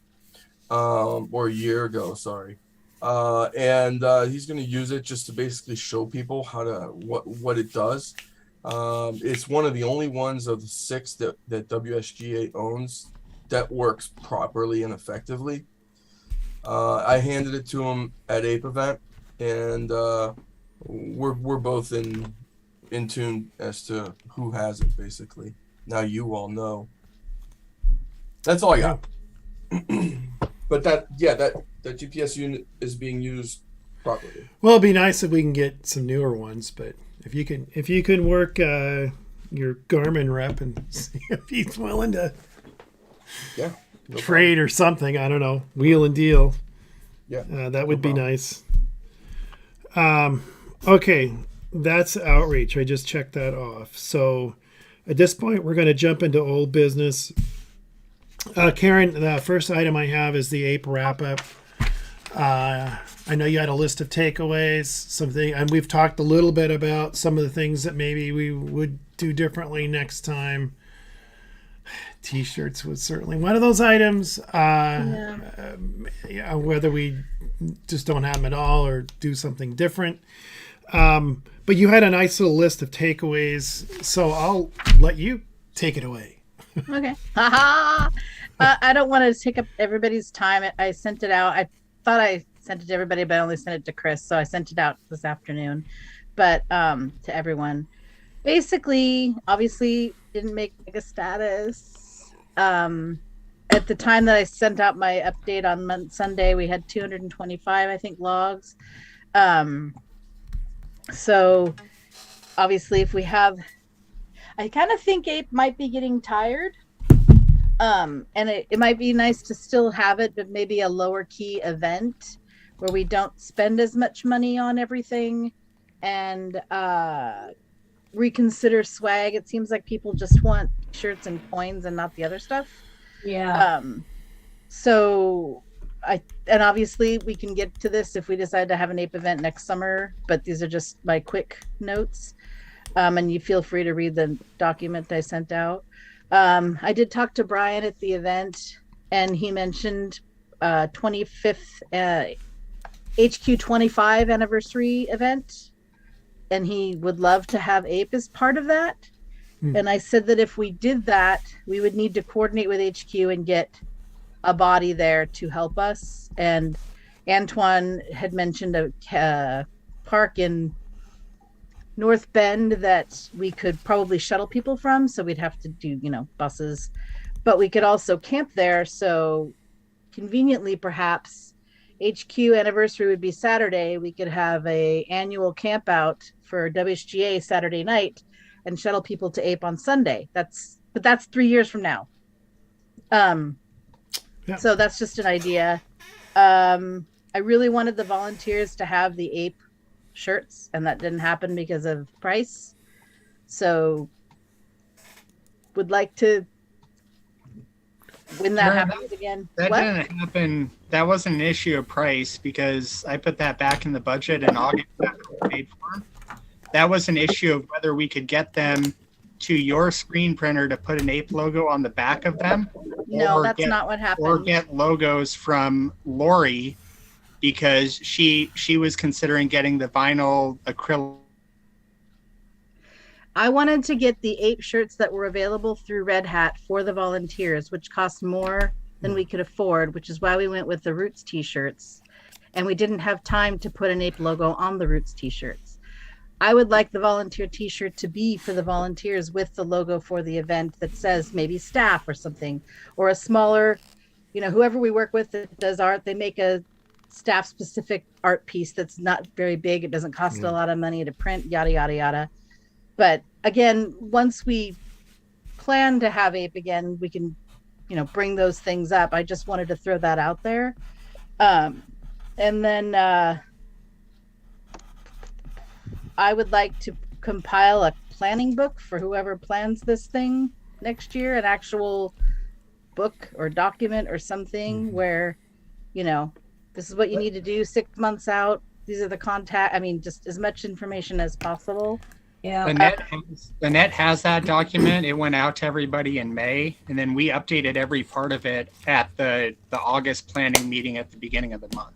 Or a year ago, sorry. And he's going to use it just to basically show people what it does. It's one of the only ones of the 6 that WSGA owns that works properly and effectively. I handed it to him at Ape event, and we're both in tune as to who has it. Basically, now you all know. That's all I got. But that GPS unit is being used properly. Well, it'd be nice if we can get some newer ones, but if you can work your Garmin rep and see if he's willing to trade or something, I don't know, wheel and deal. Yeah, that would be nice. Okay, that's outreach. I just checked that off. So at this point, we're going to jump into old business. Karen, the first item I have is the Ape wrap up. I know you had a list of takeaways, something, and we've talked a little bit about some of the things that maybe we would do differently next time. T-shirts was certainly one of those items. Whether we just don't have them at all or do something different. But you had a nice little list of takeaways, so I'll let you take it away. Okay. I don't want to take up everybody's time. I sent it out. I thought I sent it to everybody, but I only sent it to Chris, so I sent it out this afternoon. But to everyone, basically, obviously, didn't make a status. At the time that I sent out my update on Sunday, we had 225, I think, logs. So obviously, if we have, I kind of think Ape might be getting tired. And it might be nice to still have it, but maybe a lower key event where we don't spend as much money on everything and reconsider swag. It seems like people just want shirts and coins and not the other stuff. Yeah. So obviously we can get to this if we decide to have an Ape event next summer, but these are just my quick notes. And you feel free to read the document I sent out. I did talk to Brian at the event, and he mentioned 25th HQ 25 anniversary event, and he would love to have Ape as part of that. And I said that if we did that, we would need to coordinate with HQ and get a body there to help us. And Antoine had mentioned a park in North Bend that we could probably shuttle people from, so we'd have to do buses, but we could also camp there. So conveniently, perhaps HQ anniversary would be Saturday. We could have a annual camp out for WSGA Saturday night and shuttle people to Ape on Sunday. That's 3 years from now. So that's just an idea. I really wanted the volunteers to have the Ape shirts, and that didn't happen because of price. So would like to, when that happens again. That didn't happen. That wasn't an issue of price because I put that back in the budget in August after we paid for them. That was an issue of whether we could get them to your screen printer to put an Ape logo on the back of them. No, that's not what happened. Or get logos from Lori, because she was considering getting the vinyl acrylic. I wanted to get the Ape shirts that were available through Red Hat for the volunteers, which cost more than we could afford, which is why we went with the Roots t-shirts. And we didn't have time to put an Ape logo on the Roots t-shirts. I would like the volunteer t-shirt to be for the volunteers with the logo for the event that says maybe staff or something, or a smaller, whoever we work with that does art, they make a staff specific art piece that's not very big. It doesn't cost a lot of money to print, yada, yada, yada. But again, once we plan to have Ape again, we can, bring those things up. I just wanted to throw that out there. And then I would like to compile a planning book for whoever plans this thing next year, an actual book or document or something where, this is what you need to do 6 months out. These are the just as much information as possible. Yeah. Annette has that document. It went out to everybody in May, and then we updated every part of it at the August planning meeting at the beginning of the month.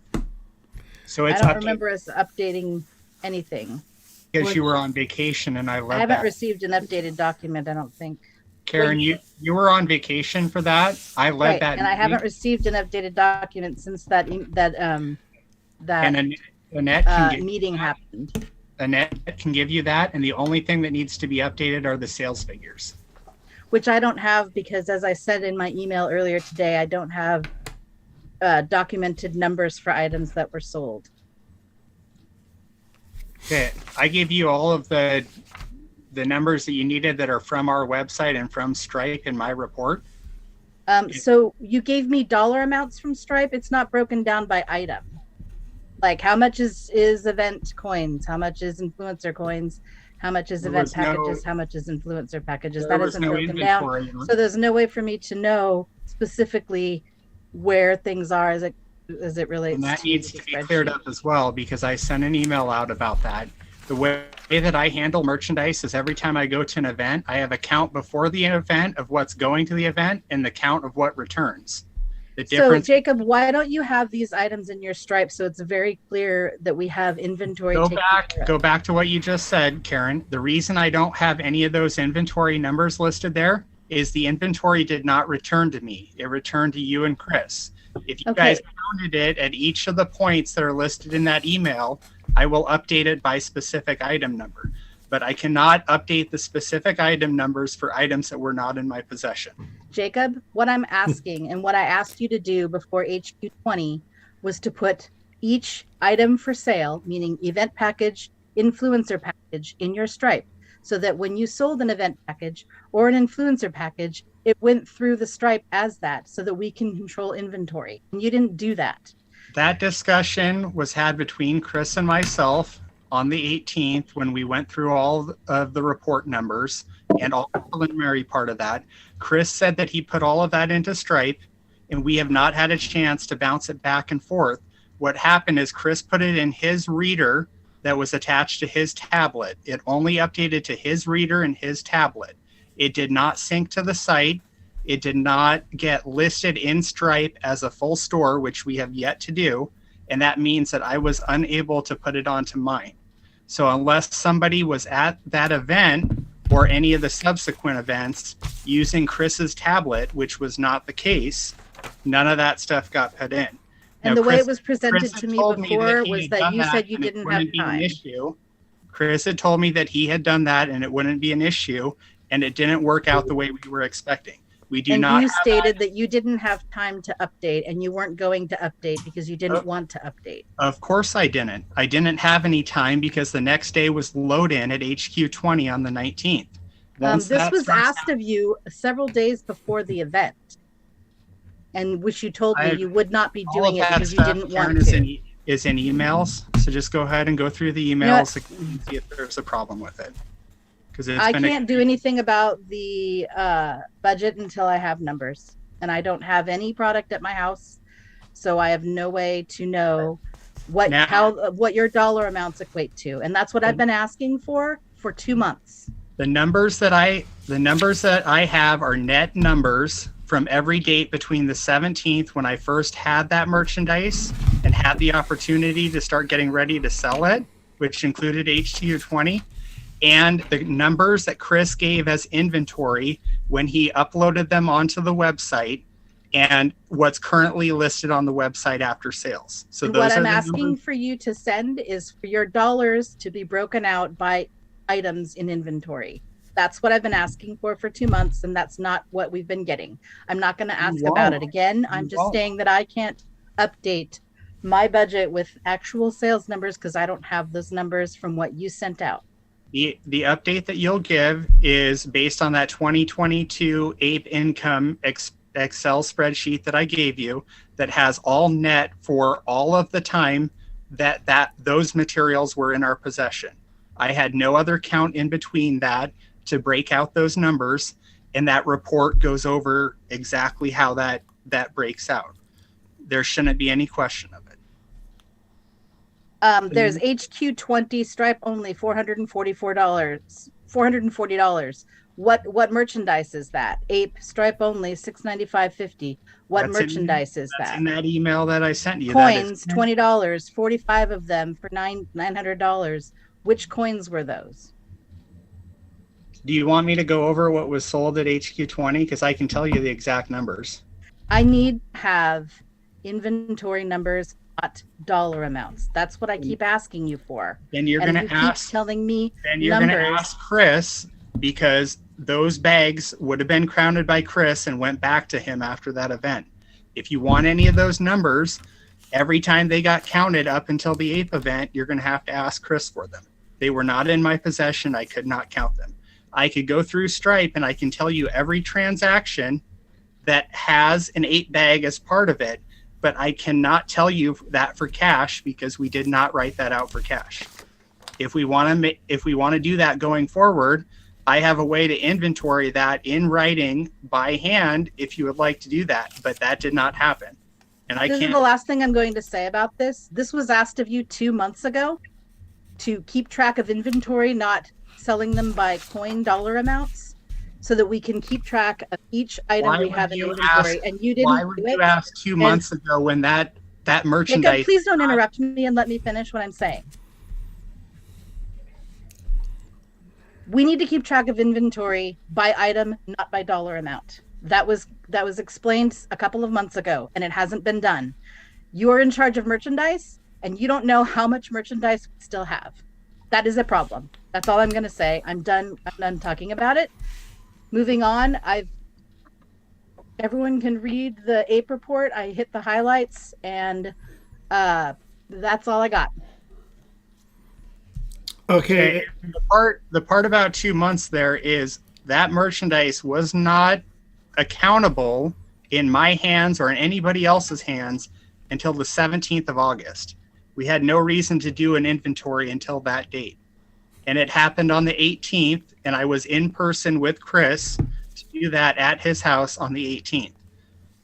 So it's I don't remember us updating anything. because you were on vacation, and I love I haven't that. received an updated document, I don't think. Karen, you were on vacation for that. I led Right, that, and I meeting. haven't received an updated document since that And Annette can meeting happened. Annette can give you that, and the only thing that needs to be updated are the sales figures. Which I don't have because, as I said in my email earlier today, I don't have documented numbers for items that were sold. Okay, I gave you all of the numbers that you needed that are from our website and from Stripe in my report. So you gave me dollar amounts from Stripe. It's not broken down by item. Like how much is event coins? How much is influencer coins? How much is event packages? How much is influencer packages? That isn't broken down. So there's no way for me to know specifically where things are as it relates. And that needs to be cleared up as well, because I sent an email out about that. The way that I handle merchandise is every time I go to an event, I have a count before the event of what's going to the event and the count of what returns. The difference. So Jacob, why don't you have these items in your Stripe so it's very clear that we have inventory? Go back to what you just said, Karen. The reason I don't have any of those inventory numbers listed there is the inventory did not return to me. It returned to you and Chris. If you guys counted it at each of the points that are listed in that email, I will update it by specific item number. But I cannot update the specific item numbers for items that were not in my possession. Jacob, what I'm asking and what I asked you to do before HQ20 was to put each item for sale, meaning event package, influencer package, in your Stripe, so that when you sold an event package or an influencer package, it went through the Stripe as that, so that we can control inventory. And you didn't do that. That discussion was had between Chris and myself on the 18th when we went through all of the report numbers and all the preliminary part of that. Chris said that he put all of that into Stripe, and we have not had a chance to bounce it back and forth. What happened is Chris put it in his reader that was attached to his tablet. It only updated to his reader and his tablet. It did not sync to the site. It did not get listed in Stripe as a full store, which we have yet to do. And that means that I was unable to put it onto mine. So unless somebody was at that event or any of the subsequent events using Chris's tablet, which was not the case, none of that stuff got put in. And the way it was presented to me before was that you said you didn't have time. Chris had told me that he had done that and it wouldn't be an issue, and it didn't work out the way we were expecting. We do not. And you stated that you didn't have time to update and you weren't going to update because you didn't want to update. Of course I didn't. I didn't have any time because the next day was load in at HQ20 on the 19th. This was asked of you several days before the event, and which you told me you would not be doing it because you didn't want to. Is in emails, so just go ahead and go through the emails and see if there's a problem with it. I can't do anything about the budget until I have numbers, and I don't have any product at my house, so I have no way to know what your dollar amounts equate to, and that's what I've been asking for 2 months. The numbers that I have are net numbers from every date between the 17th, when I first had that merchandise and had the opportunity to start getting ready to sell it, which included HQ20. And the numbers that Chris gave as inventory when he uploaded them onto the website, and what's currently listed on the website after sales. So and what I'm asking for you to send is for your dollars to be broken out by items in inventory. That's what I've been asking for 2 months, and that's not what we've been getting. I'm not going to ask about it again. I'm just saying that I can't update my budget with actual sales numbers because I don't have those numbers from what you sent out. The update that you'll give is based on that 2022 APE income Excel spreadsheet that I gave you that has all net for all of the time that those materials were in our possession. I had no other count in between that to break out those numbers, and that report goes over exactly how that breaks out. There shouldn't be any question of it. There's HQ20 Stripe only $440. What merchandise is that? Ape Stripe only $695.50. What merchandise is that? That's in that email that I sent you. Coins $20, 45 of them for $900. Which coins were those? Do you want me to go over what was sold at HQ20? Because I can tell you the exact numbers. I need to have inventory numbers, not dollar amounts. That's what I keep asking you for. Then you're And going to you keep ask. telling me Then you're going to numbers. ask Chris, because those bags would have been counted by Chris and went back to him after that event. If you want any of those numbers, every time they got counted up until the 8th event, you're going to have to ask Chris for them. They were not in my possession. I could not count them. I could go through Stripe and I can tell you every transaction that has an 8 bag as part of it, but I cannot tell you that for cash because we did not write that out for cash. If we want to do that going forward, I have a way to inventory that in writing by hand if you would like to do that, but that did not happen. And I This can't. is the last thing I'm going to say about this. This was asked of you 2 months ago to keep track of inventory, not selling them by coin dollar amounts, so that we can keep track of each item Why we would have in you inventory. ask- And you didn't Why would do you it. ask 2 months ago when that Jacob, merchandise? please don't interrupt me and let me finish what I'm saying. We need to keep track of inventory by item, not by dollar amount. That was explained a couple of months ago, and it hasn't been done. You are in charge of merchandise, and you don't know how much merchandise we still have. That is a problem. That's all I'm going to say. I'm done talking about it. Moving on, everyone can read the APE report. I hit the highlights, and that's all I got. Okay. The part about 2 months there is that merchandise was not accountable in my hands or in anybody else's hands until the 17th of August. We had no reason to do an inventory until that date. And it happened on the 18th, and I was in person with Chris to do that at his house on the 18th.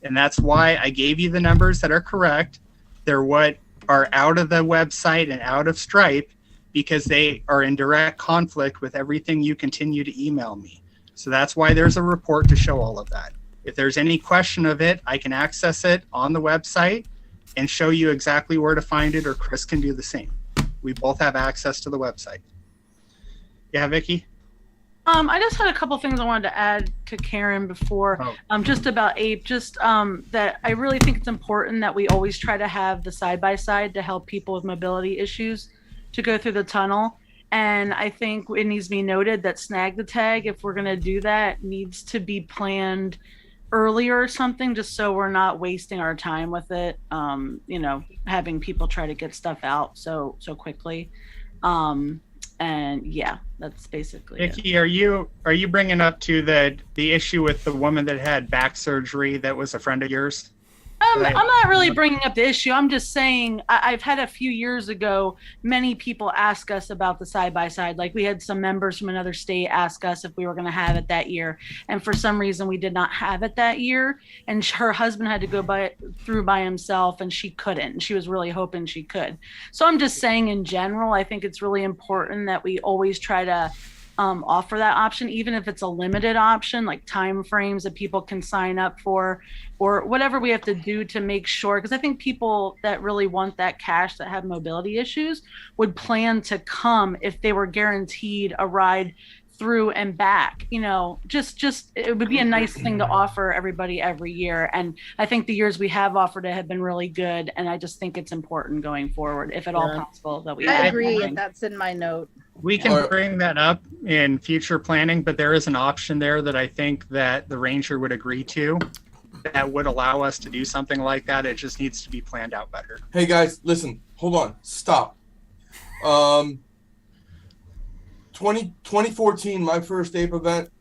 And that's why I gave you the numbers that are correct. They're what are out of the website and out of Stripe, because they are in direct conflict with everything you continue to email me. So that's why there's a report to show all of that. If there's any question of it, I can access it on the website and show you exactly where to find it, or Chris can do the same. We both have access to the website. Yeah, Vicky? I just had a couple things I wanted to add to Karen before, just about APE, that I really think it's important that we always try to have the side-by-side to help people with mobility issues to go through the tunnel. And I think it needs to be noted that snag the tag, if we're going to do that, needs to be planned earlier or something, just so we're not wasting our time with it, having people try to get stuff out so quickly. And yeah, that's basically it. Vicky, are you bringing up to the issue with the woman that had back surgery that was a friend of yours? I'm not really bringing up the issue. I'm just saying I've had a few years ago, many people ask us about the side-by-side. Like we had some members from another state ask us if we were going to have it that year. And for some reason we did not have it that year. And her husband had to go through by himself and she couldn't. And she was really hoping she could. So I'm just saying in general, I think it's really important that we always try to offer that option, even if it's a limited option, like time frames that people can sign up for, or whatever we have to do to make sure. Because I think people that really want that cash, that have mobility issues, would plan to come if they were guaranteed a ride through and back. Just it would be a nice thing to offer everybody every year. And I think the years we have offered it have been really good. And I just think it's important going forward, if at all possible, that we I have agree, something. and that's in my note. We can bring that up in future planning, but there is an option there that I think that the ranger would agree to that would allow us to do something like that. It just needs to be planned out better. Hey guys, listen, hold on, stop. 2014, my first APE event,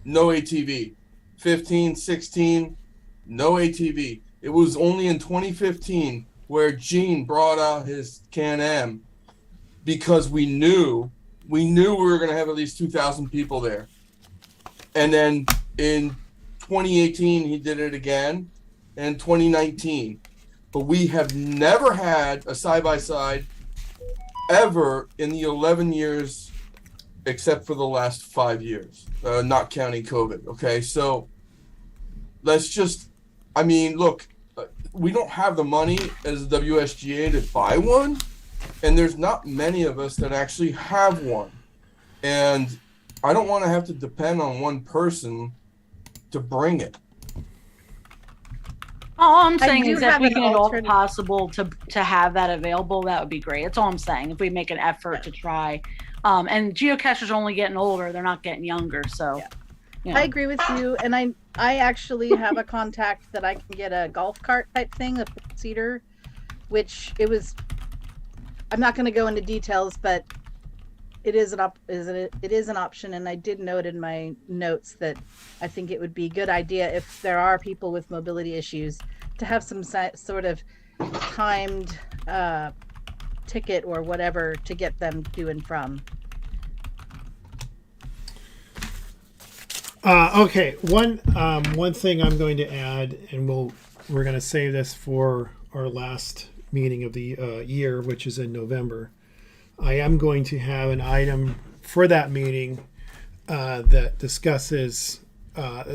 no ATV. 15, 16, no ATV. It was only in 2015 where Gene brought out his Can-Am, because we knew we were going to have at least 2,000 people there. And then in 2018, he did it again, and 2019. But we have never had a side-by-side ever in the 11 years, except for the last 5 years, not counting COVID. Okay, so let's just, look, we don't have the money as the WSGA to buy one. and there's not many of us that actually have one. And I don't want to have to depend on one person to bring it. All I'm I saying do is if have we an can at all alternative. possible to have that available, that would be great. That's all I'm saying. If we make an effort to try, and geocachers are only getting older; they're not getting younger. So, I agree with you, and I actually have a contact that I can get a golf cart type thing, a cedar, which it was. I'm not going to go into details, but it is an option, and I did note in my notes that I think it would be a good idea if there are people with mobility issues to have some sort of timed ticket or whatever to get them to and from. Okay, one thing I'm going to add, and we're going to save this for our last meeting of the year, which is in November. I am going to have an item for that meeting that discusses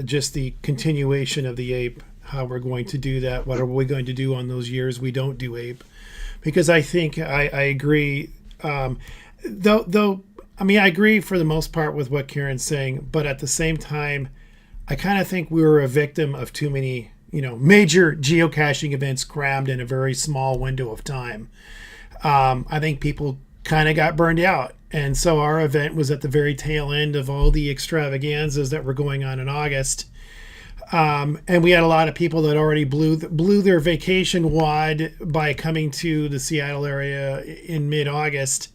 just the continuation of the APE, how we're going to do that, what are we going to do on those years we don't do APE, because I think I agree. Though I mean, I agree for the most part with what Karen's saying, but at the same time, I kind of think we were a victim of too many, major geocaching events crammed in a very small window of time. I think people kind of got burned out. And so our event was at the very tail end of all the extravaganzas that were going on in August. And we had a lot of people that already blew their vacation wad by coming to the Seattle area in mid-August,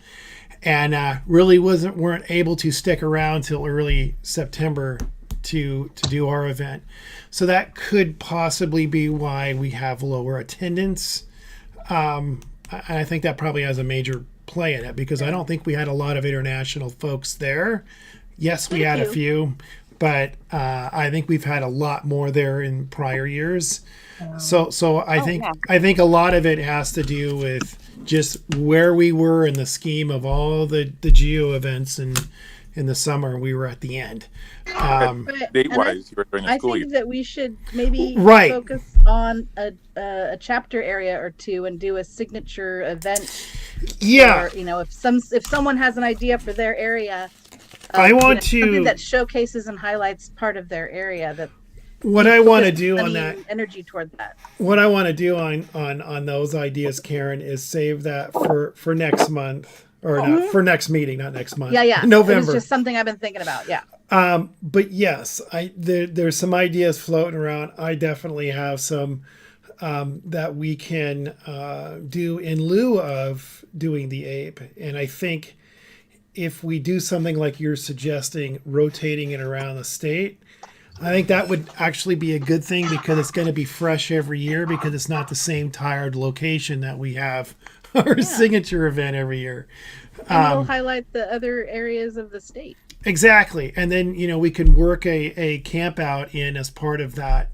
and really weren't able to stick around till early September to do our event. So that could possibly be why we have lower attendance. And I think that probably has a major play in it, because I don't think we had a lot of international folks there. Yes, we had a few, but I think we've had a lot more there in prior years. So I think a lot of it has to do with just where we were in the scheme of all the geo events, and in the summer we were at the end. Date-wise, you were during the I school think year. that we should maybe Right. focus on a chapter area or two and do a signature event. Yeah. Or, if someone has an idea for their area, I want to something that showcases and highlights part of their area. That what I want to do on that energy toward that. What I want to do on those ideas, Karen, is save that for next month, or not for next meeting, not next month. Yeah. November. It's just something I've been thinking about. Yeah. But yes, there's some ideas floating around. I definitely have some that we can do in lieu of doing the APE, and I think if we do something like you're suggesting, rotating it around the state, I think that would actually be a good thing, because it's going to be fresh every year, because it's not the same tired location that we have our signature event every year. And it'll highlight the other areas of the state. Exactly. And then, we can work a camp out in as part of that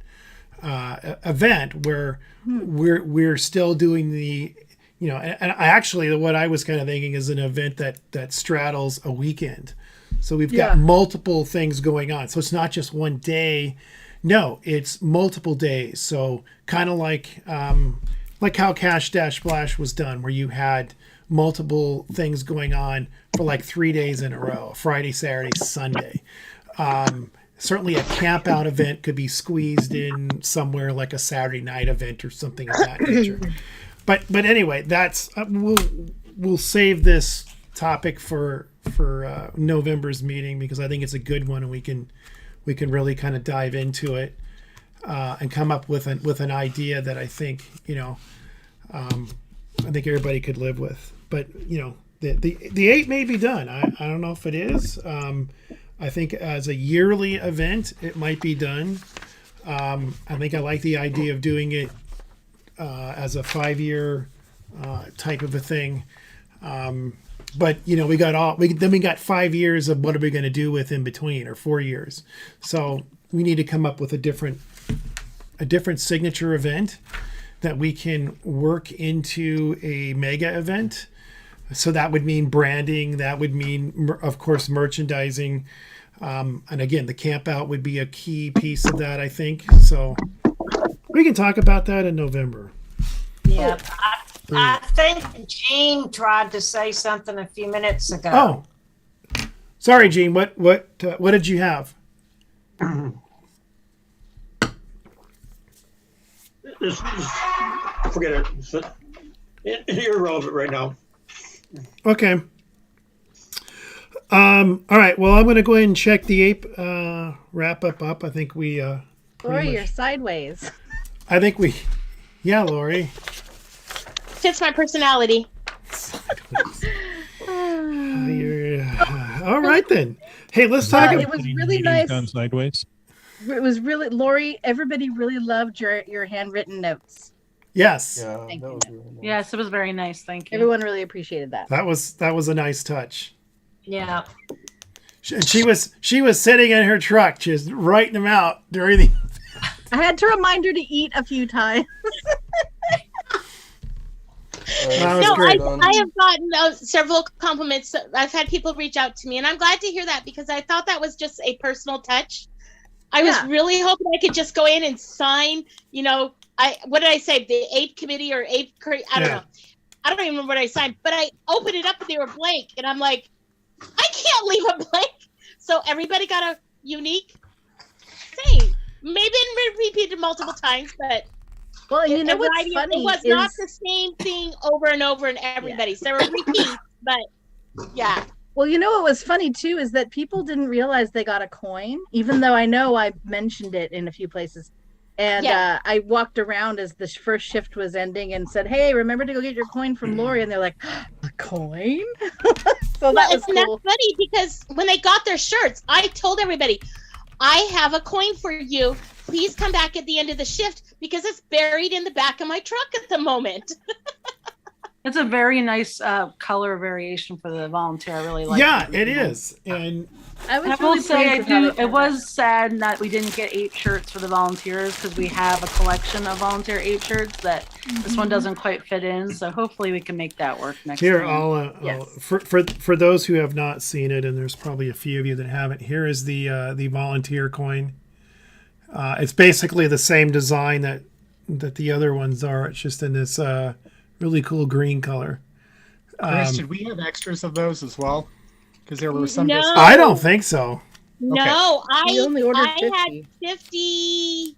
event where we're still doing the, and I actually, what I was kind of thinking is an event that straddles a weekend. So we've got multiple things going on. So it's not just one day. No, it's multiple days. So kind of like how Cash Dash Splash was done, where you had multiple things going on for like 3 days in a row, Friday, Saturday, Sunday. Certainly a camp out event could be squeezed in somewhere, like a Saturday night event or something of that nature. But anyway, that's we'll save this topic for November's meeting, because I think it's a good one, and we can really kind of dive into it and come up with an idea that I think I think everybody could live with. But the 8 may be done. I don't know if it is. I think as a yearly event, it might be done. I think I like the idea of doing it as a 5-year type of a thing. But we got 5 years of what are we going to do with in between, or 4 years. So we need to come up with a different signature event that we can work into a mega event. So that would mean branding. That would mean, of course, merchandising. And again, the camp out would be a key piece of that, I think. So we can talk about that in November. Yeah. I think Jean tried to say something a few minutes ago. Oh, sorry, Gene. What did you have? Forget it. It's irrelevant right now. Okay. All right. Well, I'm going to go ahead and check the ape wrap up. I think we. Lori, you're sideways. I think we. Yeah, Lori. Fits my personality. All right then. Hey, let's talk. It was really nice. Done sideways. It was really, Lori, everybody really loved your handwritten notes. Yes. Yeah, Thank that you. was really nice. Yes, it was very nice. Thank you. Everyone really appreciated that. That was a nice touch. Yeah. And she was sitting in her truck just writing them out during the. I had to remind her to eat a few times. That was No, great. I have gotten several compliments. I've had people reach out to me, and I'm glad to hear that because I thought that was just a personal touch. I was really hoping I could just go in and sign, what did I say? The ape committee or ape, I don't know. I don't even remember what I signed, but I opened it up and they were blank. And I'm like, I can't leave a blank. So everybody got a unique thing. Maybe repeated multiple times, but well, you know what's it funny was is not the same thing over and over in everybody. So there were repeats, but yeah. Well, you know what was funny too is that people didn't realize they got a coin, even though I know I mentioned it in a few places. And I walked around as the first shift was ending and said, "Hey, remember to go get your coin from Lori." And they're like, "A coin?" So that was cool. That's funny because when they got their shirts, I told everybody, "I have a coin for you. Please come back at the end of the shift because it's buried in the back of my truck at the moment." It's a very nice color variation for the volunteer. I really like it. Yeah, it is. And I was I really will say pleased with how it was sad that we didn't get 8 shirts for the volunteers because we have a collection of volunteer 8 shirts that this one doesn't quite fit in. So hopefully we can make that work next here, time. I'll for those who have not seen it, and there's probably a few of you that haven't. Here is the volunteer coin. It's basically the same design that the other ones are. It's just in this really cool green color. Chris, did we have extras of those as well? Because there were some. No. I don't think so. No, We only ordered I 50.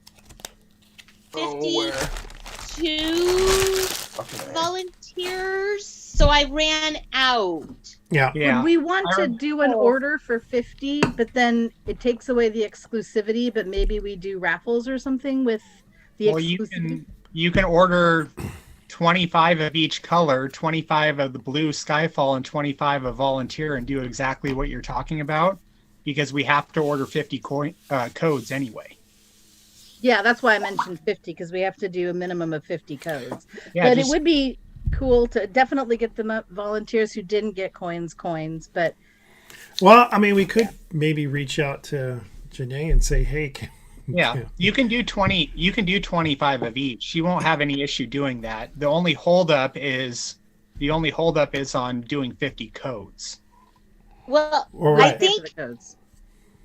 had 52 volunteers, so I ran out. Yeah. Would we want to do an order for 50, but then it takes away the exclusivity, but maybe we do raffles or something with the exclusivity? You can order 25 of each color, 25 of the blue Skyfall and 25 of volunteer, and do exactly what you're talking about, because we have to order 50 codes anyway. Yeah, that's why I mentioned 50, because we have to do a minimum of 50 codes. Yeah, but it would be cool to definitely get the volunteers who didn't get coins, but well, I mean, we could maybe reach out to Janae and say, hey, you can do 20. You can do 25 of each. She won't have any issue doing that. The only holdup is on doing 50 codes. Well, right. I think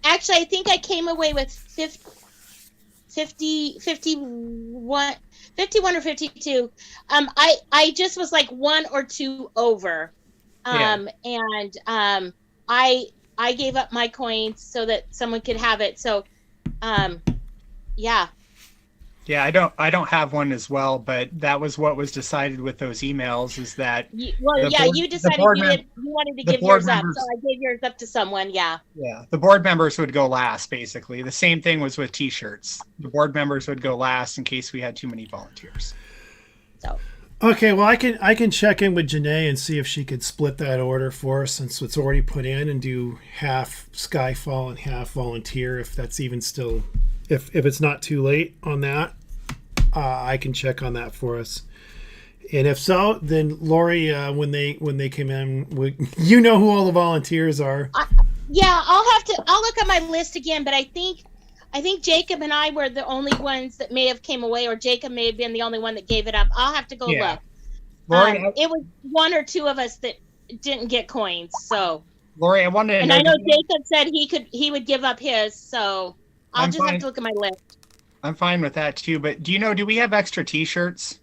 actually, I think I came away with 51 or 52. I just was like 1 or 2 over. And I gave up my coins so that someone could have it. So yeah, I don't have one as well, but that was what was decided with those emails, is that you decided you wanted to give yours up, so I gave yours up to someone. The board members would go last. Basically the same thing was with t-shirts. The board members would go last in case we had too many volunteers. So okay, well, I can check in with Janae and see if she could split that order for us since it's already put in, and do half Skyfall and half volunteer, if that's even still, if it's not too late on that. I can check on that for us, and if so, then Lori, when they come in, you know who all the volunteers are. I'll look at my list again, but I think Jacob and I were the only ones that may have came away, or Jacob may have been the only one that gave it up. I'll have to go look. Lori, it was 1 or 2 of us that didn't get coins. So Lori, I wanted to and know. I know Jacob said he would give up his, so I'll have to look at my list. I'm fine with that too, but do we have extra t-shirts?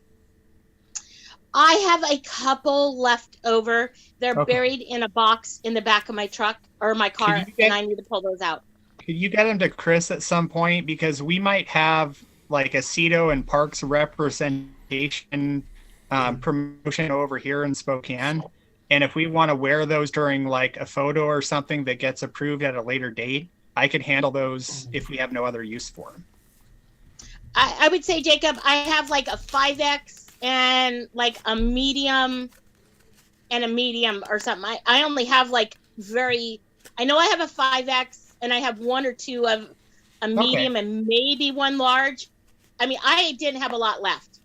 I have a couple left over. They're Okay. buried in a box in the back of my truck or my car, Can you get- and I need to pull those out. Could you get them to Chris at some point? Because we might have like a CETO and Parks representation promotion over here in Spokane. And if we want to wear those during like a photo or something that gets approved at a later date, I could handle those if we have no other use for them. I would say, Jacob, I have like a 5X and like a medium and a medium or something. I only have like I know I have a 5X and I have one or two of a medium and maybe one large. I mean, I didn't have a lot left.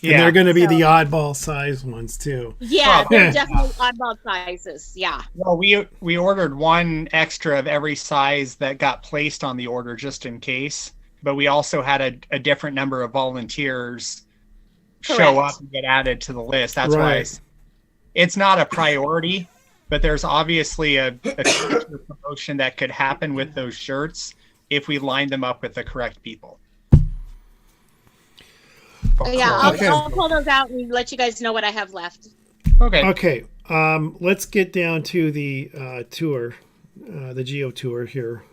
And they're going to be the oddball size ones too. Yeah, they're definitely oddball sizes. Yeah. Well, we ordered one extra of every size that got placed on the order just in case. But we also had a different number of volunteers show up and get added to the list. That's why it's not a priority, but there's obviously a future promotion that could happen with those shirts if we line them up with the correct people. Yeah, I'll pull those out and let you guys know what I have left. Okay. Okay. Let's get down to the tour, the Geo tour here.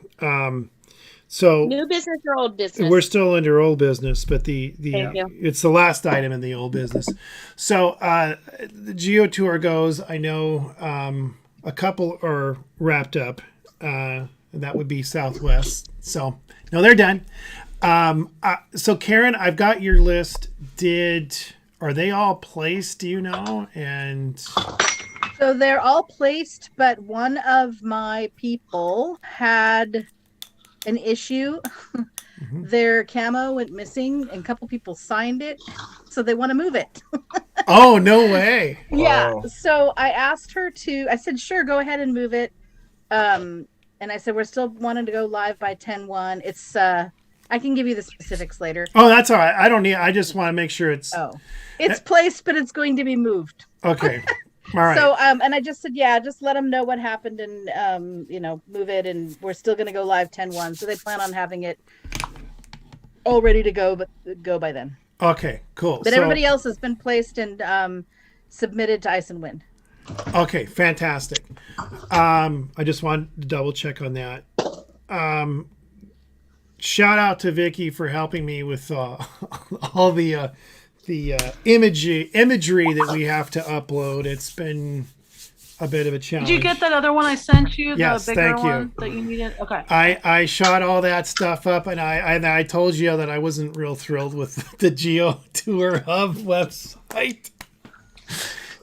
So new business or old business? We're still under old business, but it's the last item in the old business. So the Geo tour goes. I know a couple are wrapped up. And that would be Southwest. So no, they're done. So Karen, I've got your list. Are they all placed? Do you know? And so they're all placed, but one of my people had an issue. Their camo went missing and a couple people signed it, so they want to move it. Oh, no way. Yeah. So I asked her I said, sure, go ahead and move it. And I said, we're still wanting to go live by 10/1. It's I can give you the specifics later. Oh, that's all right. I just want to make sure it's placed, but it's going to be moved. Okay. All right. So, and I just said, just let them know what happened and, move it. And we're still going to go live 10/1. So they plan on having it all ready to go, but go by then. Okay, cool. But everybody else has been placed and submitted to Ice and Wind. Okay, fantastic. I just wanted to double check on that. Shout out to Vicky for helping me with all the imagery that we have to upload. It's been a bit of a challenge. Did you get that other one I sent you? Yes, the bigger thank you. one that you needed? Okay. I shot all that stuff up, and I told you that I wasn't real thrilled with the Geo Tour Hub website.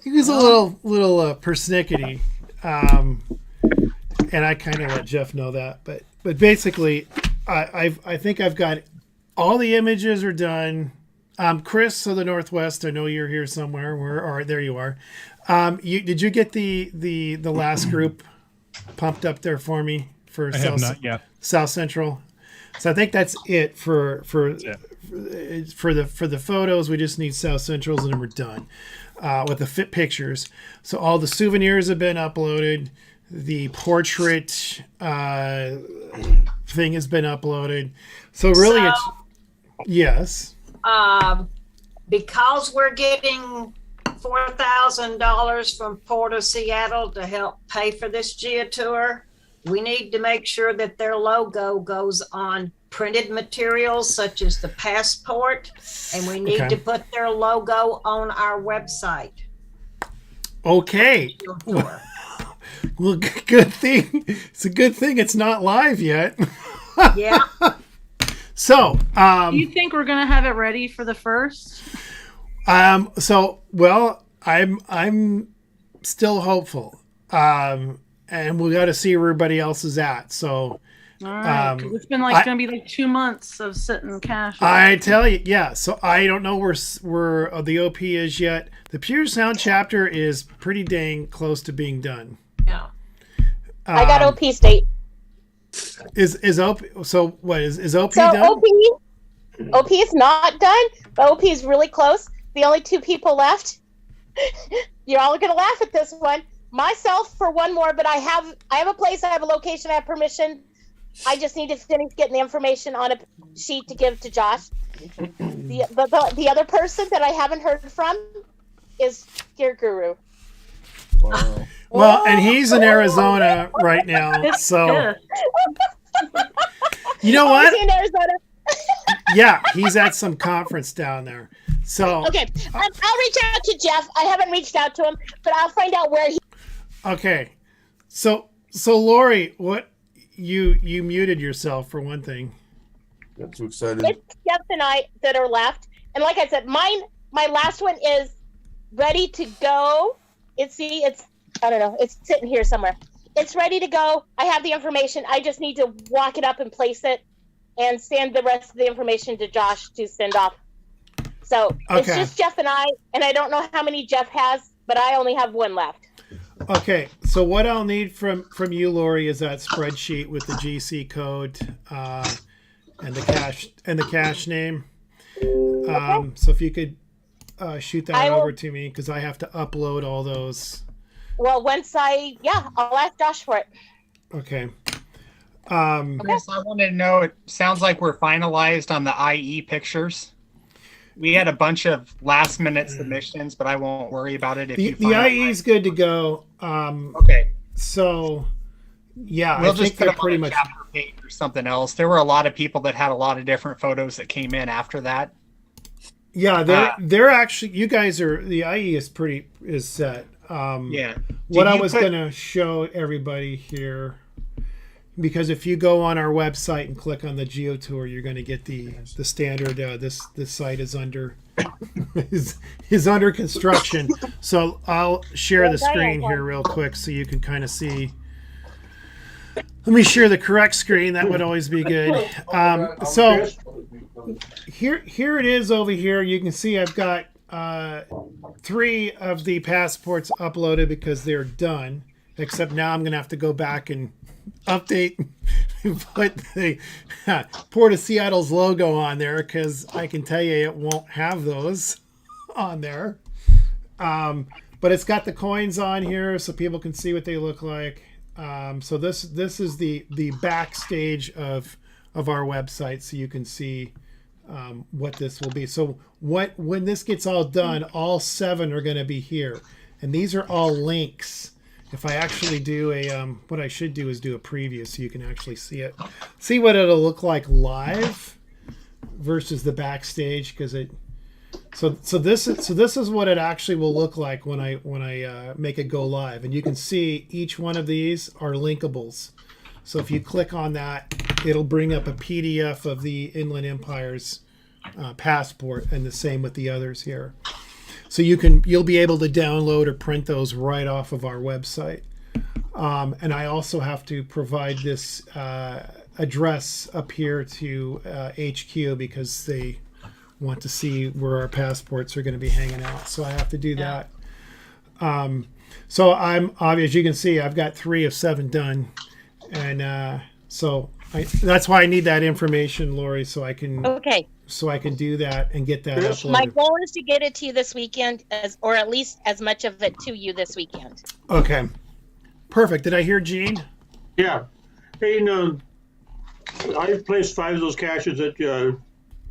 He was a little persnickety, and I kind of let Jeff know that. But basically, I think I've got all the images are done. Chris of the Northwest, I know you're here somewhere. There you are. Did you get the last group pumped up there for me for I have not yet. South Central? So I think that's it for the photos. We just need South Centrals and then we're done with the fit pictures. So all the souvenirs have been uploaded. The portrait thing has been uploaded. So really, yes. Because we're getting $4,000 from Port of Seattle to help pay for this Geo tour, we need to make sure that their logo goes on printed materials such as the passport, and we need to put their logo on our website. Okay. Well, good thing. It's a good thing it's not live yet. Yeah. So, do you think we're gonna have it ready for the first? I'm still hopeful. And we got to see where everybody else is at. So, all right, 'cause it's been gonna be like 2 months of sitting cash. I tell you, yeah. So I don't know where the OP is yet. The Pure Sound chapter is pretty dang close to being done. Yeah. I got OP state. Is OP? So what is OP So done? OP is not done, but OP is really close. The only 2 people left. You're all gonna laugh at this one. Myself for one more, but I have a place, I have a location, I have permission. I just need to finish getting the information on a sheet to give to Josh. The other person that I haven't heard from is your guru. Wow. Well, and he's in Arizona right now, so you know Oh, is what? he in Arizona? Yeah, he's at some conference down there. So Okay, I'll reach out to Jeff. I haven't reached out to him, but I'll find out where he. okay, so Lori, what you muted yourself for one thing. Got too excited. It's Jeff and I that are left, and like I said, my last one is ready to go. It's I don't know. It's sitting here somewhere. It's ready to go. I have the information. I just need to walk it up and place it, and send the rest of the information to Josh to send off. So it's Okay. just Jeff and I don't know how many Jeff has, but I only have one left. Okay, so what I'll need from you, Lori, is that spreadsheet with the GC code and the cache name. So if you could shoot that over to me, because I have to upload all those. Well, I'll ask Josh for it. Okay. Chris, I wanted to know, it sounds like we're finalized on the IE pictures. We had a bunch of last minute submissions, but I won't worry about it if you The IE is good to go. Okay. So, yeah, We'll I just think put they're them pretty on the much. chapter page or something else. There were a lot of people that had a lot of different photos that came in after that. Yeah, they're actually. You guys are the IE is set. Yeah. What I was gonna show everybody here, because if you go on our website and click on the GeoTour, you're going to get the standard. This site is under is under construction. So I'll share the screen here real quick so you can kind of see. Let me share the correct screen. That would always be good. So here it is over here. You can see I've got 3 of the passports uploaded because they're done. Except now I'm going to have to go back and update and put the Port of Seattle's logo on there, because I can tell you it won't have those on there. But it's got the coins on here so people can see what they look like. So this is the backstage of our website, so you can see what this will be. So when this gets all done, all 7 are going to be here, and these are all links. If I actually do what I should do is do a preview so you can actually see it, see what it'll look like live versus the backstage, because so this is what it actually will look like when I make it go live, and you can see each one of these are linkables. So if you click on that, it'll bring up a PDF of the Inland Empire's passport, and the same with the others here. So you'll be able to download or print those right off of our website. And I also have to provide this address up here to HQ, because they want to see where our passports are going to be hanging out. So I have to do that. So I'm obvious. You can see I've got 3 of 7 done, and that's why I need that information, Lori, so I can do that and get that uploaded. My goal is to get it to you this weekend, or at least as much of it to you this weekend. Okay, perfect. Did I hear Gene? Yeah. Hey, I placed 5 of those caches that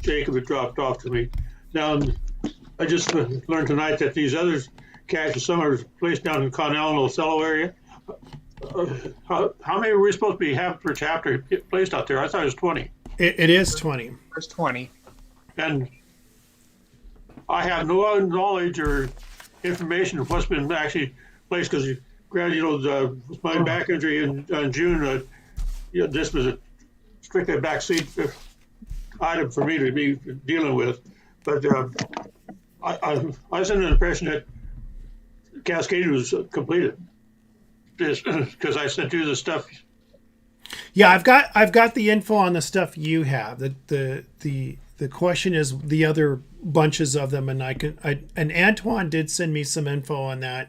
Jacob had dropped off to me. Now, I just learned tonight that these other caches, some are placed down in Connell and Ocello area. How many were we supposed to be having per chapter placed out there? I thought it was 20. It is 20. There's 20. And I have no knowledge or information of what's been actually placed, because with my back injury in June, this was a strictly a backseat item for me to be dealing with. But I was under the impression that Cascade was completed, because I sent you the stuff. Yeah, I've got the info on the stuff you have. The question is the other bunches of them, and and Antoine did send me some info on that.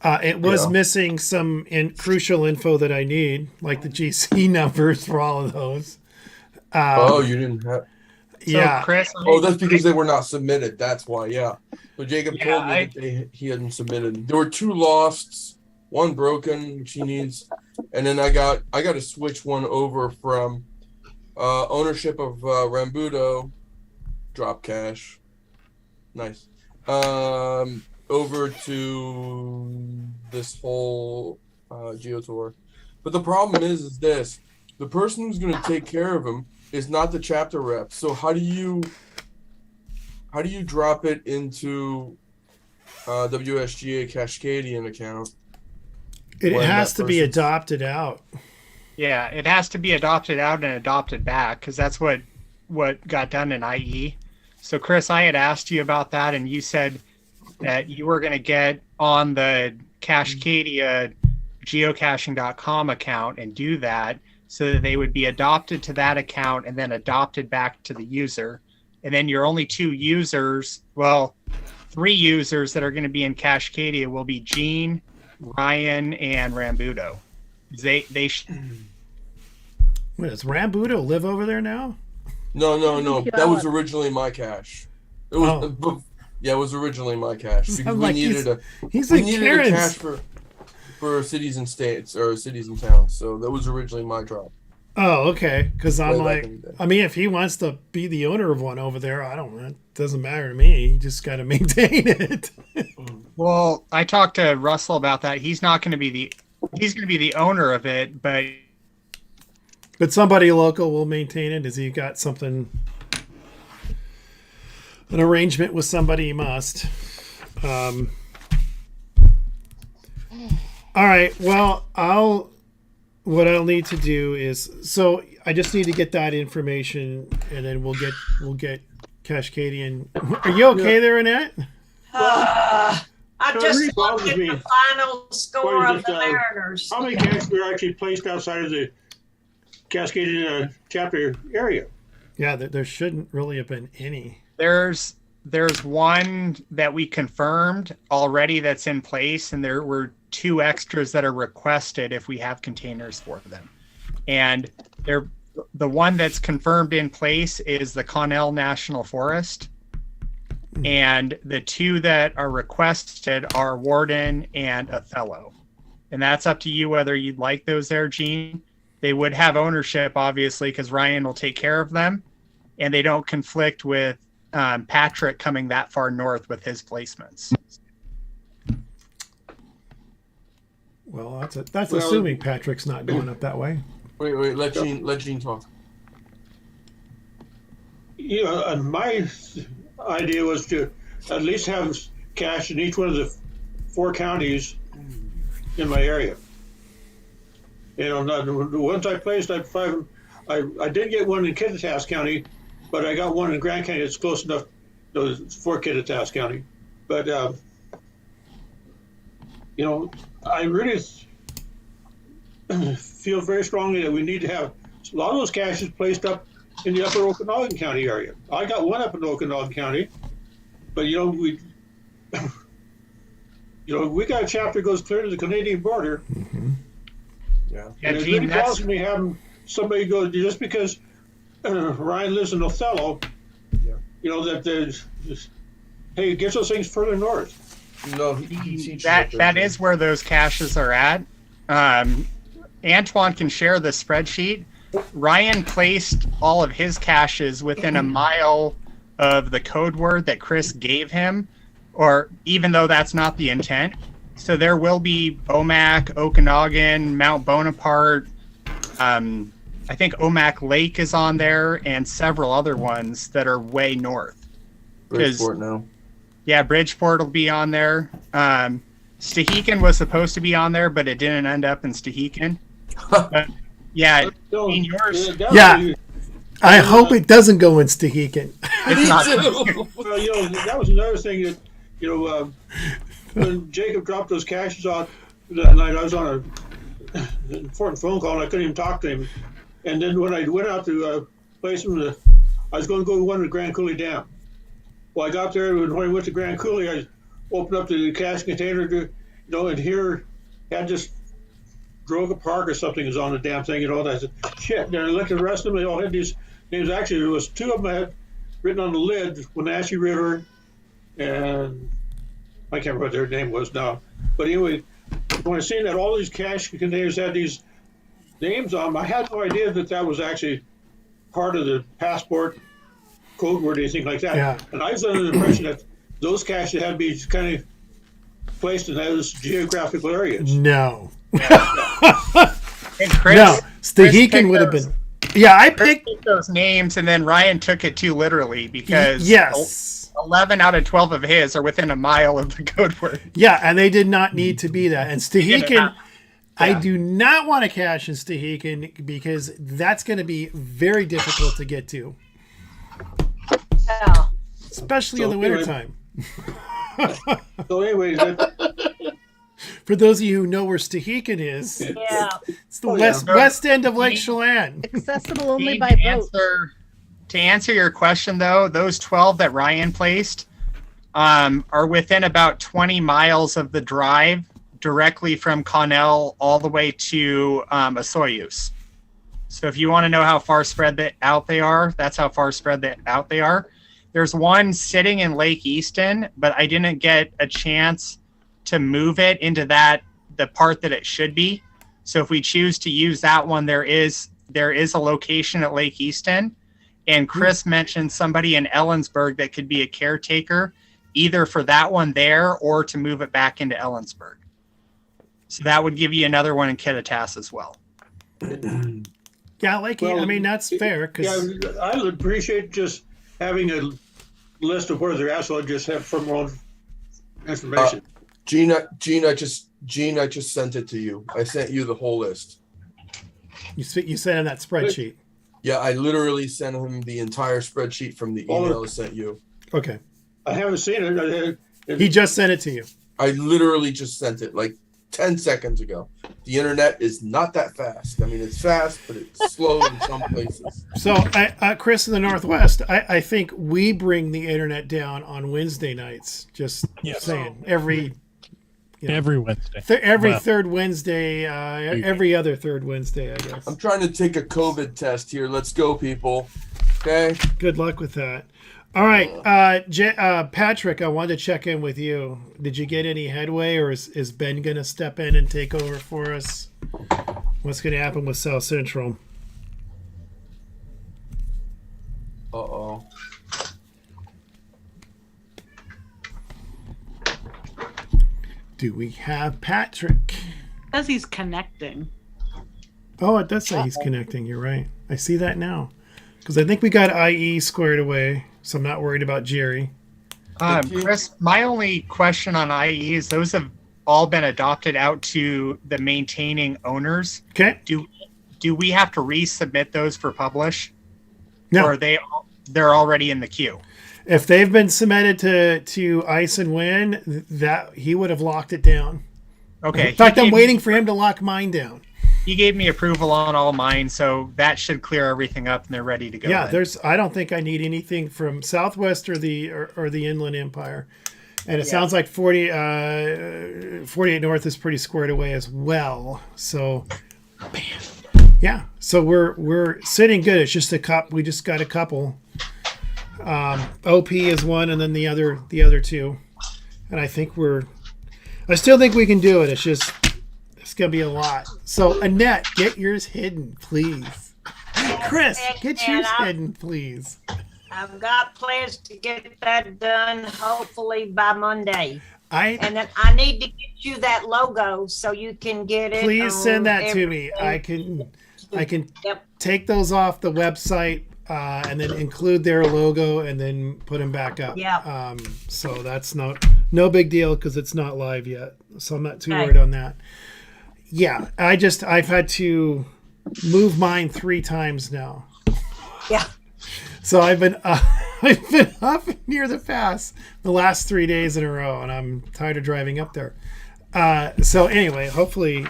It was missing some crucial info that I need, like the GC numbers for all of those. You didn't have. Yeah, Chris. That's because they were not submitted. That's why. Yeah. So Jacob told me that he hadn't submitted. There were 2 losts, 1 broken, which he needs, and then I got to switch one over from ownership of Rambudo, drop cash. Nice. over to this whole GeoTour. But the problem is this: the person who's going to take care of him is not the chapter rep. So how do you drop it into WSGA Cascadian account? It when has that to be person's- adopted out. Yeah, it has to be adopted out and adopted back because that's what got done in IE. So, Chris, I had asked you about that, and you said that you were going to get on the Cascadia geocaching.com account and do that so that they would be adopted to that account and then adopted back to the user. And then your only two users, well, three users that are going to be in Cascadia will be Gene, Ryan, and Rambudo. They Wait, does Rambudo live over there now? No. Yeah. That was originally my cache. It was yeah, it was originally my cache because I'm we like, needed he's we in needed a Karen's. cache for cities and states or cities and towns. So that was originally my drop. Oh, okay. Because I'm Way back like, in the day. I mean, if he wants to be the owner of one over there, I don't know. It doesn't matter to me. He just got to maintain it. Well, I talked to Russell about that. He's not going to be the owner of it, but But somebody local will maintain it. Has he got something, an arrangement with somebody? He must. All right. Well, what I'll need to do is, so I just need to get that information, and then we'll get Cascadian. Are you okay there, Annette? I So it just really looked bothers at me. the final score What of is the it, Mariners. How many caches were actually placed outside of the Cascadian chapter area? Yeah, there shouldn't really have been any. there's one that we confirmed already that's in place, and there were two extras that are requested if we have containers for them. And the one that's confirmed in place is the Connell National Forest. And the two that are requested are Warden and Othello. And that's up to you whether you'd like those there, Gene. They would have ownership, obviously, because Ryan will take care of them. And they don't conflict with Patrick coming that far north with his placements. Well, that's assuming Patrick's not going up that way. Wait, let Gene talk. You know, and my idea was to at least have cache in each one of the 4 counties in my area. You know, the ones I placed, I did get one in Kittitas County, but I got one in Grand County that's close enough for Kittitas County. But you know, I really feel very strongly that we need to have a lot of those caches placed up in the upper Okanagan County area. I got one up in Okanagan County, but you know, we got a chapter that goes clear to the Canadian border. Mm-hmm. Yeah. And it Gene, really bothers me having somebody go, just because Ryan lives in Othello, you know, that there's just, hey, get those things further north. No, he That is where those caches are at. Antoine can share the spreadsheet. Ryan placed all of his caches within a mile of the code word that Chris gave him, or even though that's not the intent. So there will be Omak, Okanagan, Mount Bonaparte. I think Omak Lake is on there, and several other ones that are way north. Bridgeport now. Yeah, Bridgeport will be on there. Stehekin was supposed to be on there, but it didn't end up in Stehekin. Yeah, in yours. Yeah. I hope it doesn't go in Stehekin. It's not. Well, you know, that was another thing that, you know, when Jacob dropped those caches off that night, I was on a important phone call and I couldn't even talk to him. And then when I went out to place them, I was going to go to one of the Grand Coulee Dam. Well, I got there, and when I went to Grand Coulee, I opened up the cache container, you know, and here had just Droga Park or something is on the damn thing, you know. And I said, shit. Then I looked at the rest of them, they all had these names. Actually, there was 2 of them I had written on the lid, Wenatchee River, and I can't remember what their name was now. But anyway, when I seen that all these cache containers had these names on them, I had no idea that that was actually part of the passport code word or anything like that. Yeah. And I was under the impression that those caches had to be kind of placed in those geographical areas. No. And Chris, No. Chris Stehekin picked would have those- been. Yeah, I Chris picked. picked those names, and then Ryan took it too literally because Yes. 11 out of 12 of his are within a mile of the code word. Yeah, and they did not need to be that. And Stehekin, I Yeah. do not want to cash in Stehekin because that's going to be very difficult to get to, Yeah. especially So in the anyway- wintertime. So anyway, For those of you who know where Stehekin is, Yeah. it's the Oh, yeah. west end of Lake Chelan. Accessible only Steve, by to boat. to answer your question, though, those 12 that Ryan placed are within about 20 miles of the drive directly from Connell all the way to Osoyoos. So if you want to know how far spread out they are, that's how far spread out they are. There's one sitting in Lake Easton, but I didn't get a chance to move it into the part that it should be. So if we choose to use that one, there is a location at Lake Easton. And Chris mentioned somebody in Ellensburg that could be a caretaker, either for that one there or to move it back into Ellensburg. So that would give you another one in Kittitas as well. Yeah, like I mean that's fair because yeah, I would appreciate just having a list of where they're at, so I just have some more information. Gene, I just sent it to you. I sent you the whole list. you sent in that spreadsheet. Yeah, I literally sent him the entire spreadsheet from the email I sent you. Okay, I haven't seen it. he just sent it to you. I literally just sent it like 10 seconds ago. The internet is not that fast. I mean, it's fast, but it's slow in some places. So, Chris in the Northwest, I think we bring the internet down on Wednesday nights. Just Yes. saying, every Wednesday. every Well, third Wednesday, every other third Wednesday, I guess. I'm trying to take a COVID test here. Let's go, people. Okay. Good luck with that. All right, Patrick, I wanted to check in with you. Did you get any headway, or is Ben going to step in and take over for us? What's going to happen with South Central? Uh-oh. Do we have Patrick? As he's connecting. Oh, it does say he's connecting. You're right. I see that now. Because I think we got IE squared away, so I'm not worried about Jerry. Chris, my only question on IE is those have all been adopted out to the maintaining owners. Okay. Do we have to resubmit those for publish? No. Or they're already in the queue? If they've been submitted to Ice and Win, that he would have locked it down. Okay. In fact, I'm waiting for him to lock mine down. He gave me approval on all mine, so that should clear everything up and they're ready to go. Yeah, then. I don't think I need anything from Southwest or the Inland Empire. And it sounds like 48 North is pretty squared away as well. So yeah. So we're sitting good. It's just we just got a couple. OP is one and then the other two. And I still think we can do it. It's gonna be a lot. So Annette, get yours hidden, please. Chris, get yours hidden, please. I've got plans to get that done hopefully by Monday. And then I need to get you that logo so you can get it. Please send that to everything. me. I can take those off the website and then include their logo and then put them back up. Yeah. So that's no big deal because it's not live yet. So I'm not too Okay. worried on that. Yeah, I've had to move mine 3 times now. Yeah. So I've been up near the pass the last 3 days in a row, and I'm tired of driving up there. So anyway, hopefully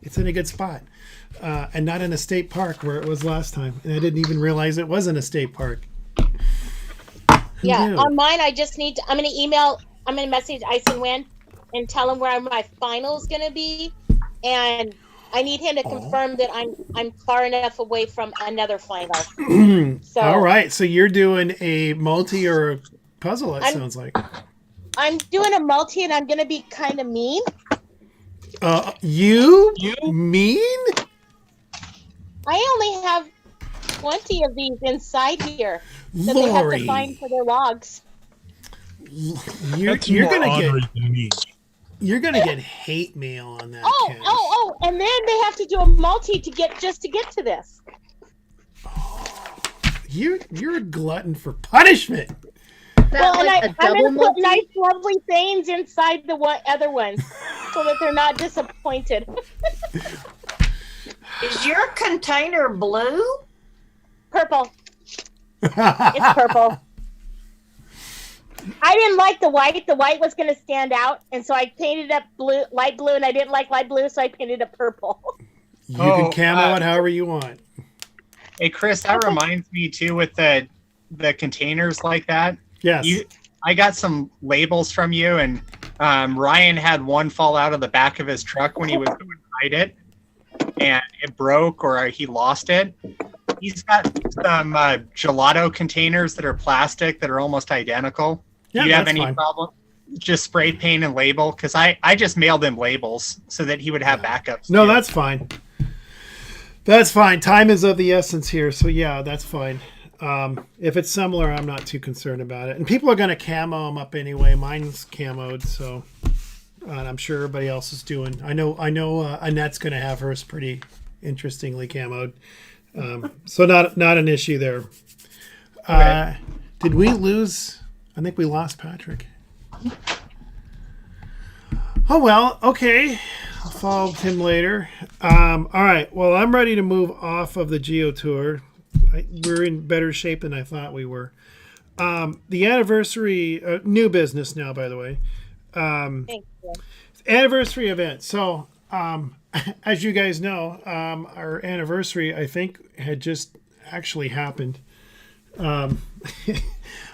it's in a good spot and not in a state park where it was last time. And I didn't even realize it was in a state park. Yeah, knew? on mine, I'm going to message Ice and Win and tell him where my final is going to be. And I need him to confirm that I'm far enough away from another final. So All right, so you're doing a multi or a puzzle, it sounds like. I'm doing a multi and I'm going to be kind of mean. You mean? I only have 20 of these inside here that they have Lori. to find for their logs. you're That's more gonna honorary get than me. you're gonna get hate mail on that. Oh, Cash. and then they have to do a multi to get to this. You're a glutton for punishment. That Well, like and a I'm double gonna put multi? nice, lovely things inside the other ones, so that they're not disappointed. Is your container blue? Purple. It's purple. I didn't like the white. The white was going to stand out, and so I painted up blue, light blue, and I didn't like light blue, so I painted up purple. You can camo it however you want. Hey, Chris, that reminds me too with the containers like that. Yes. I got some labels from you, and Ryan had one fall out of the back of his truck when he was going to hide it, and it broke or he lost it. He's got some gelato containers that are plastic that are almost identical. Yeah, Do you have that's any fine. problem? Just spray paint and label? Because I just mailed him labels so that he would have backups. No, too. that's fine. That's fine. Time is of the essence here, so yeah, that's fine. If it's similar, I'm not too concerned about it. And people are going to camo them up anyway. Mine's camoed, so and I'm sure everybody else is doing. I know. Annette's going to have hers pretty interestingly camoed, so not an issue there. Okay. Did we lose? I think we lost Patrick. Oh well, okay. I'll follow him later. All right. Well, I'm ready to move off of the Geo Tour. We're in better shape than I thought we were. The anniversary, new business now, by the way. Thank you. Anniversary event. So, as you guys know, our anniversary, I think, had just actually happened.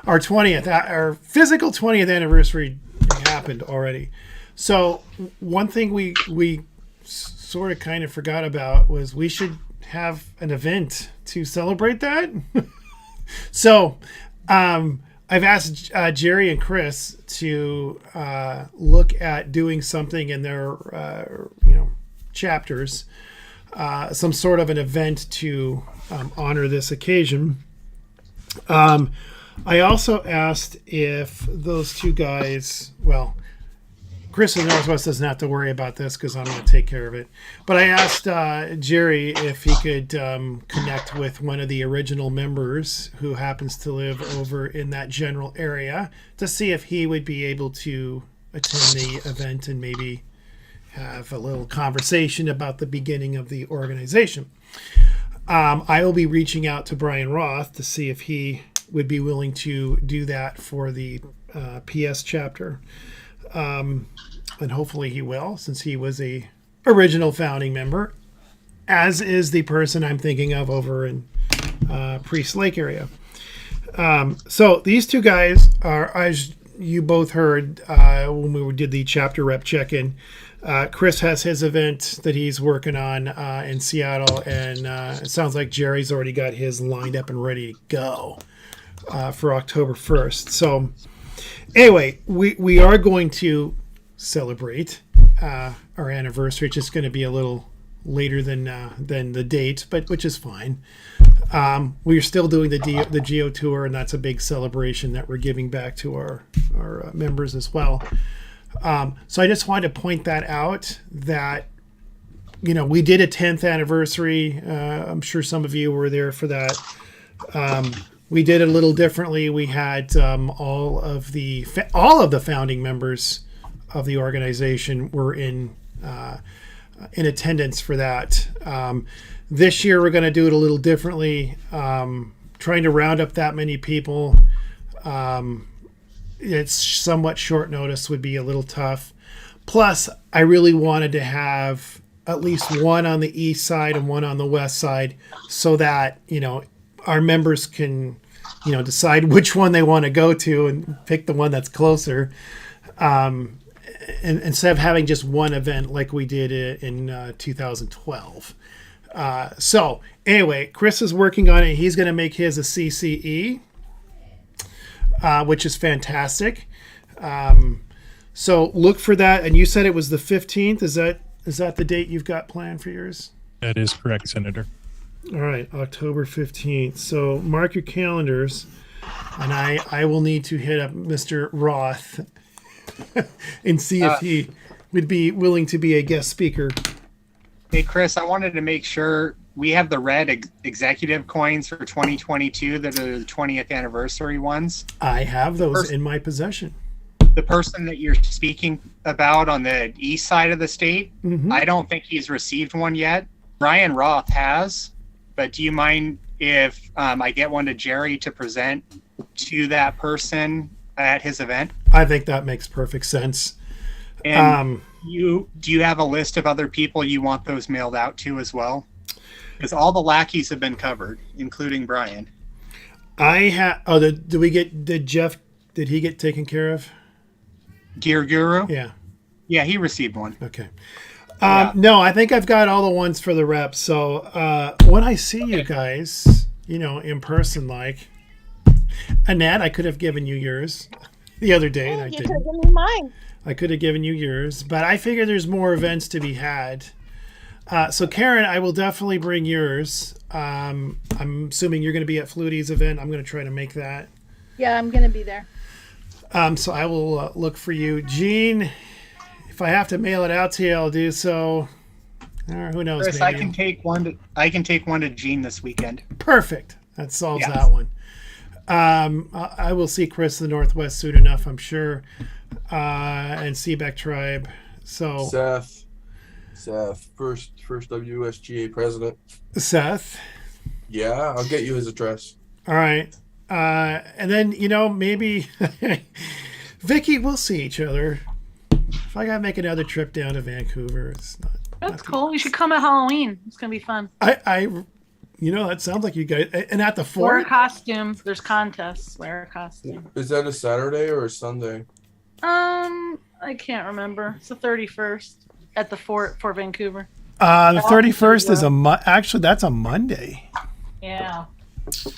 Our 20th, our physical 20th anniversary happened already. So one thing we sort of kind of forgot about was we should have an event to celebrate that. So I've asked Jerry and Chris to look at doing something in their chapters, some sort of an event to honor this occasion. I also asked if those two guys, well, Chris in Northwest doesn't have to worry about this because I'm going to take care of it. But I asked Jerry if he could connect with one of the original members who happens to live over in that general area to see if he would be able to attend the event and maybe have a little conversation about the beginning of the organization. I will be reaching out to Brian Roth to see if he would be willing to do that for the PS chapter. And hopefully he will, since he was a original founding member, as is the person I'm thinking of over in Priest Lake area. So these two guys are, as you both heard when we did the chapter rep check-in, Chris has his event that he's working on in Seattle, and it sounds like Jerry's already got his lined up and ready to go for October 1st. So anyway, we are going to celebrate our anniversary. It's just going to be a little later than the date, but which is fine. We're still doing the Geo Tour, and that's a big celebration that we're giving back to our members as well. So I just wanted to point that out that, we did a 10th anniversary. I'm sure some of you were there for that. We did it a little differently. We had all of the founding members of the organization were in attendance for that. This year we're going to do it a little differently. Trying to round up that many people, it's somewhat short notice, would be a little tough. Plus, I really wanted to have at least one on the east side and one on the west side, so that our members can decide which one they want to go to and pick the one that's closer. And instead of having just one event like we did in 2012. So anyway, Chris is working on it. He's going to make his a CCE, which is fantastic. So look for that. And you said it was the 15th. Is that the date you've got planned for yours? That is correct, Senator. All right, October 15th. So mark your calendars. And I will need to hit up Mr. Roth and see if he would be willing to be a guest speaker. Hey, Chris, I wanted to make sure we have the red executive coins for 2022 that are the 20th anniversary ones. I have those in my possession. The person that you're speaking about on the east side of the state, I don't think he's received one yet. Ryan Roth has, but do you mind if I get one to Jerry to present to that person at his event? I think that makes perfect sense. And do you have a list of other people you want those mailed out to as well? Because all the lackeys have been covered, including Brian. I have. Oh, did Jeff? Did he get taken care of? Gear Guru? Yeah. Yeah, he received one. Okay. No, I think I've got all the ones for the reps. So when I see you guys, in person, like Annette, I could have given you yours the other day, and I You didn't. could have given me mine. I could have given you yours, but I figure there's more events to be had. So Karen, I will definitely bring yours. I'm assuming you're going to be at Flutie's event. I'm going to try to make that. Yeah, I'm gonna be there. So I will look for you, Gene. If I have to mail it out to you, I'll do so. Who knows? Chris, maybe. I can take one to Gene this weekend. Perfect. That solves Yes. that one. I will see Chris the Northwest soon enough, I'm sure, and Seabeck Tribe. So Seth, first WSGA president. Seth. Yeah, I'll get you his address. All right. And then, maybe Vicky, we'll see each other. If I gotta make another trip down to Vancouver, it's not. That's cool. You should come at Halloween. It's gonna be fun. That sounds like you guys. And at the Wear a fort. costume. There's contests. Wear a costume. Is that a Saturday or a Sunday? I can't remember. It's the 31st at the fort for Vancouver. The 31st is actually that's a Monday. Yeah.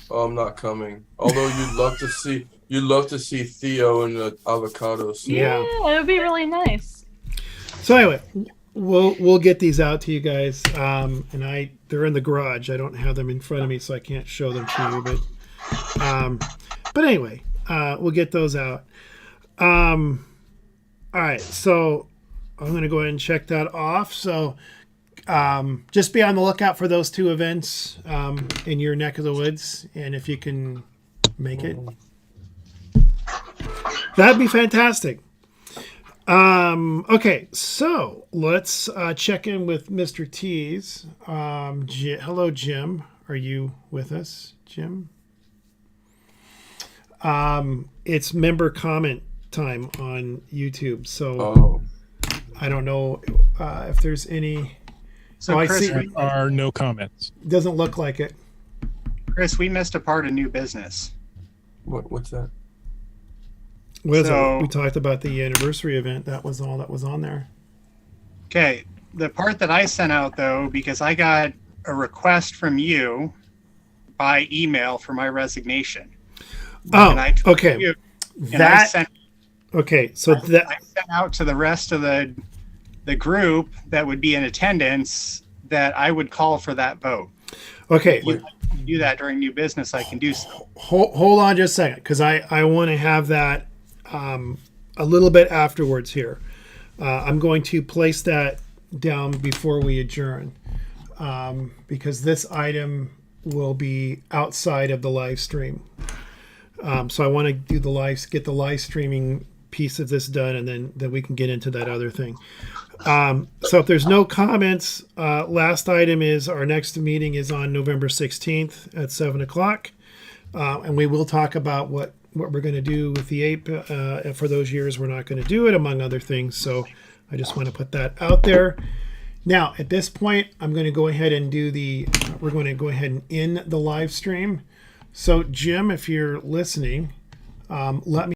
Oh, I'm not coming. Although you'd love to see Theo and the avocados. Yeah. It would be really nice. So anyway, we'll get these out to you guys. And they're in the garage. I don't have them in front of me, so I can't show them to you. But anyway, we'll get those out. All right, so I'm gonna go ahead and check that off. So just be on the lookout for those two events in your neck of the woods, and if you can make it, that'd be fantastic. Okay, so let's check in with Mr. T's. Hello, Jim. Are you with us, Jim? It's member comment time on YouTube, so I don't know if there's any. So, Chris, there are no comments. Doesn't look like it. Chris, we missed a part of new business. What's that? We talked about the anniversary event. That was all that was on there. Okay, the part that I sent out, though, because I got a request from you by email for my resignation. Okay. I sent out to the rest of the group that would be in attendance that I would call for that vote. Okay. If you'd like to do that during new business, I can do so. Hold on just a second, because I want to have that a little bit afterwards here. I'm going to place that down before we adjourn, because this item will be outside of the live stream. So I want to do get the live streaming piece of this done, and then we can get into that other thing. So if there's no comments, last item is our next meeting is on November 16th at 7:00, and we will talk about what we're going to do with the ape for those years we're not going to do it, among other things. So I just want to put that out there. Now at this point, I'm going to go ahead and we're going to go ahead and end the live stream. So Jim, if you're listening, let me